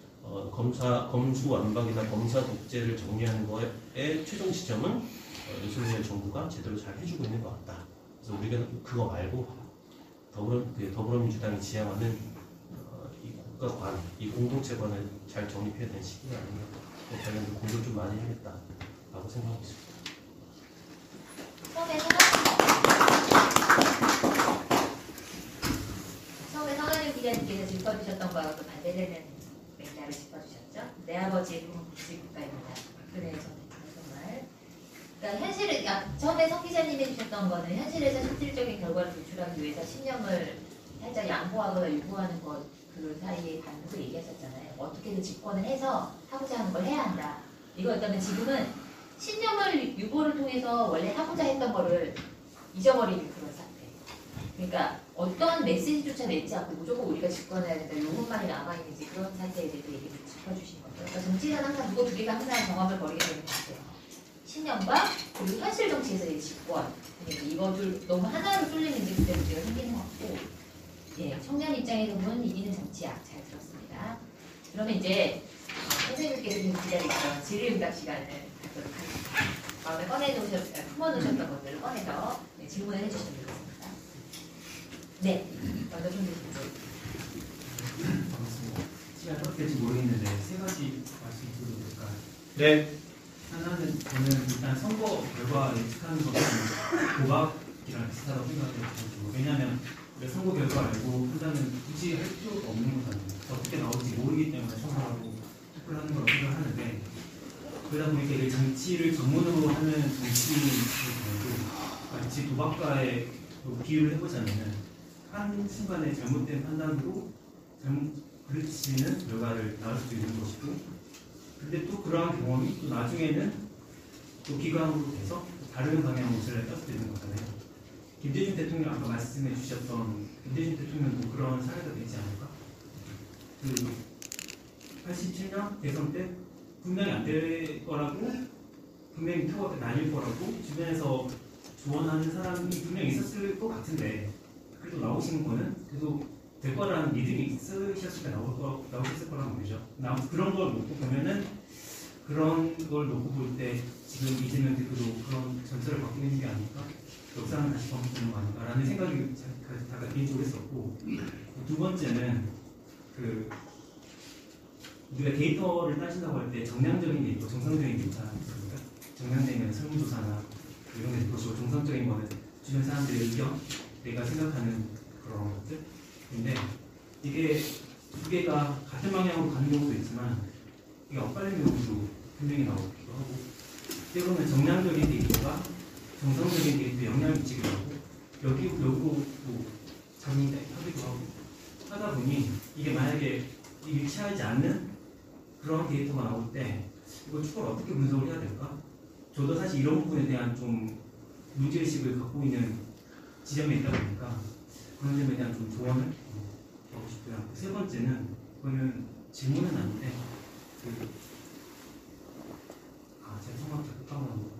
검수 완박이나 검사 독재를 정리하는 거에 최종 지점은 윤석열 정부가 제대로 잘 해주고 있는 것 같다. 그래서 우리가 그거 말고 더불어민주당이 지향하는 이 국가관, 이 공동체관을 잘 정립해야 되는 시기가 아닌가. 관련된 공부를 좀 많이 해야겠다라고 생각하고 있습니다. 처음에 서강윤 기자님께서 짚어주셨던 거하고 또 반대되는 맥락을 짚어주셨죠. 내 아버지의 국가입니다. 박근혜 전 정말. 그러니까 현실은 처음에 석 기자님이 해주셨던 거는 현실에서 실질적인 결과를 도출하기 위해서 신념을 살짝 양보하거나 유보하는 것 그 사이에 반복을 얘기하셨잖아요. 어떻게든 집권을 해서 하고자 하는 걸 해야 한다. 이거였다면 지금은 신념을 유보를 통해서 원래 하고자 했던 거를 잊어버리는 그런 상태. 그러니까 어떤 메시지조차 내지 않고 무조건 우리가 집권해야 된다. 요것만이 남아있는지 그런 상태에 대해서 얘기를 짚어주신 거죠. 그러니까 정치는 항상 그거 두 개가 항상 경험을 벌이게 되는 것 같아요. 신념과 그리고 현실 정치에서의 집권. 그러니까 이거 둘 너무 하나로 쏠리는지 그때 문제가 생기는 것 같고 예, 청년 입장에서 보면 이기는 정치야. 잘 들었습니다. 그러면 이제 선생님께서 지금 기다리던 질의응답 시간을 갖도록 하겠습니다. 마음에 품어놓으셨던 것들을 꺼내서 질문을 해주시면 되겠습니다. 네, 먼저 준비해주세요. 반갑습니다. 시간 어떻게 될지 모르겠는데 세 가지 말씀드려도 될까요? 네. 하나는 저는 일단 선거 결과 예측하는 것은 도박이랑 비슷하다고 생각해요. 왜냐하면 우리가 선거 결과 알고 판단은 굳이 할 필요가 없는 거잖아요. 어떻게 나올지 모르기 때문에 선거하고 투표를 하는 거라고 생각하는데 그러다 보니까 이게 정치를 전문으로 하는 정치인들도 마치 도박가에 비유를 해보자면은 한 순간에 잘못된 판단으로 그르치는 결과를 낳을 수 있는 것이고 근데 또 그러한 경험이 또 나중에는 또 기관으로 돼서 다른 방향으로 전략을 수 있는 거잖아요. 김대중 대통령 아까 말씀해 주셨던 김대중 대통령도 그런 사례가 되지 않을까? 그 87년 대선 때 분명히 안 될 거라고 분명히 표가 나뉠 거라고 주변에서 조언하는 사람이 분명히 있었을 것 같은데 그래도 나오시는 거는 그래도 될 거라는 믿음이 있으셨을 때 나오셨을 거란 말이죠. 그런 걸 놓고 보면은 그런 걸 놓고 볼 때 지금 이재명 대표도 그런 전설을 갖고 있는 게 아닐까? 역사는 다시 반복되는 거 아닐까라는 생각이 제가 개인적으로 했었고 두 번째는 우리가 데이터를 따진다고 할 때 정량적인 데이터, 정상적인 데이터 있습니까? 정량적인 설문조사나 이런 게 그렇고 정상적인 거는 주변 사람들의 의견, 내가 생각하는 그런 것들. 근데 이게 두 개가 같은 방향으로 가는 경우도 있지만 이게 엇갈리는 경우도 분명히 나오기도 하고 때로는 정량적인 데이터가 정상적인 데이터에 영향을 미치기도 하고 여기로 또 작용하기도 하고 하다 보니 이게 만약에 일치하지 않는 그런 데이터가 나올 때 이걸 추가로 어떻게 분석을 해야 될까? 저도 사실 이런 부분에 대한 좀 문제의식을 갖고 있는 지점에 있다 보니까 그런 점에 대한 좀 조언을 하고 싶고요. 세 번째는 그거는 질문은 아닌데 제가 성악자 까먹었는데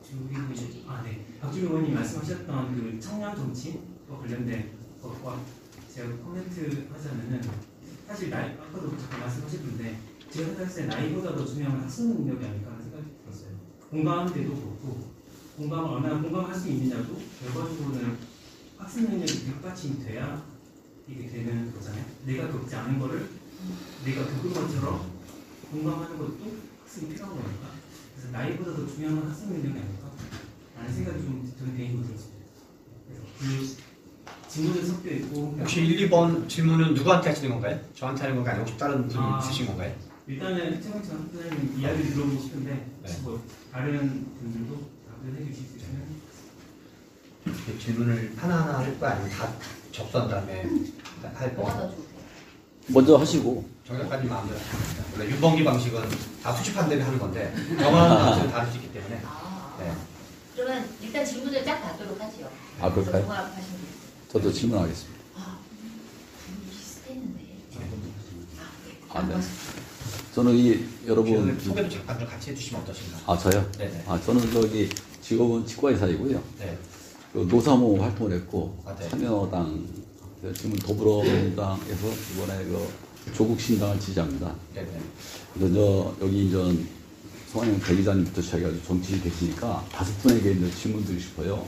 박주민 의원님 말씀하셨던 그 청년 정치와 관련된 것과 제가 코멘트 하자면은 사실 아까도 잠깐 말씀하셨는데 제가 생각했을 때 나이보다 더 중요한 학습 능력이 아닐까 하는 생각이 들었어요. 공감대도 그렇고 공감을 얼마나 공감할 수 있느냐도 결과적으로는 학습 능력이 뒷받침이 돼야 이게 되는 거잖아요. 내가 겪지 않은 거를 내가 겪은 것처럼 공감하는 것도 학습이 필요한 거니까 그래서 나이보다 더 중요한 건 학습 능력이 아닐까 라는 생각이 좀 저는 개인적으로 들었습니다. 그래서 그 질문에 섞여 있고 혹시 1, 2번 질문은 누구한테 하시는 건가요? 저한테 하는 건가요? 혹시 다른 분 있으신 건가요? 일단은 최강천 선생님 이야기 들어보고 싶은데 네. 뭐 다른 분들도 답변해 주실 수 있으면 이렇게 질문을 하나하나 할 거 아니면 다 접수한 다음에 할 뭐가 거. 더 좋으세요? 먼저 하시고. 정 작가님 마음대로 하십니다. 원래 윤범기 방식은 다 수집한 대로 하는 건데 정하는 방식은 다를 수 있기 때문에. 아, 네. 그러면 일단 질문을 쫙 받도록 하죠. 아, 그럴까요? 종합하시면 돼요. 저도 질문하겠습니다. 아, 분이 비슷했는데. 아, 네. 저는 이 여러분 소개도 잠깐 좀 같이 해주시면 어떠신가요? 아 저요? 네네. 아 저는 저기 직업은 치과의사이고요. 네. 그 노사모 활동을 했고 아, 네. 참여당 지금 더불어민주당에서 이번에 그 조국 신당을 지지합니다. 네네. 그래서 여기 이제 성환영 대기자님부터 시작해가지고 정치인 계시니까 5분에게 이제 질문 드리고 싶어요.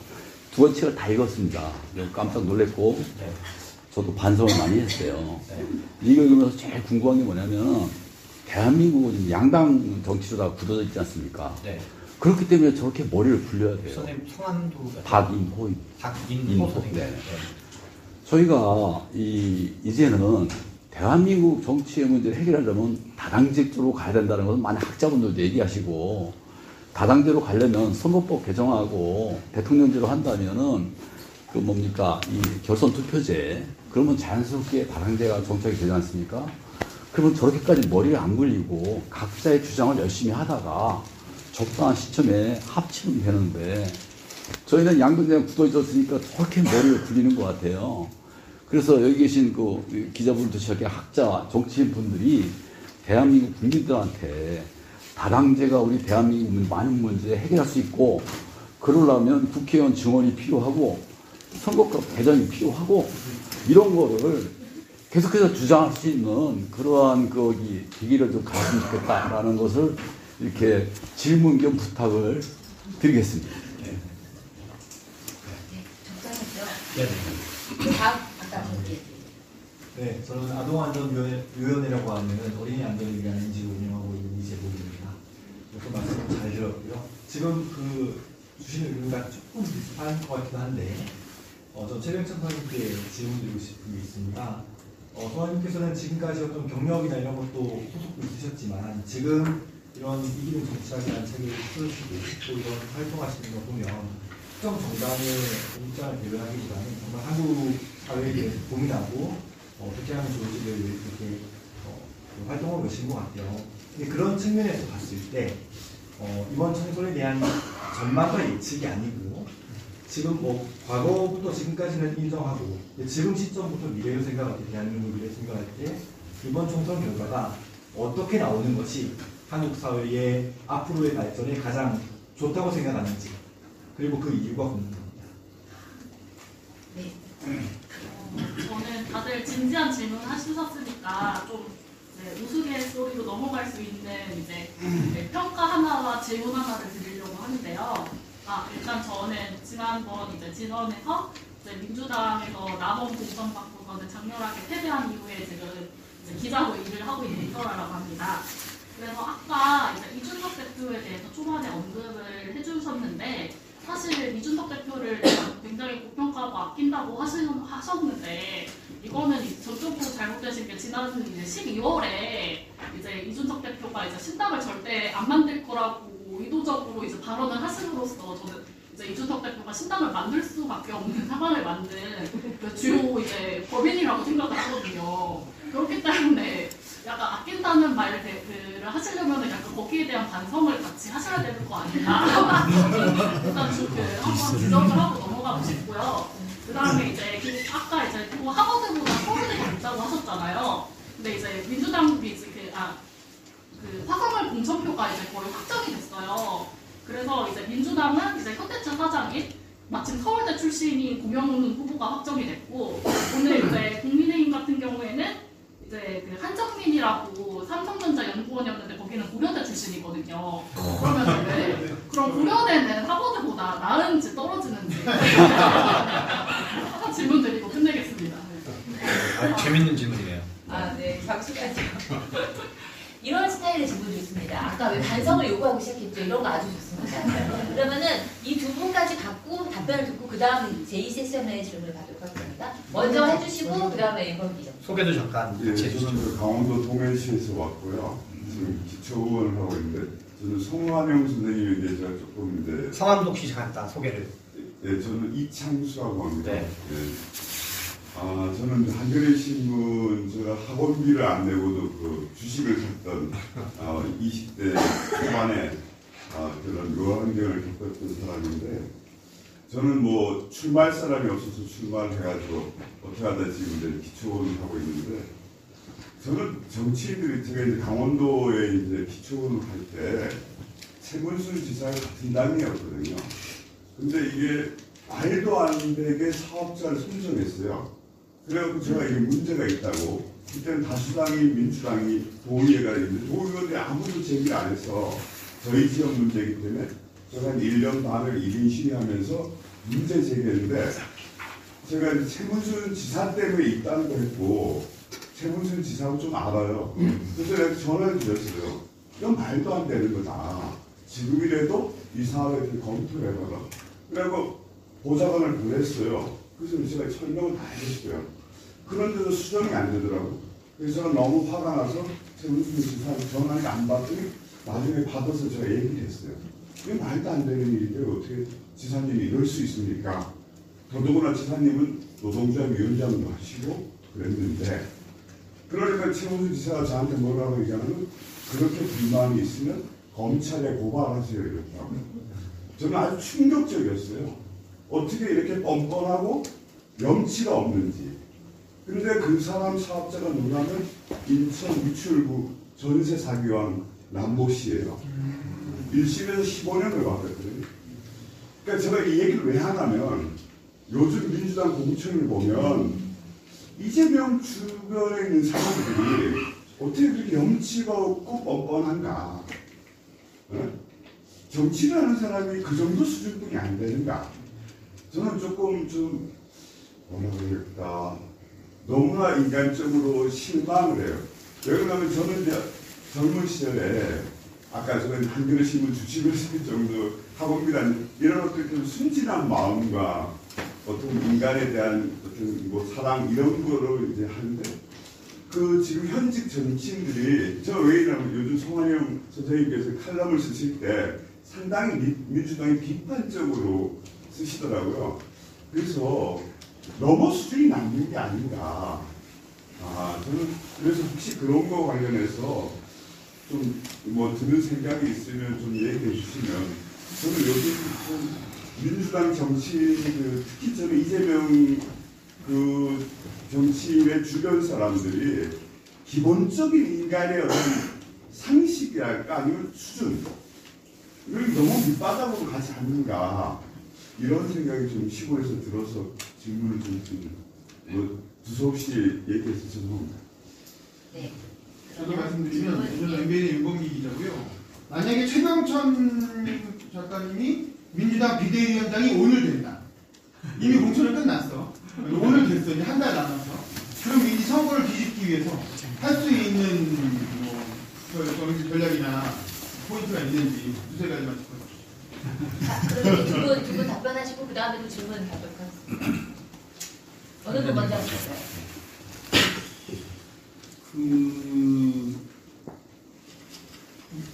2권 책을 다 읽었습니다. 깜짝 놀랐고 네. 저도 반성을 많이 했어요. 네. 이거 읽으면서 제일 궁금한 게 뭐냐면 대한민국은 지금 양당 정치로 다 굳어져 있지 않습니까? 네. 그렇기 때문에 저렇게 머리를 굴려야 돼요. 선생님 성함도 박인호. 박인호 선생님. 네. 저희가 이제는 대한민국 정치의 문제를 해결하려면 다당제적으로 가야 된다는 것은 많은 학자분들도 얘기하시고 다당제로 가려면 선거법 개정하고 대통령제로 한다면은 그 뭡니까 이 결선 투표제 그러면 자연스럽게 다당제가 정착이 되지 않습니까? 그러면 저렇게까지 머리를 안 굴리고 각자의 주장을 열심히 하다가 적당한 시점에 합치면 되는데 저희는 양당제가 굳어졌으니까 저렇게 머리를 굴리는 것 같아요. 그래서 여기 계신 그 기자분들 시작해 학자, 정치인 분들이 대한민국 국민들한테 다당제가 우리 대한민국 많은 문제 해결할 수 있고 그러려면 국회의원 증언이 필요하고 선거법 개정이 필요하고 이런 거를 계속해서 주장할 수 있는 그러한 계기를 좀 가졌으면 좋겠다라는 것을 이렇게 질문 겸 부탁을 드리겠습니다. 네, 적당했죠. 네네. 다음 아까 저기 네, 저는 아동안전위원회라고 하는 어린이 안전을 위한 NGO 운영하고 있는 이재복입니다. 그 말씀 잘 들었고요. 지금 주시는 의견과 조금 비슷한 것 같긴 한데, 저 최병천 선생님께 질문 드리고 싶은 게 있습니다. 선생님께서는 지금까지 어떤 경력이나 이런 것도 소속도 있으셨지만, 지금 이런 이기는 정치라는 책을 쓰시고 또 이런 활동하시는 거 보면, 특정 정당의 입장을 대변하기보다는 정말 한국 사회에 대해서 고민하고 어떻게 하면 좋을지를 이렇게 활동하고 계신 것 같아요. 근데 그런 측면에서 봤을 때 이번 총선에 대한 전망과 예측이 아니고 지금 과거부터 지금까지는 인정하고 지금 시점부터 미래를 생각할 때 대한민국 미래를 생각할 때 이번 총선 결과가 어떻게 나오는 것이 한국 사회의 앞으로의 발전에 가장 좋다고 생각하는지 그리고 그 이유가 궁금합니다. 네. 저는 다들 진지한 질문 하셨으니까 좀 우스갯소리로 넘어갈 수 있는 이제 평가 하나와 질문 하나를 드리려고 하는데요. 일단 저는 지난번 이제 진원에서 이제 민주당에서 남원 공천받고서는 장렬하게 패배한 이후에 지금 이제 기자로 일을 하고 있는 이설아라고 합니다. 그래서 아까 이제 이준석 대표에 대해서 초반에 언급을 해주셨는데 사실 이준석 대표를 굉장히 고평가하고 아낀다고 하셨는데 이거는 저쪽으로 잘못되신 게 지난 이제 12월에 이제 이준석 대표가 이제 신당을 절대 안 만들 거라고 의도적으로 이제 발언을 하심으로써 저는 이제 이준석 대표가 신당을 만들 수밖에 없는 상황을 만든 그 주요 이제 법인이라고 생각을 하거든요. 그렇기 때문에 약간 아낀다는 말을 하시려면 약간 거기에 대한 반성을 같이 하셔야 되는 거 아닌가. 일단 한번 지적을 하고 넘어가고 싶고요. 그 다음에 이제 아까 이제 또 하버드보다 서울대가 높다고 하셨잖아요. 근데 이제 민주당이 이제 화성을 공천표가 이제 거의 확정이 됐어요. 그래서 이제 민주당은 이제 현대차 사장인 마침 서울대 출신인 고명훈 후보가 확정이 됐고 오늘 이제 국민의힘 같은 경우에는 이제 한정민이라고 삼성전자 연구원이었는데 거기는 고려대 출신이거든요. 그러면 그럼 고려대는 하버드보다 나은지 떨어지는지 하나 질문 드리고 끝내겠습니다. 재밌는 질문이네요. 네, 잠시만요. 이런 스타일의 질문도 있습니다. 아까 왜 반성을 요구하고 시작했죠? 이런 거 아주 좋습니다. 그러면은 이 두 분까지 갖고 답변을 듣고 그 다음 제2세션의 질문을 받도록 하겠습니다. 먼저 해주시고 그 다음에 임범기죠. 소개도 잠깐 예, 같이 해주시죠. 저는 강원도 동해시에서 왔고요. 지금 기초의원을 하고 있는데 저는 송환영 선생님에 대해서 조금 이제 성함도 혹시 잠깐 소개를. 예, 저는 이창수라고 합니다. 네. 예. 저는 한겨레 신문 제가 학원비를 안 내고도 그 주식을 샀던 20대 초반에 그런 묘환경을 겪었던 사람인데, 저는 뭐 출마할 사람이 없어서 출마를 해가지고 어떻게 하다 지금 이제 기초원을 하고 있는데, 저는 정치인들이 제가 이제 강원도에 이제 기초원을 할 때 최문순 지사가 같은 당이었거든요. 근데 이게 말도 안 되게 사업자를 선정했어요. 그래갖고 제가 이게 문제가 있다고, 그때는 다수당이 민주당이 도의회가 있는데 도의원들이 아무도 제기를 안 해서 저희 지역 문제이기 때문에 제가 한 1년 반을 1인 시위하면서 문제 제기했는데, 제가 이제 최문순 지사 때문에 있다는 거 했고 최문순 지사하고 좀 알아요. 그래서 내가 전화를 드렸어요. 이건 말도 안 되는 거다. 지금이라도 이 사업을 이렇게 검토를 해봐라. 그리고 보좌관을 보냈어요. 그래서 제가 설명을 다 해줬어요. 그런데도 수정이 안 되더라고. 그래서 제가 너무 화가 나서 최문순 지사한테 전화를 안 받더니 나중에 받아서 제가 얘기를 했어요. 이게 말도 안 되는 일인데 어떻게 지사님이 이럴 수 있습니까? 더더구나 지사님은 노동조합 위원장도 하시고 그랬는데, 그러니까 최문순 지사가 저한테 뭐라고 얘기하면, 그렇게 불만이 있으면 검찰에 고발하세요 이랬다고. 저는 아주 충격적이었어요. 어떻게 이렇게 뻔뻔하고 염치가 없는지. 그런데 그 사람 사업자가 누구냐면 인천 우출구 전세 사기왕 남모 씨예요. 1심에서 15년을 받았거든요. 그러니까 제가 이 얘기를 왜 하냐면, 요즘 민주당 공천을 보면 이재명 주변에 있는 사람들이 어떻게 그렇게 염치가 없고 뻔뻔한가? 정치를 하는 사람이 그 정도 수준뿐이 안 되는가? 저는 조금 좀 뭐라 그럴까, 너무나 인간적으로 실망을 해요. 왜 그러냐면 저는 이제 젊은 시절에 아까 저는 한겨레 신문 주식을 쓸 정도 학원비란 이런 어떤 좀 순진한 마음과 어떤 인간에 대한 어떤 뭐 사랑 이런 거를 이제 하는데, 그 지금 현직 정치인들이 저 왜 이러냐면 요즘 송환영 선생님께서 칼럼을 쓰실 때 상당히 민주당이 비판적으로 쓰시더라고요. 그래서 너무 수준이 낮은 게 아닌가. 저는 그래서 혹시 그런 거 관련해서 좀 뭐 드는 생각이 있으면 좀 얘기해 주시면. 저는 요즘 좀 민주당 정치인, 특히 저는 이재명 그 정치인의 주변 사람들이 기본적인 인간의 어떤 상식이랄까 아니면 수준을 너무 밑바닥으로 가지 않는가, 이런 생각이 좀 시골에서 들어서 질문을 좀 두서없이 얘기해서 죄송합니다. 네. 저도 말씀드리면, 저는 MBN의 윤범기 기자고요. 만약에 최병천 작가님이 민주당 비대위원장이 오늘 된다. 이미 공천은 끝났어. 오늘 됐어. 이제 한 달 남아서. 그럼 이 선거를 뒤집기 위해서 할 수 있는 뭐 전략이나 포인트가 있는지 두세 가지만 짚어주시죠. 자, 그러면 두 분 답변하시고 그 다음에 또 질문 받도록 하겠습니다. 어느 분 먼저 하실까요?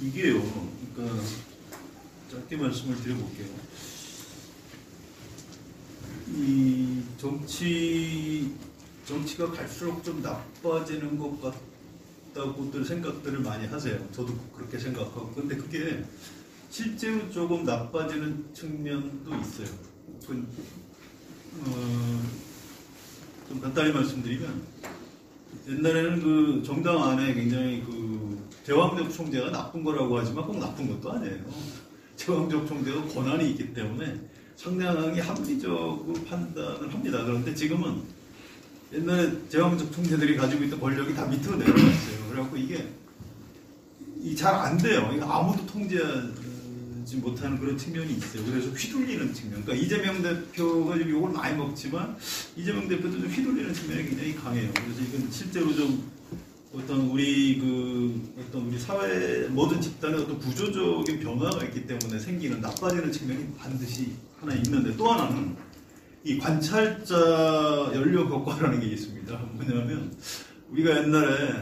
이게요. 그러니까 짧게 말씀을 드려볼게요. 이 정치가 갈수록 좀 나빠지는 것 같다고들 생각들을 많이 하세요. 저도 그렇게 생각하고. 근데 그게 실제로 조금 나빠지는 측면도 있어요. 좀 간단히 말씀드리면, 옛날에는 그 정당 안에 굉장히 그 제왕적 총재가 나쁜 거라고 하지만 꼭 나쁜 것도 아니에요. 제왕적 총재가 권한이 있기 때문에 상당히 합리적으로 판단을 합니다. 그런데 지금은 옛날에 제왕적 총재들이 가지고 있던 권력이 다 밑으로 내려갔어요. 그래갖고 이게 잘 안 돼요. 이거 아무도 통제하지 못하는 그런 측면이 있어요. 그래서 휘둘리는 측면. 그러니까 이재명 대표가 좀 욕을 많이 먹지만 이재명 대표도 좀 휘둘리는 측면이 굉장히 강해요. 그래서 이건 실제로 좀 어떤 우리 사회 모든 집단의 어떤 구조적인 변화가 있기 때문에 생기는 나빠지는 측면이 반드시 하나 있는데, 또 하나는 이 관찰자 연료 효과라는 게 있습니다. 뭐냐면 우리가 옛날에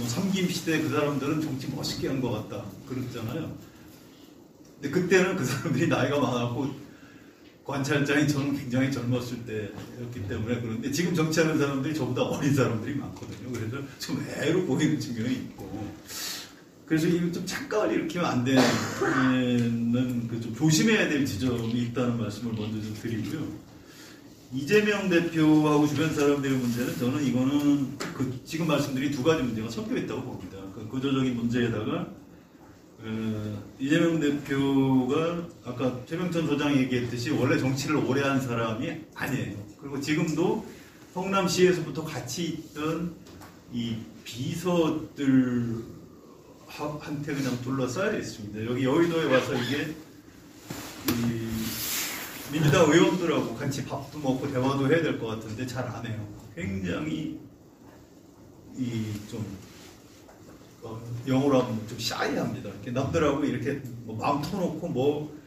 삼김 시대 그 사람들은 정치 멋있게 한 것 같다 그랬잖아요. 근데 그때는 그 사람들이 나이가 많았고 관찰장이 저는 굉장히 젊었을 때였기 때문에. 그런데 지금 정치하는 사람들이 저보다 어린 사람들이 많거든요. 그래서 좀 애로 보이는 측면이 있고, 그래서 이거 좀 착각을 일으키면 안 되는 그 좀 조심해야 될 지점이 있다는 말씀을 먼저 좀 드리고요. 이재명 대표하고 주변 사람들의 문제는 저는 이거는 그 지금 말씀드린 두 가지 문제가 섞여 있다고 봅니다. 그 구조적인 문제에다가 이재명 대표가 아까 최병천 소장이 얘기했듯이 원래 정치를 오래 한 사람이 아니에요. 그리고 지금도 성남시에서부터 같이 있던 이 비서들한테 그냥 둘러싸여 있습니다. 여기 여의도에 와서 이게 이 민주당 의원들하고 같이 밥도 먹고 대화도 해야 될 것 같은데 잘 안 해요. 굉장히 좀 영어로 하면 좀 샤이합니다. 이렇게 남들하고 이렇게 뭐 마음 터놓고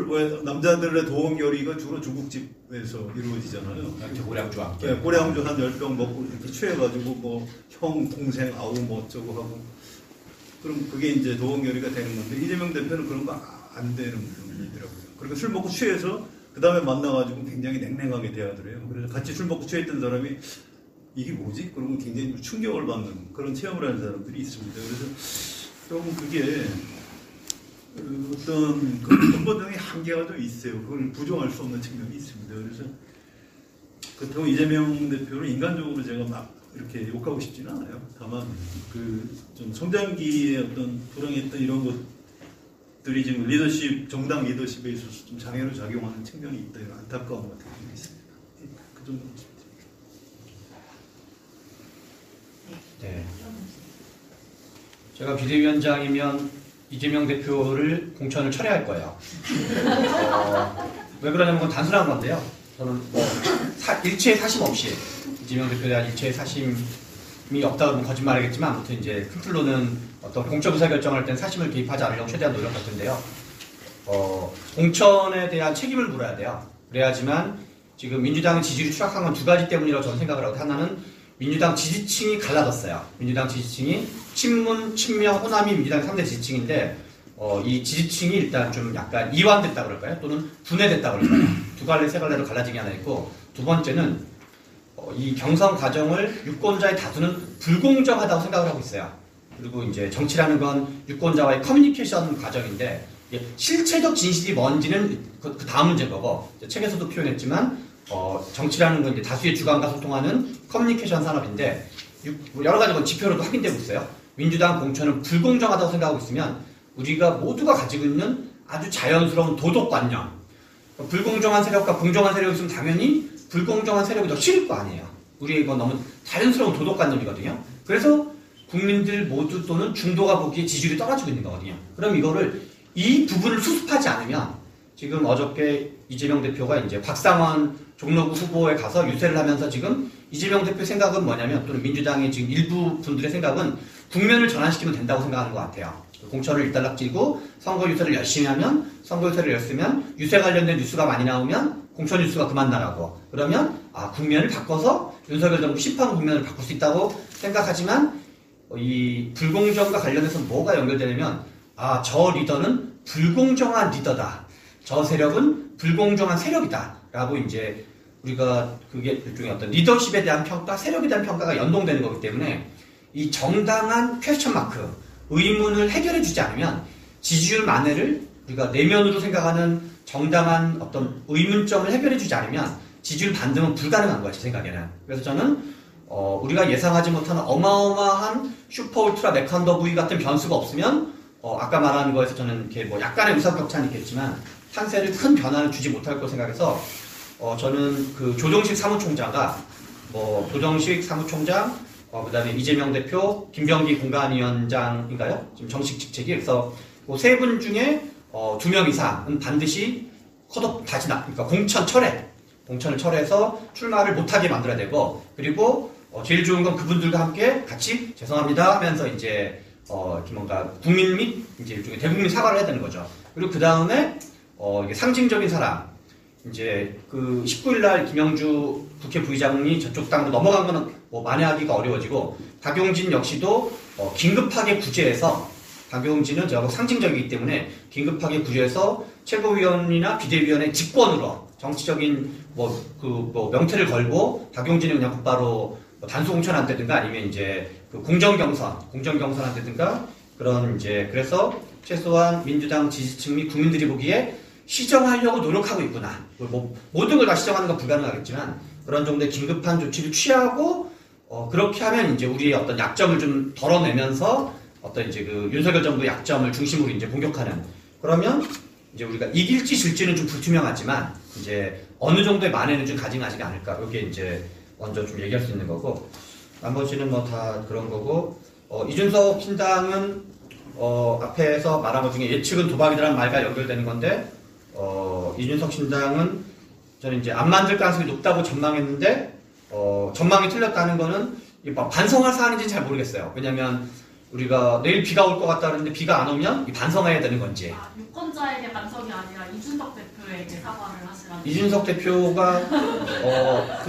왜 남자들의 도원결의가 주로 중국집에서 이루어지잖아요. 고량주와 함께. 네, 고량주 한 10병 먹고 이렇게 취해가지고 뭐 형, 동생, 아우 뭐 어쩌고 하고. 그럼 그게 이제 도원결의가 되는 건데, 이재명 대표는 그런 거 안 되는 분이더라고요. 그리고 술 먹고 취해서 그 다음에 만나가지고 굉장히 냉랭하게 대하더래요. 그래서 같이 술 먹고 취했던 사람이 이게 뭐지? 그러면 굉장히 충격을 받는 그런 체험을 하는 사람들이 있습니다. 그래서 조금 그게 어떤 근본적인 한계가 좀 있어요. 그걸 부정할 수 없는 측면이 있습니다. 그래서 그렇다고 이재명 대표를 인간적으로 제가 막 이렇게 욕하고 싶지는 않아요. 다만 그 좀 성장기에 어떤 불황했던 이런 것들이 지금 리더십, 정당 리더십에 있어서 좀 장애로 작용하는 측면이 있다, 이런 안타까움 같은 게 있습니다. 그 정도. 네. 제가 비대위원장이면 이재명 대표를 공천을 철회할 거예요. 왜 그러냐면 그건 단순한 건데요. 저는 일체의 사심 없이 이재명 대표에 대한 일체의 사심이 없다 그러면 거짓말이겠지만 아무튼 이제 큰 틀로는 어떤 공적 의사결정을 할 때는 사심을 개입하지 않으려고 최대한 노력 같은데요. 공천에 대한 책임을 물어야 돼요. 그래야지만 지금 민주당의 지지율이 추락한 건 두 가지 때문이라고 저는 생각을 하고, 하나는 민주당 지지층이 갈라졌어요. 민주당 지지층이 친문, 친명, 호남이 민주당의 3대 지지층인데 이 지지층이 일단 좀 약간 이완됐다 그럴까요? 또는 분해됐다 그럴까요? 두 갈래, 세 갈래로 갈라진 게 하나 있고, 두 번째는 이 경선 과정을 유권자의 다수는 불공정하다고 생각을 하고 있어요. 그리고 이제 정치라는 건 유권자와의 커뮤니케이션 과정인데 실체적 진실이 뭔지는 그 다음 문제인 거고, 책에서도 표현했지만 정치라는 건 이제 다수의 주관과 소통하는 커뮤니케이션 산업인데 여러 가지 지표로도 확인되고 있어요. 민주당 공천은 불공정하다고 생각하고 있으면 우리가 모두가 가지고 있는 아주 자연스러운 도덕관념, 불공정한 세력과 공정한 세력이 있으면 당연히 불공정한 세력이 더 싫을 거 아니에요. 우리의 이건 너무 자연스러운 도덕관념이거든요. 그래서 국민들 모두 또는 중도가 보기에 지지율이 떨어지고 있는 거거든요. 그럼 이 부분을 수습하지 않으면, 지금 어저께 이재명 대표가 이제 박상원 종로구 후보에 가서 유세를 하면서 지금 이재명 대표 생각은 뭐냐면, 또는 민주당의 지금 일부 분들의 생각은 국면을 전환시키면 된다고 생각하는 것 같아요. 공천을 일단락지고 선거 유세를 열심히 하면, 선거 유세를 열으면 유세 관련된 뉴스가 많이 나오면 공천 뉴스가 그만 나가고, 그러면 국면을 바꿔서 윤석열 정부 심판 국면을 바꿀 수 있다고 생각하지만, 이 불공정과 관련해서 뭐가 연결되냐면 저 리더는 불공정한 리더다, 저 세력은 불공정한 세력이다 라고 이제 우리가 그게 일종의 어떤 리더십에 대한 평가, 세력에 대한 평가가 연동되는 거기 때문에 이 정당한 퀘스천 마크, 의문을 해결해 주지 않으면 지지율 만회를 우리가 내면으로 생각하는 정당한 어떤 의문점을 해결해 주지 않으면 지지율 반등은 불가능한 거야, 제 생각에는. 그래서 저는 우리가 예상하지 못하는 어마어마한 슈퍼 울트라 메컨더 부위 같은 변수가 없으면 아까 말하는 거에서 저는 이렇게 뭐 약간의 의사격차는 있겠지만 판세를 큰 변화를 주지 못할 거라고 생각해서 저는 그 조정식 사무총장과 조정식 사무총장, 그다음에 이재명 대표, 김병기 공관위원장인가요? 지금 정식 직책이. 그래서 그 세 분 중에 2명 이상은 반드시 그러니까 공천을 철회해서 출마를 못하게 만들어야 되고, 그리고 제일 좋은 건 그분들과 함께 같이 죄송합니다 하면서 이제 뭔가 국민 및 이제 일종의 대국민 사과를 해야 되는 거죠. 그리고 그 다음에 이게 상징적인 사람, 이제 그 19일날 김영주 국회 부의장이 저쪽 당으로 넘어간 거는 만회하기가 어려워지고, 박용진 역시도 긴급하게 구제해서 박용진은 저하고 상징적이기 때문에 긴급하게 구조해서 최고위원이나 비대위원의 직권으로 정치적인 명태를 걸고 박용진은 그냥 곧바로 단수공천한다든가 아니면 이제 그 공정경선한다든가 그런 이제 그래서 최소한 민주당 지지층 및 국민들이 보기에 시정하려고 노력하고 있구나. 모든 걸 다 시정하는 건 불가능하겠지만 그런 정도의 긴급한 조치를 취하고 그렇게 하면 이제 우리의 어떤 약점을 좀 덜어내면서 어떤 이제 그 윤석열 정부의 약점을 중심으로 이제 공격하는 그러면 이제 우리가 이길지 질지는 좀 불투명하지만 이제 어느 정도의 만회는 좀 가증하지 않을까. 이게 이제 먼저 좀 얘기할 수 있는 거고 나머지는 뭐 다 그런 거고 이준석 신당은 앞에서 말한 것 중에 예측은 도박이라는 말과 연결되는 건데 이준석 신당은 저는 이제 안 만들 가능성이 높다고 전망했는데 전망이 틀렸다는 거는 반성할 사안인지는 잘 모르겠어요. 왜냐면 우리가 내일 비가 올 것 같다 그러는데 비가 안 오면 반성해야 되는 건지. 유권자에게 반성이 아니라 이준석 대표에게 사과를 하시라는. 이준석 대표가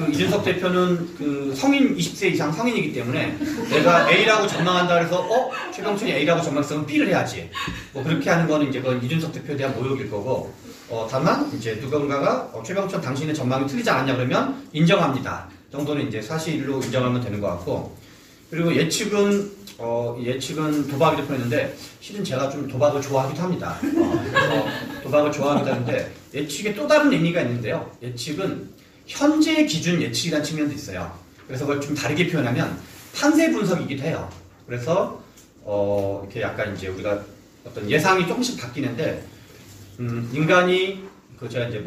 이준석 대표는 그 성인 20세 이상 성인이기 때문에 내가 A라고 전망한다 그래서 최병천이 A라고 전망했으면 B를 해야지. 뭐 그렇게 하는 거는 이제 그건 이준석 대표에 대한 모욕일 거고. 다만 이제 누군가가 최병천 당신의 전망이 틀리지 않았냐 그러면 인정합니다. 정도는 이제 사실로 인정하면 되는 것 같고. 그리고 예측은 도박이 뻔했는데 실은 제가 좀 도박을 좋아하기도 합니다. 그래서 도박을 좋아하기도 하는데 예측에 또 다른 의미가 있는데요. 예측은 현재 기준 예측이라는 측면도 있어요. 그래서 그걸 좀 다르게 표현하면 판세 분석이기도 해요. 그래서 이렇게 약간 이제 우리가 어떤 예상이 조금씩 바뀌는데 인간이 제가 이제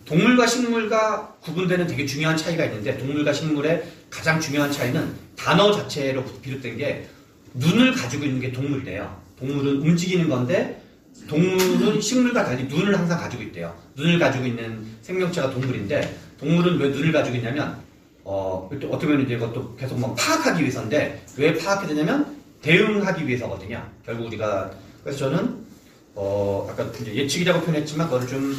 동물과 식물과 구분되는 되게 중요한 차이가 있는데 동물과 식물의 가장 중요한 차이는 단어 자체로 비롯된 게 눈을 가지고 있는 게 동물이래요. 동물은 움직이는 건데 동물은 식물과 달리 눈을 항상 가지고 있대요. 눈을 가지고 있는 생명체가 동물인데 동물은 왜 눈을 가지고 있냐면 어떻게 보면 이제 이것도 계속 파악하기 위해서인데 왜 파악해야 되냐면 대응하기 위해서거든요. 결국 우리가 그래서 저는 아까 이제 예측이라고 표현했지만 그거를 좀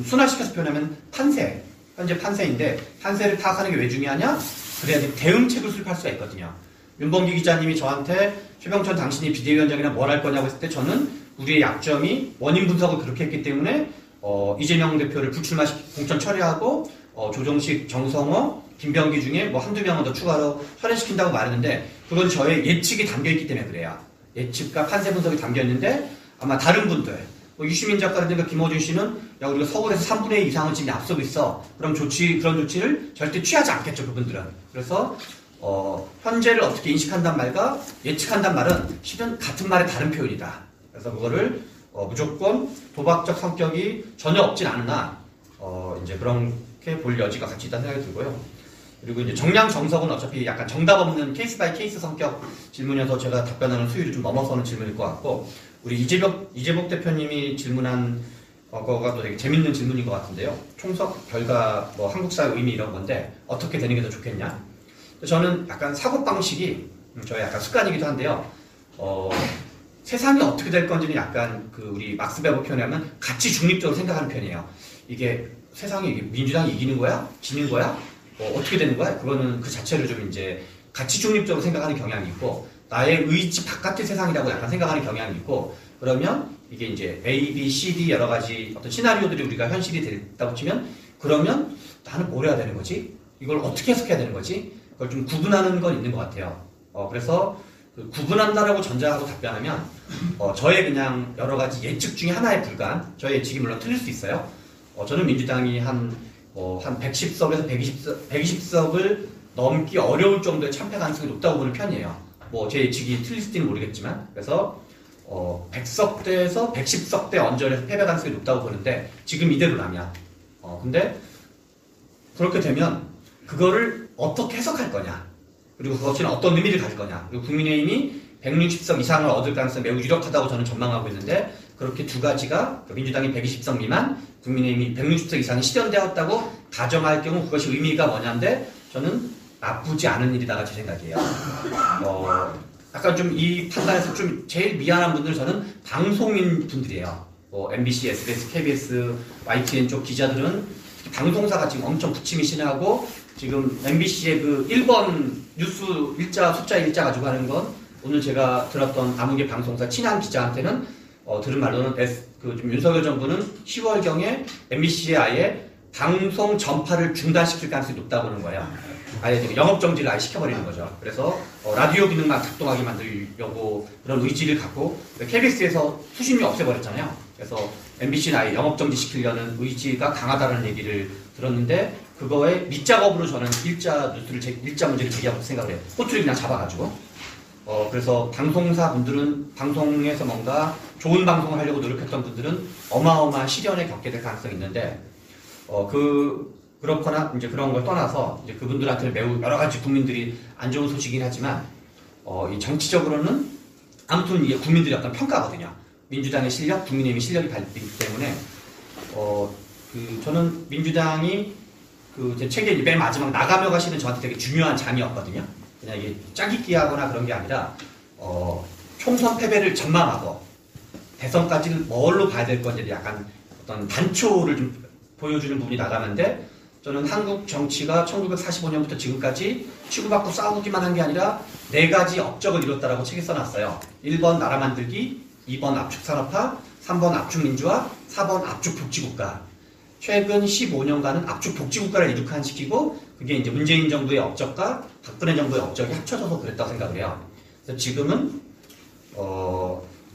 순화시켜서 표현하면 판세. 현재 판세인데 판세를 파악하는 게 왜 중요하냐? 그래야지 대응책을 수립할 수가 있거든요. 윤범기 기자님이 저한테 최병천 당신이 비대위원장이나 뭘 할 거냐고 했을 때 저는 우리의 약점이 원인 분석을 그렇게 했기 때문에 이재명 대표를 불출마시키고 공천 처리하고 조정식, 정성호, 김병기 중에 한두 명은 더 추가로 철회시킨다고 말했는데 그건 저의 예측이 담겨있기 때문에 그래요. 예측과 판세 분석이 담겨있는데 아마 다른 분들 유시민 작가라든가 김호준 씨는 우리가 서울에서 3분의 2 이상은 지금 앞서고 있어. 그럼 그런 조치를 절대 취하지 않겠죠, 그분들은. 그래서 현재를 어떻게 인식한단 말과 예측한단 말은 실은 같은 말의 다른 표현이다. 그래서 그거를 무조건 도박적 성격이 전혀 없진 않으나 이제 그렇게 볼 여지가 같이 있다는 생각이 들고요. 그리고 이제 정량 정석은 어차피 약간 정답 없는 케이스 바이 케이스 성격 질문이어서 제가 답변하는 수위를 좀 넘어서는 질문일 것 같고 우리 이재복 대표님이 질문한 거가 또 되게 재밌는 질문인 것 같은데요. 총선 결과 한국사의 의미 이런 건데 어떻게 되는 게 더 좋겠냐? 저는 약간 사고방식이 저의 약간 습관이기도 한데요. 세상이 어떻게 될 건지는 약간 우리 막스 베버 표현하면 가치 중립적으로 생각하는 편이에요. 이게 세상이 민주당이 이기는 거야? 지는 거야? 어떻게 되는 거야? 그거는 그 자체를 좀 이제 가치 중립적으로 생각하는 경향이 있고 나의 의지 바깥의 세상이라고 약간 생각하는 경향이 있고 그러면 이게 이제 A, B, C, D 여러 가지 어떤 시나리오들이 우리가 현실이 됐다고 치면 그러면 나는 뭘 해야 되는 거지? 이걸 어떻게 해석해야 되는 거지? 그걸 좀 구분하는 건 있는 것 같아요. 그래서 구분한다라고 전제하고 답변하면 저의 그냥 여러 가지 예측 중에 하나에 불과한 저의 예측이 물론 틀릴 수 있어요. 저는 민주당이 한 110석에서 120석을 넘기 어려울 정도의 참패 가능성이 높다고 보는 편이에요. 제 예측이 틀릴지는 모르겠지만 그래서 100석대에서 110석대 언저리에서 패배 가능성이 높다고 보는데 지금 이대로라면 근데 그렇게 되면 그거를 어떻게 해석할 거냐 그리고 그것이 어떤 의미를 가질 거냐 그리고 국민의힘이 160석 이상을 얻을 가능성이 매우 유력하다고 저는 전망하고 있는데 그렇게 두 가지가 민주당이 120석 미만 국민의힘이 160석 이상이 실현되었다고 가정할 경우 그것이 의미가 뭐냐인데 저는 나쁘지 않은 일이다가 제 생각이에요. 약간 좀 이 판단에서 좀 제일 미안한 분들은 저는 방송인 분들이에요. MBC, SBS, KBS, YTN 쪽 기자들은 방송사가 지금 엄청 부침이 심하고 지금 MBC의 그 1번 뉴스 숫자 가지고 하는 건 오늘 제가 들었던 암흑의 방송사 친한 기자한테는 들은 말로는 좀 윤석열 정부는 10월경에 MBC에 아예 방송 전파를 중단시킬 가능성이 높다고 하는 거예요. 아예 영업 정지를 아예 시켜버리는 거죠. 그래서 라디오 기능만 작동하게 만들려고 그런 의지를 갖고 KBS에서 수신료 없애버렸잖아요. 그래서 MBC는 아예 영업 정지 시키려는 의지가 강하다는 얘기를 들었는데 그거에 밑작업으로 저는 일자 문제를 제기하고 생각을 해요. 호투를 그냥 잡아가지고. 그래서 방송사 분들은 방송에서 뭔가 좋은 방송을 하려고 노력했던 분들은 어마어마한 시련에 겪게 될 가능성이 있는데 그렇거나 이제 그런 걸 떠나서 이제 그분들한테는 매우 여러 가지 국민들이 안 좋은 소식이긴 하지만 이 정치적으로는 아무튼 이게 국민들이 어떤 평가거든요. 민주당의 실력, 국민의힘의 실력이 발휘되기 때문에 저는 민주당이 제 책의 맨 마지막 나가며 가시는 저한테 되게 중요한 장이었거든요. 그냥 이게 짜깁기하거나 그런 게 아니라 총선 패배를 전망하고 대선까지는 뭘로 봐야 될 건지 약간 어떤 단초를 좀 보여주는 부분이 나가는데 저는 한국 정치가 1945년부터 지금까지 치고받고 싸우기만 한 게 아니라 4가지 업적을 이뤘다라고 책에 써놨어요. 1번 나라 만들기, 2번 압축산업화, 3번 압축민주화, 4번 압축복지국가. 최근 15년간은 압축복지국가를 이룩한시키고 그게 이제 문재인 정부의 업적과 박근혜 정부의 업적이 합쳐져서 그랬다고 생각을 해요. 그래서 지금은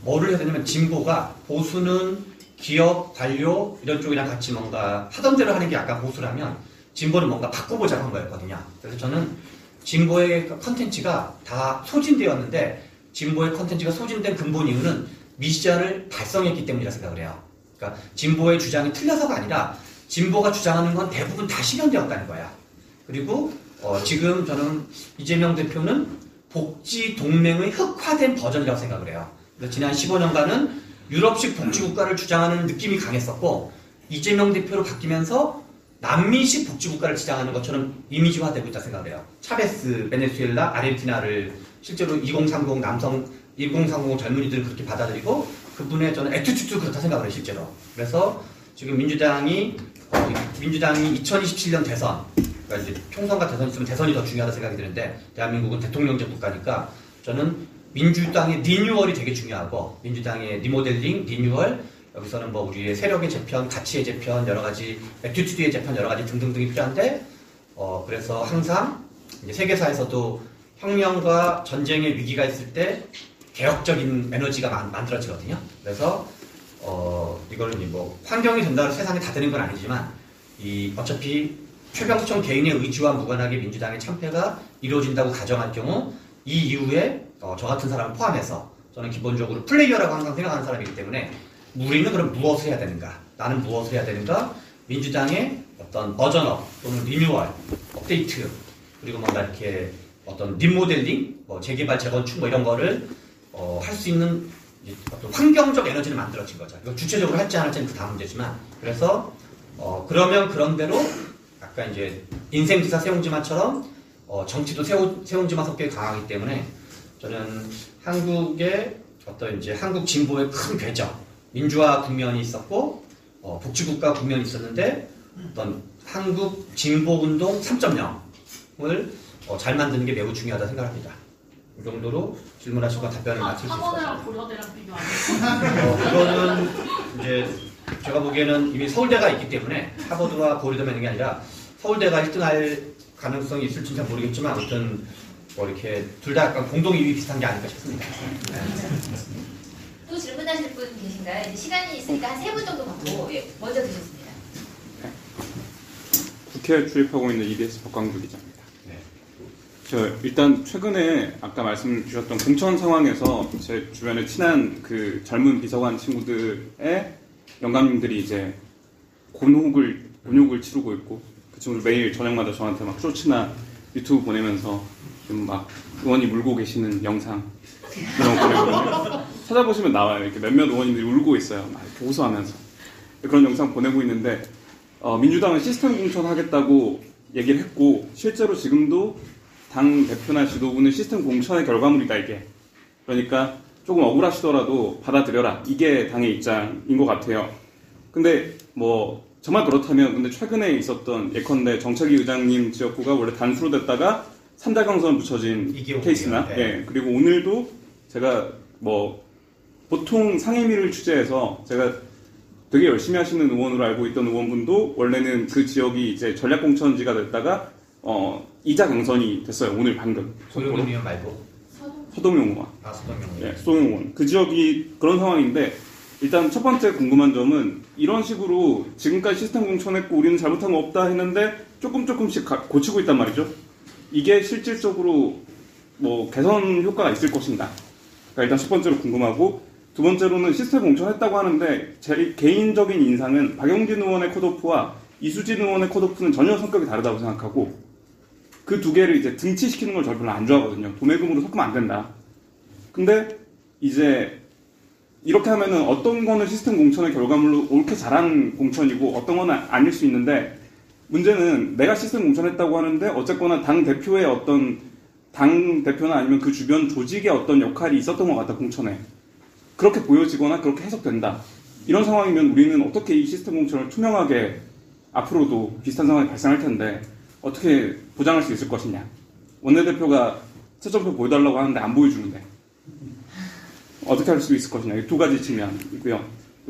뭐를 해야 되냐면 진보가 보수는 기업, 관료 이런 쪽이랑 같이 뭔가 하던 대로 하는 게 약간 보수라면 진보는 뭔가 바꿔보자고 한 거였거든요. 그래서 저는 진보의 컨텐츠가 다 소진되었는데 진보의 컨텐츠가 소진된 근본 이유는 미션을 달성했기 때문이라 생각을 해요. 그러니까 진보의 주장이 틀려서가 아니라 진보가 주장하는 건 대부분 다 실현되었다는 거야. 그리고 지금 저는 이재명 대표는 복지 동맹의 흑화된 버전이라고 생각을 해요. 그래서 지난 15년간은 유럽식 복지국가를 주장하는 느낌이 강했었고 이재명 대표로 바뀌면서 남미식 복지국가를 주장하는 것처럼 이미지화되고 있다 생각을 해요. 차베스, 베네수엘라, 아르헨티나를 실제로 2030 젊은이들은 그렇게 받아들이고 그분의 저는 애티튜드도 그렇다 생각을 해요. 실제로. 그래서 지금 민주당이 2027년 대선 그러니까 이제 총선과 대선이 있으면 대선이 더 중요하다 생각이 드는데 대한민국은 대통령제 국가니까 저는 민주당의 리뉴얼이 되게 중요하고 민주당의 리모델링, 리뉴얼 여기서는 뭐 우리의 세력의 재편, 가치의 재편, 여러 가지 애티튜드의 재편 여러 가지 등등등이 필요한데 그래서 항상 이제 세계사에서도 혁명과 전쟁의 위기가 있을 때 개혁적인 에너지가 만들어지거든요. 그래서 이거는 뭐 환경이 된다고 세상에 다 되는 건 아니지만 어차피 최병천 개인의 의지와 무관하게 민주당의 참패가 이루어진다고 가정할 경우 이 이후에 저 같은 사람을 포함해서 저는 기본적으로 플레이어라고 항상 생각하는 사람이기 때문에 우리는 그럼 무엇을 해야 되는가? 나는 무엇을 해야 되는가? 민주당의 어떤 버전업 또는 리뉴얼, 업데이트 그리고 뭔가 이렇게 어떤 리모델링, 재개발, 재건축 이런 거를 할 수 있는 어떤 환경적 에너지를 만들어진 거죠. 이거 주체적으로 할지 안 할지는 그 다음 문제지만 그래서 그러면 그런 대로 아까 이제 인생지사 세옹지마처럼 정치도 세옹지마 성격이 강하기 때문에 저는 한국의 어떤 이제 한국 진보의 큰 궤적, 민주화 국면이 있었고 복지국가 국면이 있었는데 어떤 한국 진보운동 3.0을 잘 만드는 게 매우 중요하다 생각합니다. 이 정도로 질문하신 건 답변을 마칠 수 있어요. 학원이랑 고려대랑 비교 안 해요? 그거는 이제 제가 보기에는 이미 서울대가 있기 때문에 하버드와 고려대만 있는 게 아니라 서울대가 1등할 가능성이 있을지는 잘 모르겠지만 아무튼 뭐 이렇게 둘 다 약간 공동 2위 비슷한 게 아닐까 싶습니다. 네. 또 질문하실 분 계신가요? 이제 시간이 있으니까 한 3분 정도 받고 먼저 드셨습니다. 국회에 출입하고 있는 EBS 박광주 기자입니다. 저 일단 최근에 아까 말씀 주셨던 공천 상황에서 제 주변에 친한 그 젊은 비서관 친구들의 영감님들이 이제 곤욕을 치르고 있고 그 친구들 매일 저녁마다 저한테 막 쇼츠나 유튜브 보내면서 좀 막 의원이 울고 계시는 영상 이런 거 보내거든요. 찾아보시면 나와요. 이렇게 몇몇 의원님들이 울고 있어요. 막 이렇게 호소하면서 그런 영상 보내고 있는데 민주당은 시스템 공천하겠다고 얘기를 했고 실제로 지금도 당 대표나 지도부는 시스템 공천의 결과물이다 이게. 그러니까 조금 억울하시더라도 받아들여라. 이게 당의 입장인 것 같아요. 근데 뭐 정말 그렇다면 근데 최근에 있었던 예컨대 정책위 의장님 지역구가 원래 단수로 됐다가 3자 경선 붙여진 케이스나 네. 예, 그리고 오늘도 제가 뭐 보통 상임위를 취재해서 제가 되게 열심히 하시는 의원으로 알고 있던 의원분도 원래는 그 지역이 이제 전략공천지가 됐다가 이자 경선이 됐어요. 오늘 방금. 소용인 의원 말고 서동용 의원. 서동용 의원. 네, 서동용 의원. 그 지역이 그런 상황인데 일단 첫 번째 궁금한 점은 이런 식으로 지금까지 시스템 공천했고 우리는 잘못한 거 없다 했는데 조금씩 고치고 있단 말이죠. 이게 실질적으로 뭐 개선 효과가 있을 것인가. 그러니까 일단 첫 번째로 궁금하고 두 번째로는 시스템 공천했다고 하는데 제 개인적인 인상은 박용진 의원의 컷오프와 이수진 의원의 컷오프는 전혀 성격이 다르다고 생각하고 그 두 개를 이제 등치시키는 걸 저는 별로 안 좋아하거든요. 도매금으로 섞으면 안 된다. 근데 이제 이렇게 하면은 어떤 거는 시스템 공천의 결과물로 옳게 잘한 공천이고 어떤 거는 아닐 수 있는데 문제는 내가 시스템 공천했다고 하는데 어쨌거나 당 대표의 어떤 당 대표나 아니면 그 주변 조직의 어떤 역할이 있었던 것 같다 공천에 그렇게 보여지거나 그렇게 해석된다. 이런 상황이면 우리는 어떻게 이 시스템 공천을 투명하게 앞으로도 비슷한 상황이 발생할 텐데 어떻게 보장할 수 있을 것이냐. 원내대표가 채점표 보여달라고 하는데 안 보여주는데 어떻게 할 수 있을 것이냐. 이 두 가지 측면이고요.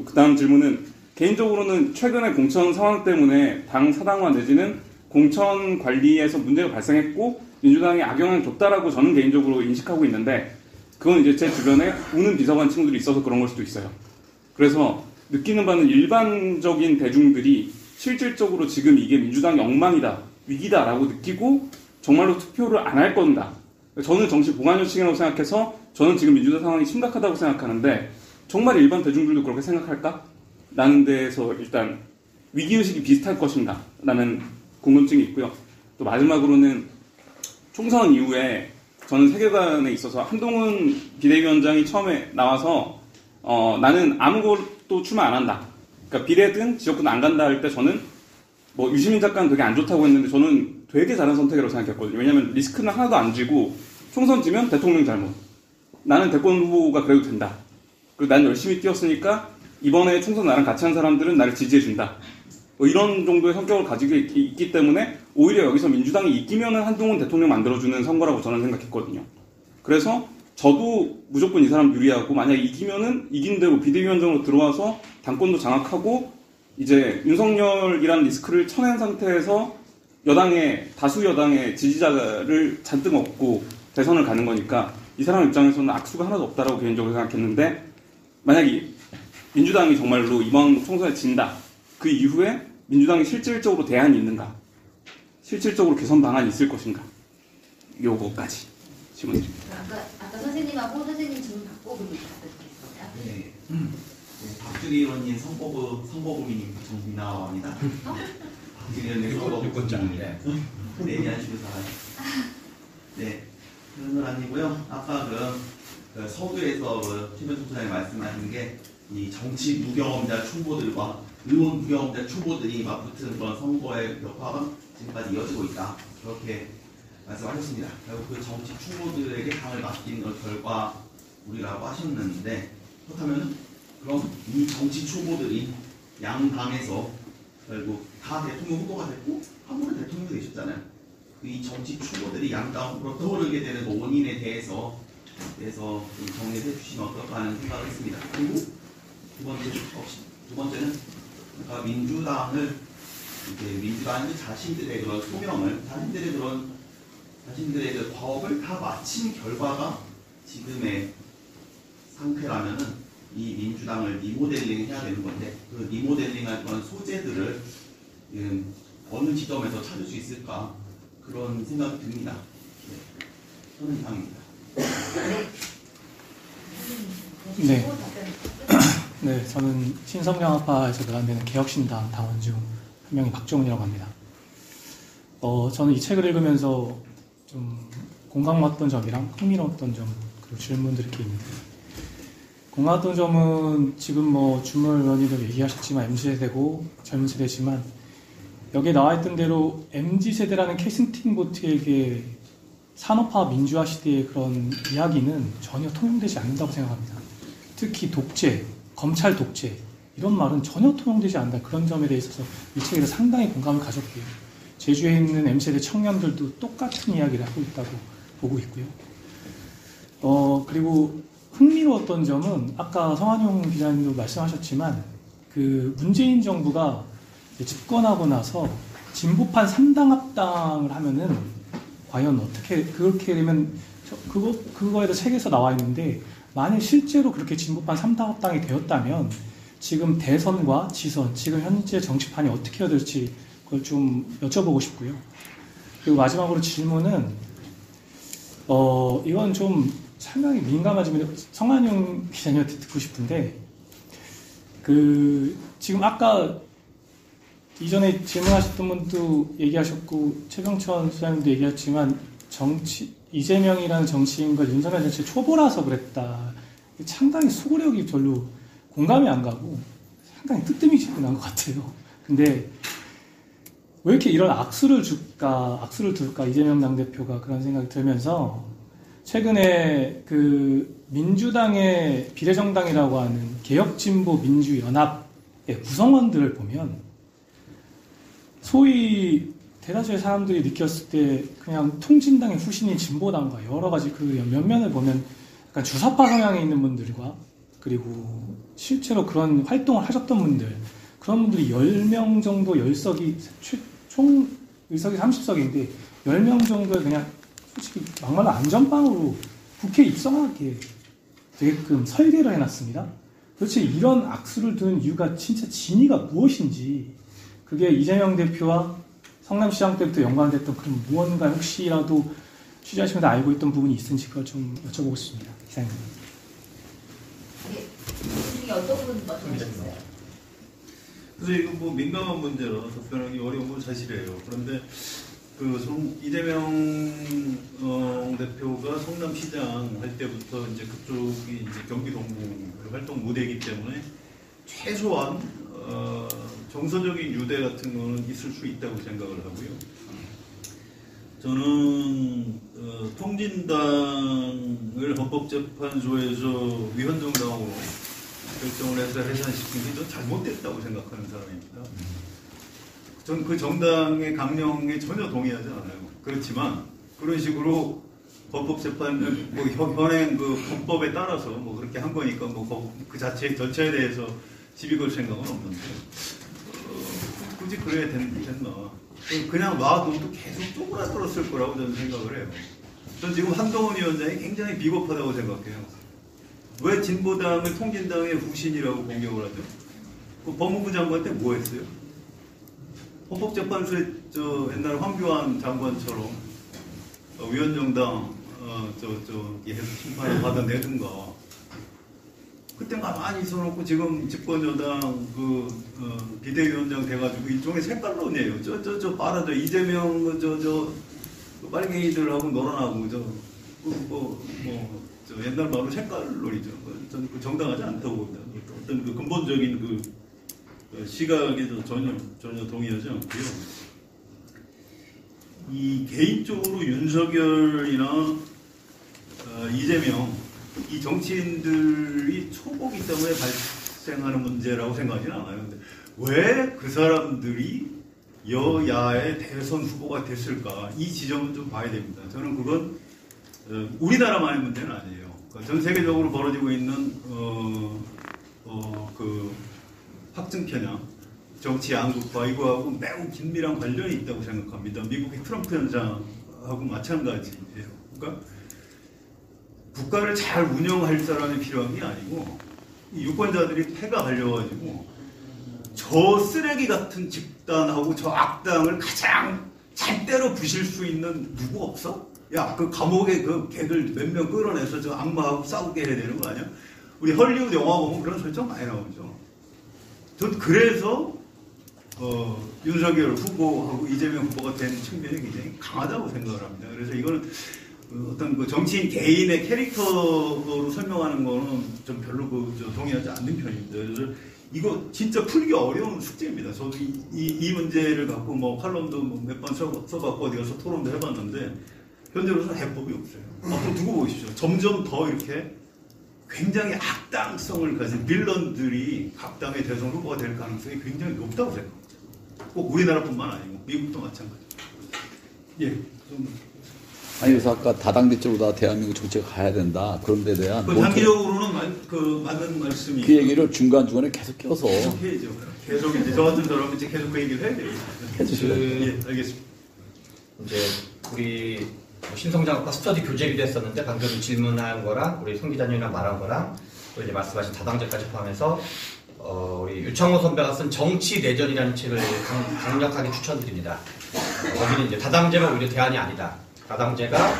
그 다음 질문은 개인적으로는 최근의 공천 상황 때문에 당 사당화 내지는 공천 관리에서 문제가 발생했고 민주당이 악영향을 줬다라고 저는 개인적으로 인식하고 있는데 그건 이제 제 주변에 우는 비서관 친구들이 있어서 그런 걸 수도 있어요. 그래서 느끼는 바는 일반적인 대중들이 실질적으로 지금 이게 민주당의 엉망이다, 위기다라고 느끼고 정말로 투표를 안 할 건다. 저는 정치 보관 요청이라고 생각해서 저는 지금 민주당 상황이 심각하다고 생각하는데 정말 일반 대중들도 그렇게 생각할까? 라는 데에서 일단 위기의식이 비슷할 것인가? 라는 궁금증이 있고요. 또 마지막으로는 총선 이후에 저는 세계관에 있어서 한동훈 비대위원장이 처음에 나와서 나는 아무것도 출마 안 한다. 그러니까 비례든 지역구든 안 간다 할 때 저는 뭐 유시민 작가는 되게 안 좋다고 했는데 저는 되게 잘한 선택이라고 생각했거든요. 왜냐하면 리스크는 하나도 안 지고 총선 지면 대통령 잘못. 나는 대권 후보가 그래도 된다. 그리고 난 열심히 뛰었으니까 이번에 총선 나랑 같이 한 사람들은 나를 지지해준다. 뭐 이런 정도의 성격을 가지고 있기 때문에 오히려 여기서 민주당이 이기면은 한동훈 대통령 만들어주는 선거라고 저는 생각했거든요. 그래서 저도 무조건 이 사람 유리하고 만약에 이기면은 이긴 대로 비대위원장으로 들어와서 당권도 장악하고 이제 윤석열이라는 리스크를 쳐낸 상태에서 다수 여당의 지지자를 잔뜩 얻고 대선을 가는 거니까 이 사람 입장에서는 악수가 하나도 없다라고 개인적으로 생각했는데 만약에 민주당이 정말로 이번 총선에 진다. 그 이후에 민주당이 실질적으로 대안이 있는가? 실질적으로 개선 방안이 있을 것인가? 요거까지 질문드립니다. 아까 선생님하고 선생님 질문 받고 그리고 답변드리겠습니다. 네. 박주리 의원님 선거고민님 정민아라고 합니다. 박주리 의원님 선거고민인데 내년시로 살아요. 네. 그런 건 아니고요. 아까 그 서두에서 최변 총장이 말씀하신 게 이 정치 무경험자 초보들과 의원 무경험자 초보들이 맞붙은 그런 선거의 벽화가 지금까지 이어지고 있다. 그렇게 말씀하셨습니다. 결국 그 정치 초보들에게 당을 맡기는 건 결과물이라고 하셨는데 그렇다면 그럼 이 정치 초보들이 양당에서 결국 다 대통령 후보가 됐고 한 분은 대통령이 되셨잖아요. 이 정치 초보들이 양당으로 떠오르게 되는 원인에 대해서 좀 정리해 주시면 어떨까 하는 생각을 했습니다. 그리고 두 번째는 그러니까 민주당이 자신들의 그런 소명을, 자신들의 그 과업을 다 마친 결과가 지금의 상태라면은 이 민주당을 리모델링 해야 되는 건데 그 리모델링할 그런 소재들을 어느 지점에서 찾을 수 있을까 그런 생각이 듭니다. 네. 저는 이상입니다. 네. 네, 저는 신성량학파에서 배관되는 개혁신당 당원 중 한 명인 박종훈이라고 합니다. 저는 이 책을 읽으면서 좀 공감왔던 점이랑 흥미로웠던 점 그리고 질문들이 이렇게 있는데 공감왔던 점은 지금 뭐 주물 의원님도 얘기하셨지만 MZ세대고 젊은 세대지만 여기에 나와있던 대로 MZ세대라는 캐스팅 보트에게 산업화 민주화 시대의 그런 이야기는 전혀 통용되지 않는다고 생각합니다. 특히 독재, 검찰 독재 이런 말은 전혀 통용되지 않는다. 그런 점에 대해서 이 책에서 상당히 공감을 가졌고요. 제주에 있는 M세대 청년들도 똑같은 이야기를 하고 있다고 보고 있고요. 그리고 흥미로웠던 점은 아까 성한용 기자님도 말씀하셨지만 그 문재인 정부가 집권하고 나서 진보판 3당 합당을 하면은 과연 어떻게 그렇게 되면 그거에도 책에서 나와 있는데 만약 실제로 그렇게 진보판 3당 합당이 되었다면 지금 대선과 지선, 지금 현재 정치판이 어떻게 해야 될지 그걸 좀 여쭤보고 싶고요. 그리고 마지막으로 질문은 이건 좀 상당히 민감한 질문인데 성한용 기자님한테 듣고 싶은데 지금 아까 이전에 질문하셨던 분도 얘기하셨고 최병천 소장님도 얘기했지만 이재명이라는 정치인과 윤석열 정치의 초보라서 그랬다. 상당히 소구력이 별로 공감이 안 가고 상당히 뜨뜨미지근한 것 같아요. 근데 왜 이렇게 이런 악수를 둘까 이재명 당대표가 그런 생각이 들면서 최근에 그 민주당의 비례정당이라고 하는 개혁진보민주연합의 구성원들을 보면 소위 대다수의 사람들이 느꼈을 때 그냥 통진당의 후신인 진보당과 여러 가지 그 면면을 보면 약간 주사파 성향에 있는 분들과 그리고 실제로 그런 활동을 하셨던 분들 그런 분들이 10명 정도 10석이 총 의석이 30석인데 10명 정도에 그냥 솔직히 막말로 안전빵으로 국회에 입성하게 되게끔 설계를 해놨습니다. 도대체 이런 악수를 두는 이유가 진짜 진위가 무엇인지 그게 이재명 대표와 성남시장 때부터 연관됐던 그런 무언가 혹시라도 취재하시면서 알고 있던 부분이 있는지 그걸 좀 여쭤보고 싶습니다. 기사님. 네, 중에 어떤 분 먼저 하시겠어요? 그래서 이거 뭐 민감한 문제라 답변하기 어려운 건 사실이에요. 그런데 이재명 대표가 성남시장 할 때부터 이제 그쪽이 이제 경기 동부 활동 무대이기 때문에 최소한 정서적인 유대 같은 거는 있을 수 있다고 생각을 하고요. 저는 통진당을 헌법재판소에서 위헌정당으로 결정을 해서 해산시킨 게 좀 잘못됐다고 생각하는 사람입니다. 전 그 정당의 강령에 전혀 동의하지 않아요. 그렇지만 그런 식으로 헌법재판 현행 그 헌법에 따라서 뭐 그렇게 한 거니까 뭐 그 자체 전체에 대해서 시비 걸 생각은 없는데 굳이 그래야 됐나? 그냥 놔둬도 계속 쪼그라들었을 거라고 저는 생각을 해요. 전 지금 한동훈 위원장이 굉장히 비겁하다고 생각해요. 왜 진보당을 통진당의 후신이라고 공격을 하죠? 그 법무부 장관 때 뭐 했어요? 헌법재판소에 옛날 황교안 장관처럼 위헌정당 해서 심판을 받아내든가. 그때 가만히 있어놓고 지금 집권여당 비대위원장 돼가지고 일종의 색깔론이에요. 저 봐라, 저 이재명 저 빨갱이들하고 놀아나고 옛날 말로 색깔론이죠. 저는 그 정당하지 않다고 봅니다. 어떤 그 근본적인 그 시각에도 전혀 동의하지 않고요. 이 개인적으로 윤석열이나 이재명 이 정치인들이 초보기 때문에 발생하는 문제라고 생각하지는 않아요. 근데 왜 그 사람들이 여야의 대선 후보가 됐을까? 이 지점은 좀 봐야 됩니다. 저는 그건 우리나라만의 문제는 아니에요. 전 세계적으로 벌어지고 있는 그 확증 편향, 정치 양극화 이거하고 매우 긴밀한 관련이 있다고 생각합니다. 미국의 트럼프 현상하고 마찬가지예요. 그러니까 국가를 잘 운영할 사람이 필요한 게 아니고 이 유권자들이 패가 갈려가지고 저 쓰레기 같은 집단하고 저 악당을 가장 잘 때려 부실 수 있는 누구 없어? 야, 그 감옥에 그 개들 몇 명 끌어내서 저 악마하고 싸우게 해야 되는 거 아니야? 우리 헐리우드 영화 보면 그런 설정 많이 나오죠. 전 그래서 윤석열 후보하고 이재명 후보가 된 측면이 굉장히 강하다고 생각을 합니다. 그래서 이거는 어떤 그 정치인 개인의 캐릭터로 설명하는 거는 좀 별로 동의하지 않는 편입니다. 그래서 이거 진짜 풀기 어려운 숙제입니다. 저도 이 문제를 갖고 뭐 칼럼도 몇 번 써갖고 어디 가서 토론도 해봤는데 현재로서는 해법이 없어요. 앞으로 두고 보십시오. 점점 더 이렇게 굉장히 악당성을 가진 빌런들이 각 당의 대선 후보가 될 가능성이 굉장히 높다고 생각합니다. 꼭 우리나라뿐만 아니고 미국도 마찬가지입니다. 예, 좀. 아니 그래서 아까 다당제 쪽으로 다 대한민국 정치가 가야 된다. 그런 데 대한 그 장기적으로는 맞는 말씀이 그 얘기를 중간중간에 계속 껴서 계속 해야죠. 계속 이제 저 같은 사람은 이제 계속 그 얘기를 해야 돼요. 예, 알겠습니다. 이제 우리 신성장학과 스터디 교재기도 했었는데 방금 질문한 거랑 우리 송 기자님이랑 말한 거랑 또 이제 말씀하신 다당제까지 포함해서 우리 유창호 선배가 쓴 정치 내전이라는 책을 강력하게 추천드립니다. 거기는 이제 다당제가 오히려 대안이 아니다. 다당제가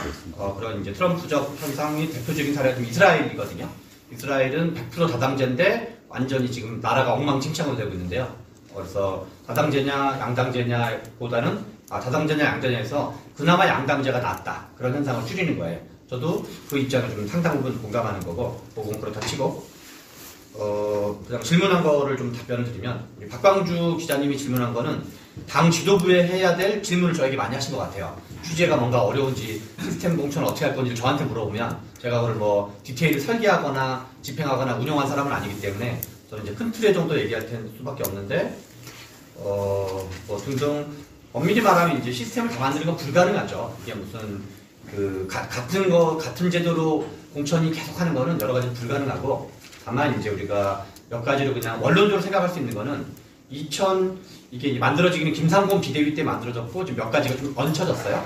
그런 이제 트럼프적 현상이 대표적인 사례가 좀 이스라엘이거든요. 이스라엘은 100% 다당제인데 완전히 지금 나라가 엉망진창으로 되고 있는데요. 그래서 다당제냐 양당제냐 보다는 다당제냐 양당제냐에서 그나마 양당제가 낫다. 그런 현상을 줄이는 거예요. 저도 그 입장을 좀 상당 부분 공감하는 거고, 그건 그렇다 치고, 그냥 질문한 거를 좀 답변을 드리면, 우리 박광주 기자님이 질문한 거는 당 지도부에 해야 될 질문을 저에게 많이 하신 것 같아요. 주제가 뭔가 어려운지, 시스템 공천을 어떻게 할 건지를 저한테 물어보면, 제가 그걸 뭐 디테일을 설계하거나 집행하거나 운영한 사람은 아니기 때문에, 저는 이제 큰 틀의 정도 얘기할 수밖에 없는데, 뭐 등등, 엄밀히 말하면 이제 시스템을 다 만드는 건 불가능하죠. 이게 무슨, 같은 제도로 공천이 계속 하는 거는 여러 가지 불가능하고, 다만 이제 우리가 몇 가지로 그냥 원론적으로 생각할 수 있는 거는, 이게 만들어지기는 김상곤 비대위 때 만들어졌고, 지금 몇 가지가 좀 얹혀졌어요.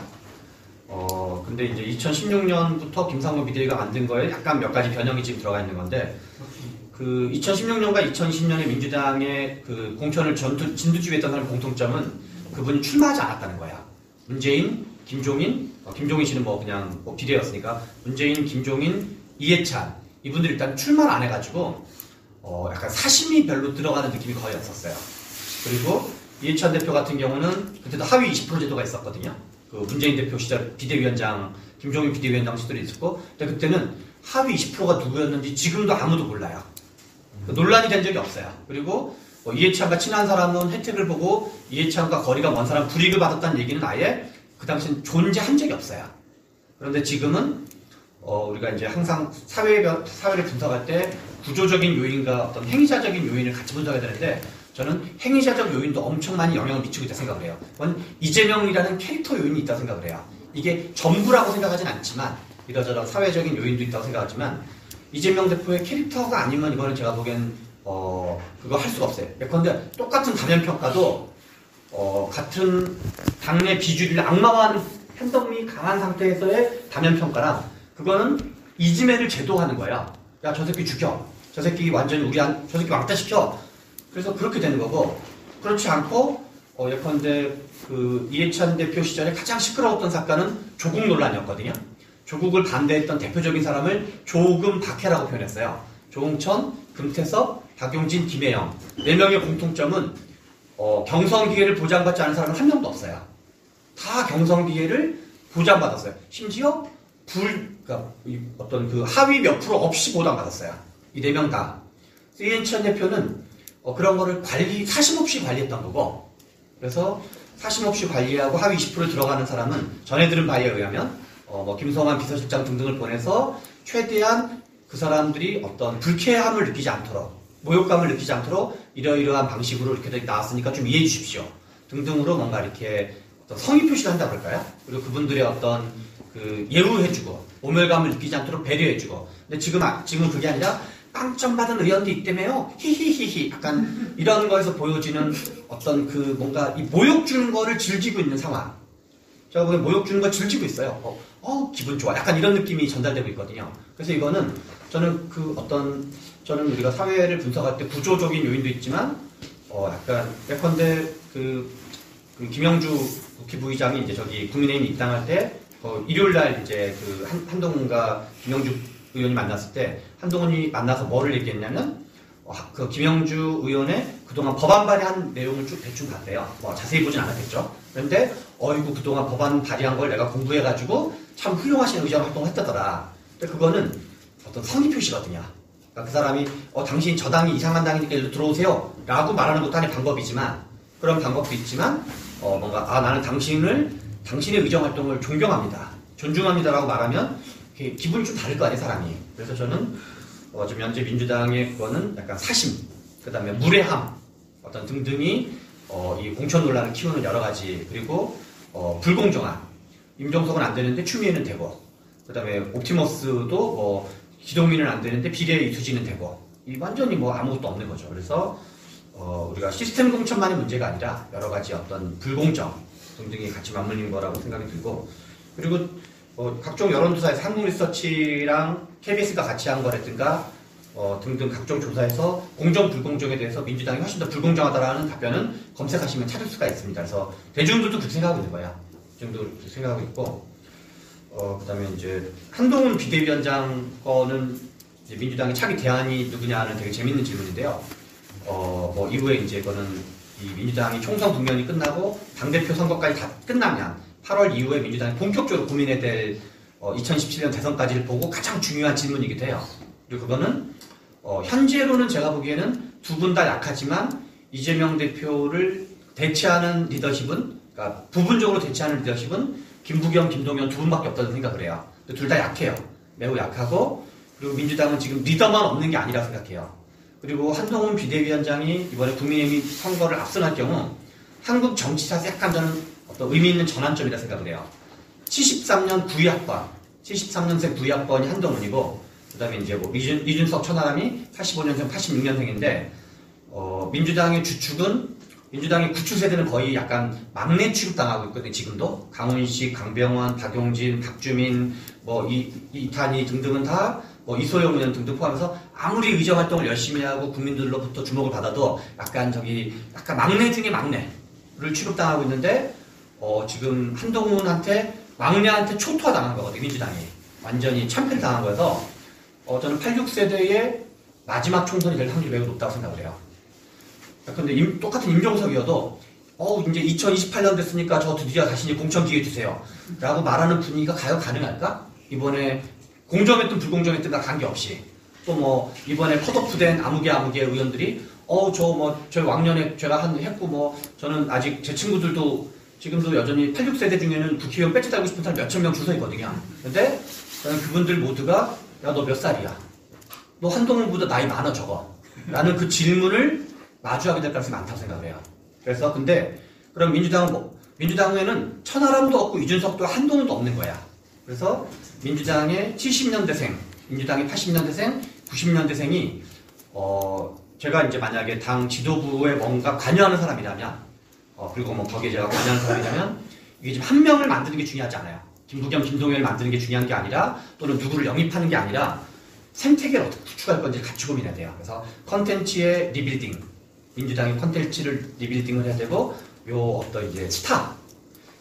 근데 이제 2016년부터 김상곤 비대위가 만든 거에 약간 몇 가지 변형이 지금 들어가 있는 건데, 그 2016년과 2020년에 민주당의 그 공천을 진두지휘했던 사람 공통점은 그분이 출마하지 않았다는 거야. 문재인, 김종인 씨는 뭐 그냥 뭐 비례였으니까 문재인, 김종인, 이해찬 이분들이 일단 출마를 안 해가지고 약간 사심이 별로 들어가는 느낌이 거의 없었어요. 그리고 이해찬 대표 같은 경우는 그때도 하위 20% 제도가 있었거든요. 그 문재인 대표 시절 비대위원장, 김종인 비대위원장 시절이 있었고, 근데 그때는 하위 20%가 누구였는지 지금도 아무도 몰라요. 논란이 된 적이 없어요. 그리고 이해찬과 친한 사람은 혜택을 보고 이해찬과 거리가 먼 사람 불이익을 받았다는 얘기는 아예 그 당시엔 존재한 적이 없어요. 그런데 지금은 우리가 이제 항상 사회를 분석할 때 구조적인 요인과 어떤 행위자적인 요인을 같이 분석해야 되는데, 저는 행위자적 요인도 엄청 많이 영향을 미치고 있다고 생각을 해요. 그건 이재명이라는 캐릭터 요인이 있다고 생각을 해요. 이게 전부라고 생각하진 않지만, 이러저러 사회적인 요인도 있다고 생각하지만, 이재명 대표의 캐릭터가 아니면 이거는 제가 보기엔 그거 할 수가 없어요. 예컨대 똑같은 다면평가도 같은 당내 비주류를 악마화하는 팬덤이 강한 상태에서의 다면평가랑, 그거는 이지매를 제도하는 거야. 야, 저 새끼 죽여. 저 새끼 완전히 저 새끼 왕따시켜. 그래서 그렇게 되는 거고, 그렇지 않고 예컨대 그 이해찬 대표 시절에 가장 시끄러웠던 사건은 조국 논란이었거든요. 조국을 반대했던 대표적인 사람을 조금 박해라고 표현했어요. 조홍천, 금태섭, 박용진, 김혜영 4명의 공통점은 경선 기회를 보장받지 않은 사람은 한 명도 없어요. 다 경선 기회를 보장받았어요. 심지어 그러니까 어떤 그 하위 몇 프로 없이 보장받았어요. 이 4명 다. 이해찬 대표는 그런 거를 사심 없이 관리했던 거고, 그래서 사심 없이 관리하고 하위 20% 들어가는 사람은 전해 들은 바에 의하면 뭐 김성환 비서실장 등등을 보내서 최대한 그 사람들이 어떤 불쾌함을 느끼지 않도록, 모욕감을 느끼지 않도록 이러이러한 방식으로 이렇게 나왔으니까 좀 이해해 주십시오 등등으로 뭔가 이렇게 어떤 성의 표시를 한다고 할까요? 그리고 그분들의 어떤 그 예우해주고 모멸감을 느끼지 않도록 배려해주고. 근데 지금 그게 아니라 빵점 받은 의원도 있다며요. 히히히히. 약간 이런 거에서 보여지는 어떤 그 뭔가 이 모욕 주는 거를 즐기고 있는 상황. 제가 보기엔 모욕 주는 걸 즐기고 있어요. 기분 좋아. 약간 이런 느낌이 전달되고 있거든요. 그래서 이거는 저는 저는 우리가 사회를 분석할 때 구조적인 요인도 있지만, 약간 예컨대 그 김영주 국회 부의장이 이제 저기 국민의힘 입당할 때, 일요일날 이제 그 한동훈과 김영주 의원이 만났을 때, 한동훈이 만나서 뭐를 얘기했냐면, 그 김영주 의원의 그동안 법안 발의한 내용을 쭉 대충 봤대요. 자세히 보진 않았겠죠. 그런데 어이구 그동안 법안 발의한 걸 내가 공부해가지고 참 훌륭하신 의정 활동을 했다더라. 근데 그거는 어떤 성의 표시거든요. 그러니까 그 사람이 당신 저 당이 이상한 당이니까 일로 들어오세요 라고 말하는 것도 하나의 방법이지만, 그런 방법도 있지만 뭔가 나는 당신의 의정 활동을 존경합니다, 존중합니다 라고 말하면 기분이 좀 다를 거 아니에요, 사람이. 그래서 저는 지금 현재 민주당의 그거는 약간 사심, 그 다음에 무례함 어떤 등등이 이 공천 논란을 키우는 여러 가지, 그리고 불공정한 임종석은 안 되는데 추미애는 되고, 그다음에 옵티머스도 뭐 기동민은 안 되는데 비례 이수진은 되고, 이 완전히 뭐 아무것도 없는 거죠. 그래서 우리가 시스템 공천만의 문제가 아니라 여러 가지 어떤 불공정 등등이 같이 맞물린 거라고 생각이 들고, 그리고 각종 여론조사에서 한국리서치랑 KBS가 같이 한 거라든가 등등 각종 조사에서 공정 불공정에 대해서 민주당이 훨씬 더 불공정하다라는 답변은 검색하시면 찾을 수가 있습니다. 그래서 대중들도 그렇게 생각하고 있는 거야. 대중도 그렇게 생각하고 있고, 그다음에 이제 한동훈 비대위원장 거는 이제 민주당의 차기 대안이 누구냐는 되게 재밌는 질문인데요. 뭐 이후에 이제 그거는 이 민주당이 총선 국면이 끝나고 당대표 선거까지 다 끝나면 8월 이후에 민주당이 본격적으로 고민해야 될 2017년 대선까지를 보고 가장 중요한 질문이기도 해요. 그리고 그거는 현재로는 제가 보기에는 두 분 다 약하지만 이재명 대표를 대체하는 리더십은, 그러니까 부분적으로 대체하는 리더십은 김부겸, 김동연 두 분밖에 없다는 생각을 해요. 둘 다 약해요. 매우 약하고, 그리고 민주당은 지금 리더만 없는 게 아니라 생각해요. 그리고 한동훈 비대위원장이 이번에 국민의힘 선거를 앞선할 경우 한국 정치사에서 약간 저는 어떤 의미 있는 전환점이라 생각을 해요. 73년 9위학번, 73년생 9위학번이 한동훈이고, 그 다음에 이제 뭐 이준석 천하람이 85년생, 86년생인데, 민주당의 주축은, 민주당의 구축 세대는 거의 약간 막내 취급당하고 있거든요, 지금도. 강훈식, 강병원, 박용진, 박주민, 뭐 이탄희 등등은 다, 뭐 이소영 의원 등등 포함해서 아무리 의정 활동을 열심히 하고 국민들로부터 주목을 받아도 약간 막내 중에 막내를 취급당하고 있는데, 지금 한동훈한테 막내한테 초토화당한 거거든요, 민주당이. 완전히 참패를 당한 거여서, 저는 86세대의 마지막 총선이 될 확률이 매우 높다고 생각을 해요. 근데 똑같은 임종석이어도 이제 2028년 됐으니까 저 드디어 다시 공천 기회 주세요 라고 말하는 분위기가 과연 가능할까? 이번에 공정했든 불공정했든가 관계없이, 또 뭐 이번에 컷오프된 아무개 의원들이 저 왕년에 제가 했고, 뭐 저는 아직 제 친구들도 지금도 여전히 86세대 중에는 국회의원 배지 달고 싶은 사람 몇천 명 줄 서 있거든요. 근데 저는 그분들 모두가 야, 너 몇 살이야? 너 한동훈보다 나이 많아 적어? 라는 그 질문을 마주하게 될 가능성이 많다고 생각을 해요. 그래서 근데 그럼 민주당에는 천하람도 없고 이준석도 한동훈도 없는 거야. 그래서 민주당의 70년대생, 민주당의 80년대생, 90년대생이 제가 이제 만약에 당 지도부에 뭔가 관여하는 사람이라면, 그리고 뭐 거기에 제가 관여하는 사람이라면, 이게 지금 한 명을 만드는 게 중요하지 않아요. 김부겸, 김동연을 만드는 게 중요한 게 아니라, 또는 누구를 영입하는 게 아니라 생태계를 어떻게 구축할 건지 같이 고민해야 돼요. 그래서 컨텐츠의 리빌딩, 민주당이 컨텐츠를 리빌딩을 해야 되고, 어떤 이제 스타,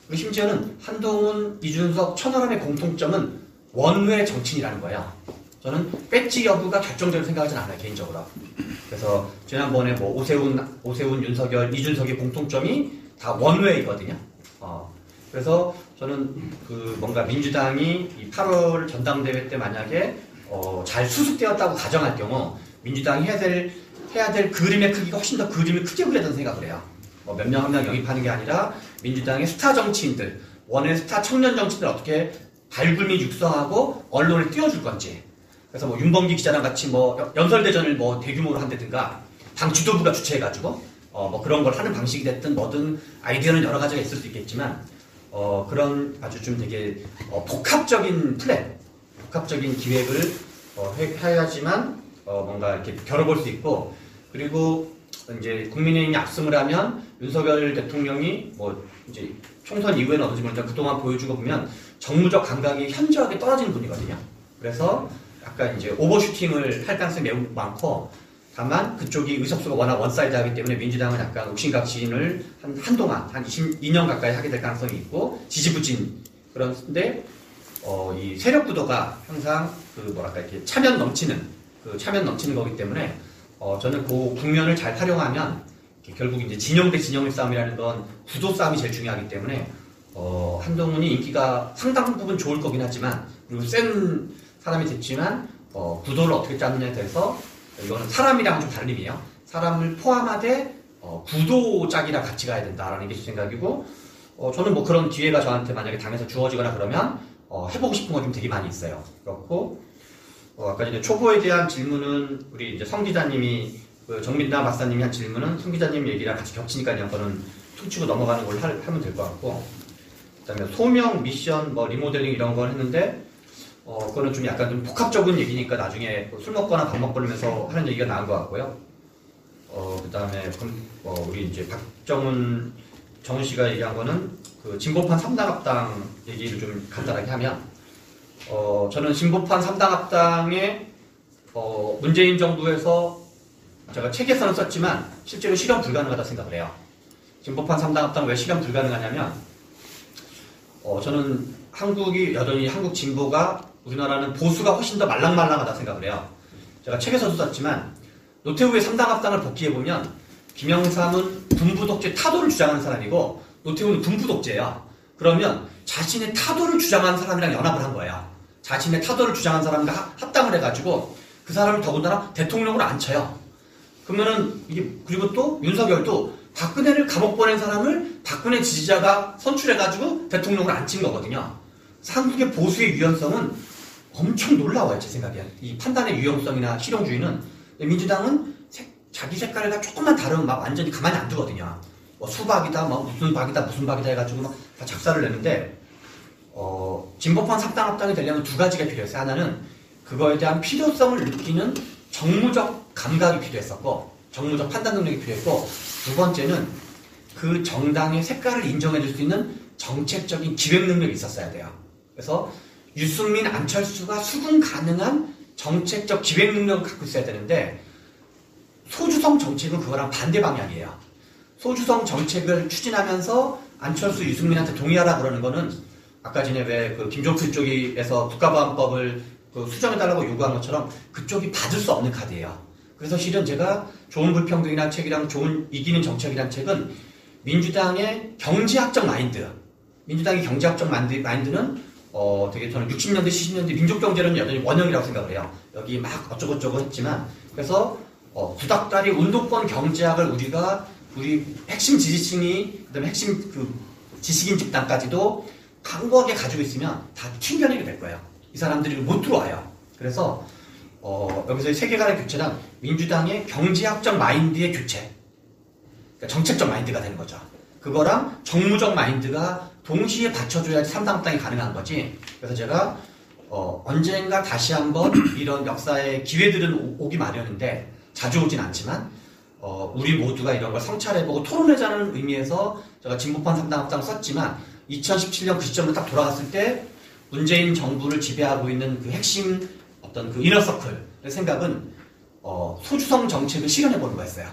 그리고 심지어는 한동훈, 이준석, 천하람의 공통점은 원외 정치인이라는 거예요. 저는 배지 여부가 결정적으로 생각하지는 않아요, 개인적으로. 그래서 지난번에 뭐 오세훈, 윤석열, 이준석의 공통점이 다 원외이거든요. 그래서 저는 뭔가 민주당이 이 8월 전당대회 때 만약에 잘 수습되었다고 가정할 경우 민주당이 해야 될 그림의 크기가 훨씬 더 그림이 크게 그려야 생각을 해요. 몇 명 한 명 영입하는 게 아니라 민주당의 스타 정치인들, 원외 스타 청년 정치인들 어떻게 발굴 및 육성하고 언론을 띄워줄 건지. 그래서 뭐 윤범기 기자랑 같이 뭐 연설대전을 뭐 대규모로 한다든가, 당 지도부가 주최해가지고 뭐 그런 걸 하는 방식이 됐든 뭐든 아이디어는 여러 가지가 있을 수 있겠지만, 그런 아주 좀 되게 복합적인 플랜, 복합적인 기획을 해야지만 뭔가 이렇게 겨뤄볼 수 있고, 그리고 이제 국민의힘이 압승을 하면 윤석열 대통령이 뭐 이제 총선 이후에는 어떤지 모르지만 그동안 보여주고 보면 정무적 감각이 현저하게 떨어지는 분이거든요. 그래서 약간 이제 오버슈팅을 할 가능성이 매우 많고, 다만 그쪽이 의석수가 워낙 원사이드하기 때문에 민주당은 약간 옥신각신을 한동안 한 22년 가까이 하게 될 가능성이 있고, 지지부진. 그런데 이 세력 구도가 항상 이렇게 차면 넘치는 거기 때문에 저는 그 국면을 잘 활용하면 결국 이제 진영 대 진영의 싸움이라는 건 구도 싸움이 제일 중요하기 때문에 한동훈이 인기가 상당 부분 좋을 거긴 하지만, 그리고 센 사람이 됐지만 구도를 어떻게 짜느냐에 대해서, 이거는 사람이랑은 좀 다른 의미예요. 사람을 포함하되 구도 짝이랑 같이 가야 된다라는 게 제 생각이고, 저는 뭐 그런 기회가 저한테 만약에 당에서 주어지거나 그러면 해보고 싶은 거 좀 되게 많이 있어요. 그렇고 아까 전에 초보에 대한 질문은 우리 이제 성 기자님이, 정민나 박사님이 한 질문은 성 기자님 얘기랑 같이 겹치니까 그냥 그거는 퉁치고 넘어가는 걸로 하면 될 것 같고, 그다음에 소명, 미션, 뭐 리모델링 이런 걸 했는데 그거는 좀 약간 좀 복합적인 얘기니까 나중에 술 먹거나 밥 먹고 그러면서 하는 얘기가 나은 것 같고요. 그다음에 우리 이제 박정훈 정훈 씨가 얘기한 거는 그 진보판 3당 합당 얘기를 좀 간단하게 하면 저는 진보판 3당 합당에 문재인 정부에서 제가 책에서는 썼지만 실제로 실현 불가능하다고 생각을 해요. 진보판 3당 합당 왜 실현 불가능하냐면 저는 한국이 여전히 한국 진보가 우리나라는 보수가 훨씬 더 말랑말랑하다 생각을 해요. 제가 책에서도 썼지만 노태우의 3당 합당을 복귀해보면 김영삼은 군부 독재 타도를 주장하는 사람이고 노태우는 군부 독재야. 그러면 자신의 타도를 주장하는 사람이랑 연합을 한 거야. 자신의 타도를 주장하는 사람과 합당을 해가지고 그 사람을 더군다나 대통령으로 앉혀요. 그러면은 이게 그리고 또 윤석열도 박근혜를 감옥 보낸 사람을 박근혜 지지자가 선출해가지고 대통령으로 앉힌 거거든요. 한국의 보수의 유연성은 엄청 놀라워요, 제 생각에. 이 판단의 유연성이나 실용주의는. 민주당은 자기 색깔이 조금만 다르면 막 완전히 가만히 안 두거든요. 뭐 수박이다, 뭐 무슨 박이다 해가지고 막 다 작사를 내는데, 진보판 3당 합당이 되려면 두 가지가 필요했어요. 하나는 그거에 대한 필요성을 느끼는 정무적 감각이 필요했었고, 정무적 판단 능력이 필요했고, 두 번째는 그 정당의 색깔을 인정해줄 수 있는 정책적인 기획 능력이 있었어야 돼요. 그래서 유승민, 안철수가 수긍 가능한 정책적 기획 능력을 갖고 있어야 되는데 소주성 정책은 그거랑 반대 방향이에요. 소주성 정책을 추진하면서 안철수, 유승민한테 동의하라 그러는 거는 아까 전에 왜 그 김종필 쪽에서 국가보안법을 수정해달라고 요구한 것처럼 그쪽이 받을 수 없는 카드예요. 그래서 실은 제가 좋은 불평등이라는 책이랑 좋은 이기는 정책이라는 책은 민주당의 경제학적 마인드, 민주당의 경제학적 마인드는 되게 저는 60년대, 70년대 민족경제는 여전히 원형이라고 생각을 해요. 여기 막 어쩌고저쩌고 했지만 그래서 구닥다리 운동권 경제학을 우리 핵심 지지층이 그다음에 핵심 그 지식인 집단까지도 강고하게 가지고 있으면 다 튕겨내게 될 거예요. 이 사람들이 못 들어와요. 그래서 여기서 세계관의 교체는 민주당의 경제학적 마인드의 교체, 그러니까 정책적 마인드가 되는 거죠. 그거랑 정무적 마인드가 동시에 받쳐줘야지 3당 합당이 가능한 거지. 그래서 제가 언젠가 다시 한번 이런 역사의 기회들은 오기 마련인데 자주 오진 않지만 우리 모두가 이런 걸 성찰해보고 토론하자는 의미에서 제가 진보판 3당 합당을 썼지만 2017년 그 시점으로 딱 돌아갔을 때 문재인 정부를 지배하고 있는 그 핵심 어떤 그 이너서클의 생각은 소주성 정책을 실현해보는 거였어요.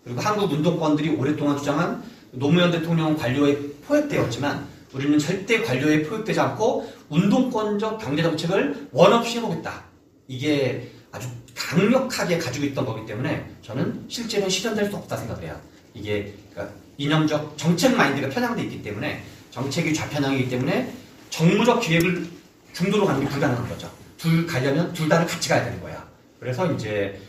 그리고 한국 운동권들이 오랫동안 주장한 노무현 대통령 관료에 포획되었지만 우리는 절대 관료에 포획되지 않고 운동권적 경제정책을 원없이 해보겠다. 이게 아주 강력하게 가지고 있던 거기 때문에 저는 실제는 실현될 수 없다 생각을 해요. 이게 그러니까 이념적 정책 마인드가 편향되어 있기 때문에 정책이 좌편향이기 때문에 정무적 기획을 중도로 가는 게 불가능한 거죠. 가려면 둘 다를 같이 가야 되는 거야. 그래서 이제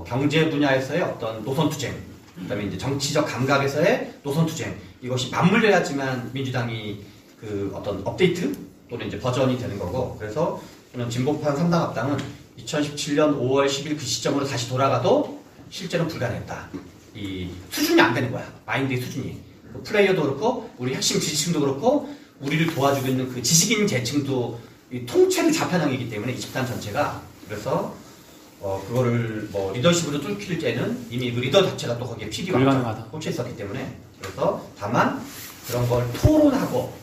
경제 분야에서의 어떤 노선투쟁, 그다음에 이제 정치적 감각에서의 노선투쟁, 이것이 맞물려야지만 민주당이 그 어떤 업데이트 또는 이제 버전이 되는 거고, 그래서 저는 진보판 3당 합당은 2017년 5월 10일 그 시점으로 다시 돌아가도 실제는 불가능했다. 이 수준이 안 되는 거야. 마인드의 수준이. 플레이어도 그렇고 우리 핵심 지지층도 그렇고 우리를 도와주고 있는 그 지식인 계층도 이 통째로 좌편향이기 때문에 이 집단 전체가. 그래서 그거를 뭐 리더십으로 뚫길 때는 이미 그 리더 자체가 또 거기에 필요하다 꽂혀 있었기 때문에. 그래서 다만 그런 걸 토론하고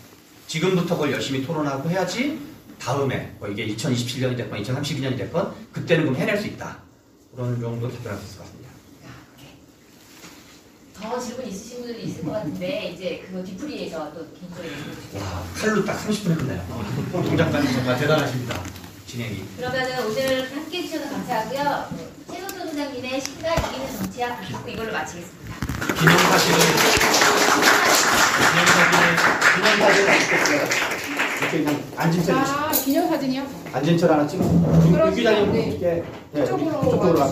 지금부터 그걸 열심히 토론하고 해야지 다음에 뭐 이게 2027년이 됐건 2032년이 됐건 그때는 그럼 해낼 수 있다. 그런 정도 답변할 수 있을 것 같습니다. 더 질문 있으신 분들이 있을 것 같은데 이제 그 뒤풀이에서 또 개인적으로 얘기해 와, 칼로 딱 30분에 끝나요. 동작가님 정말 대단하십니다. 진행이. 그러면은 오늘 함께 해주셔서 감사하고요. 최선도 소장님의 신과 이기는 정치학 듣고 이걸로 마치겠습니다. 기념사진을 찍겠어요. 이렇게 그냥 앉은 채로. 기념사진이요? 앉은 채로 하나 찍어. 유 기자님 네. 이쪽으로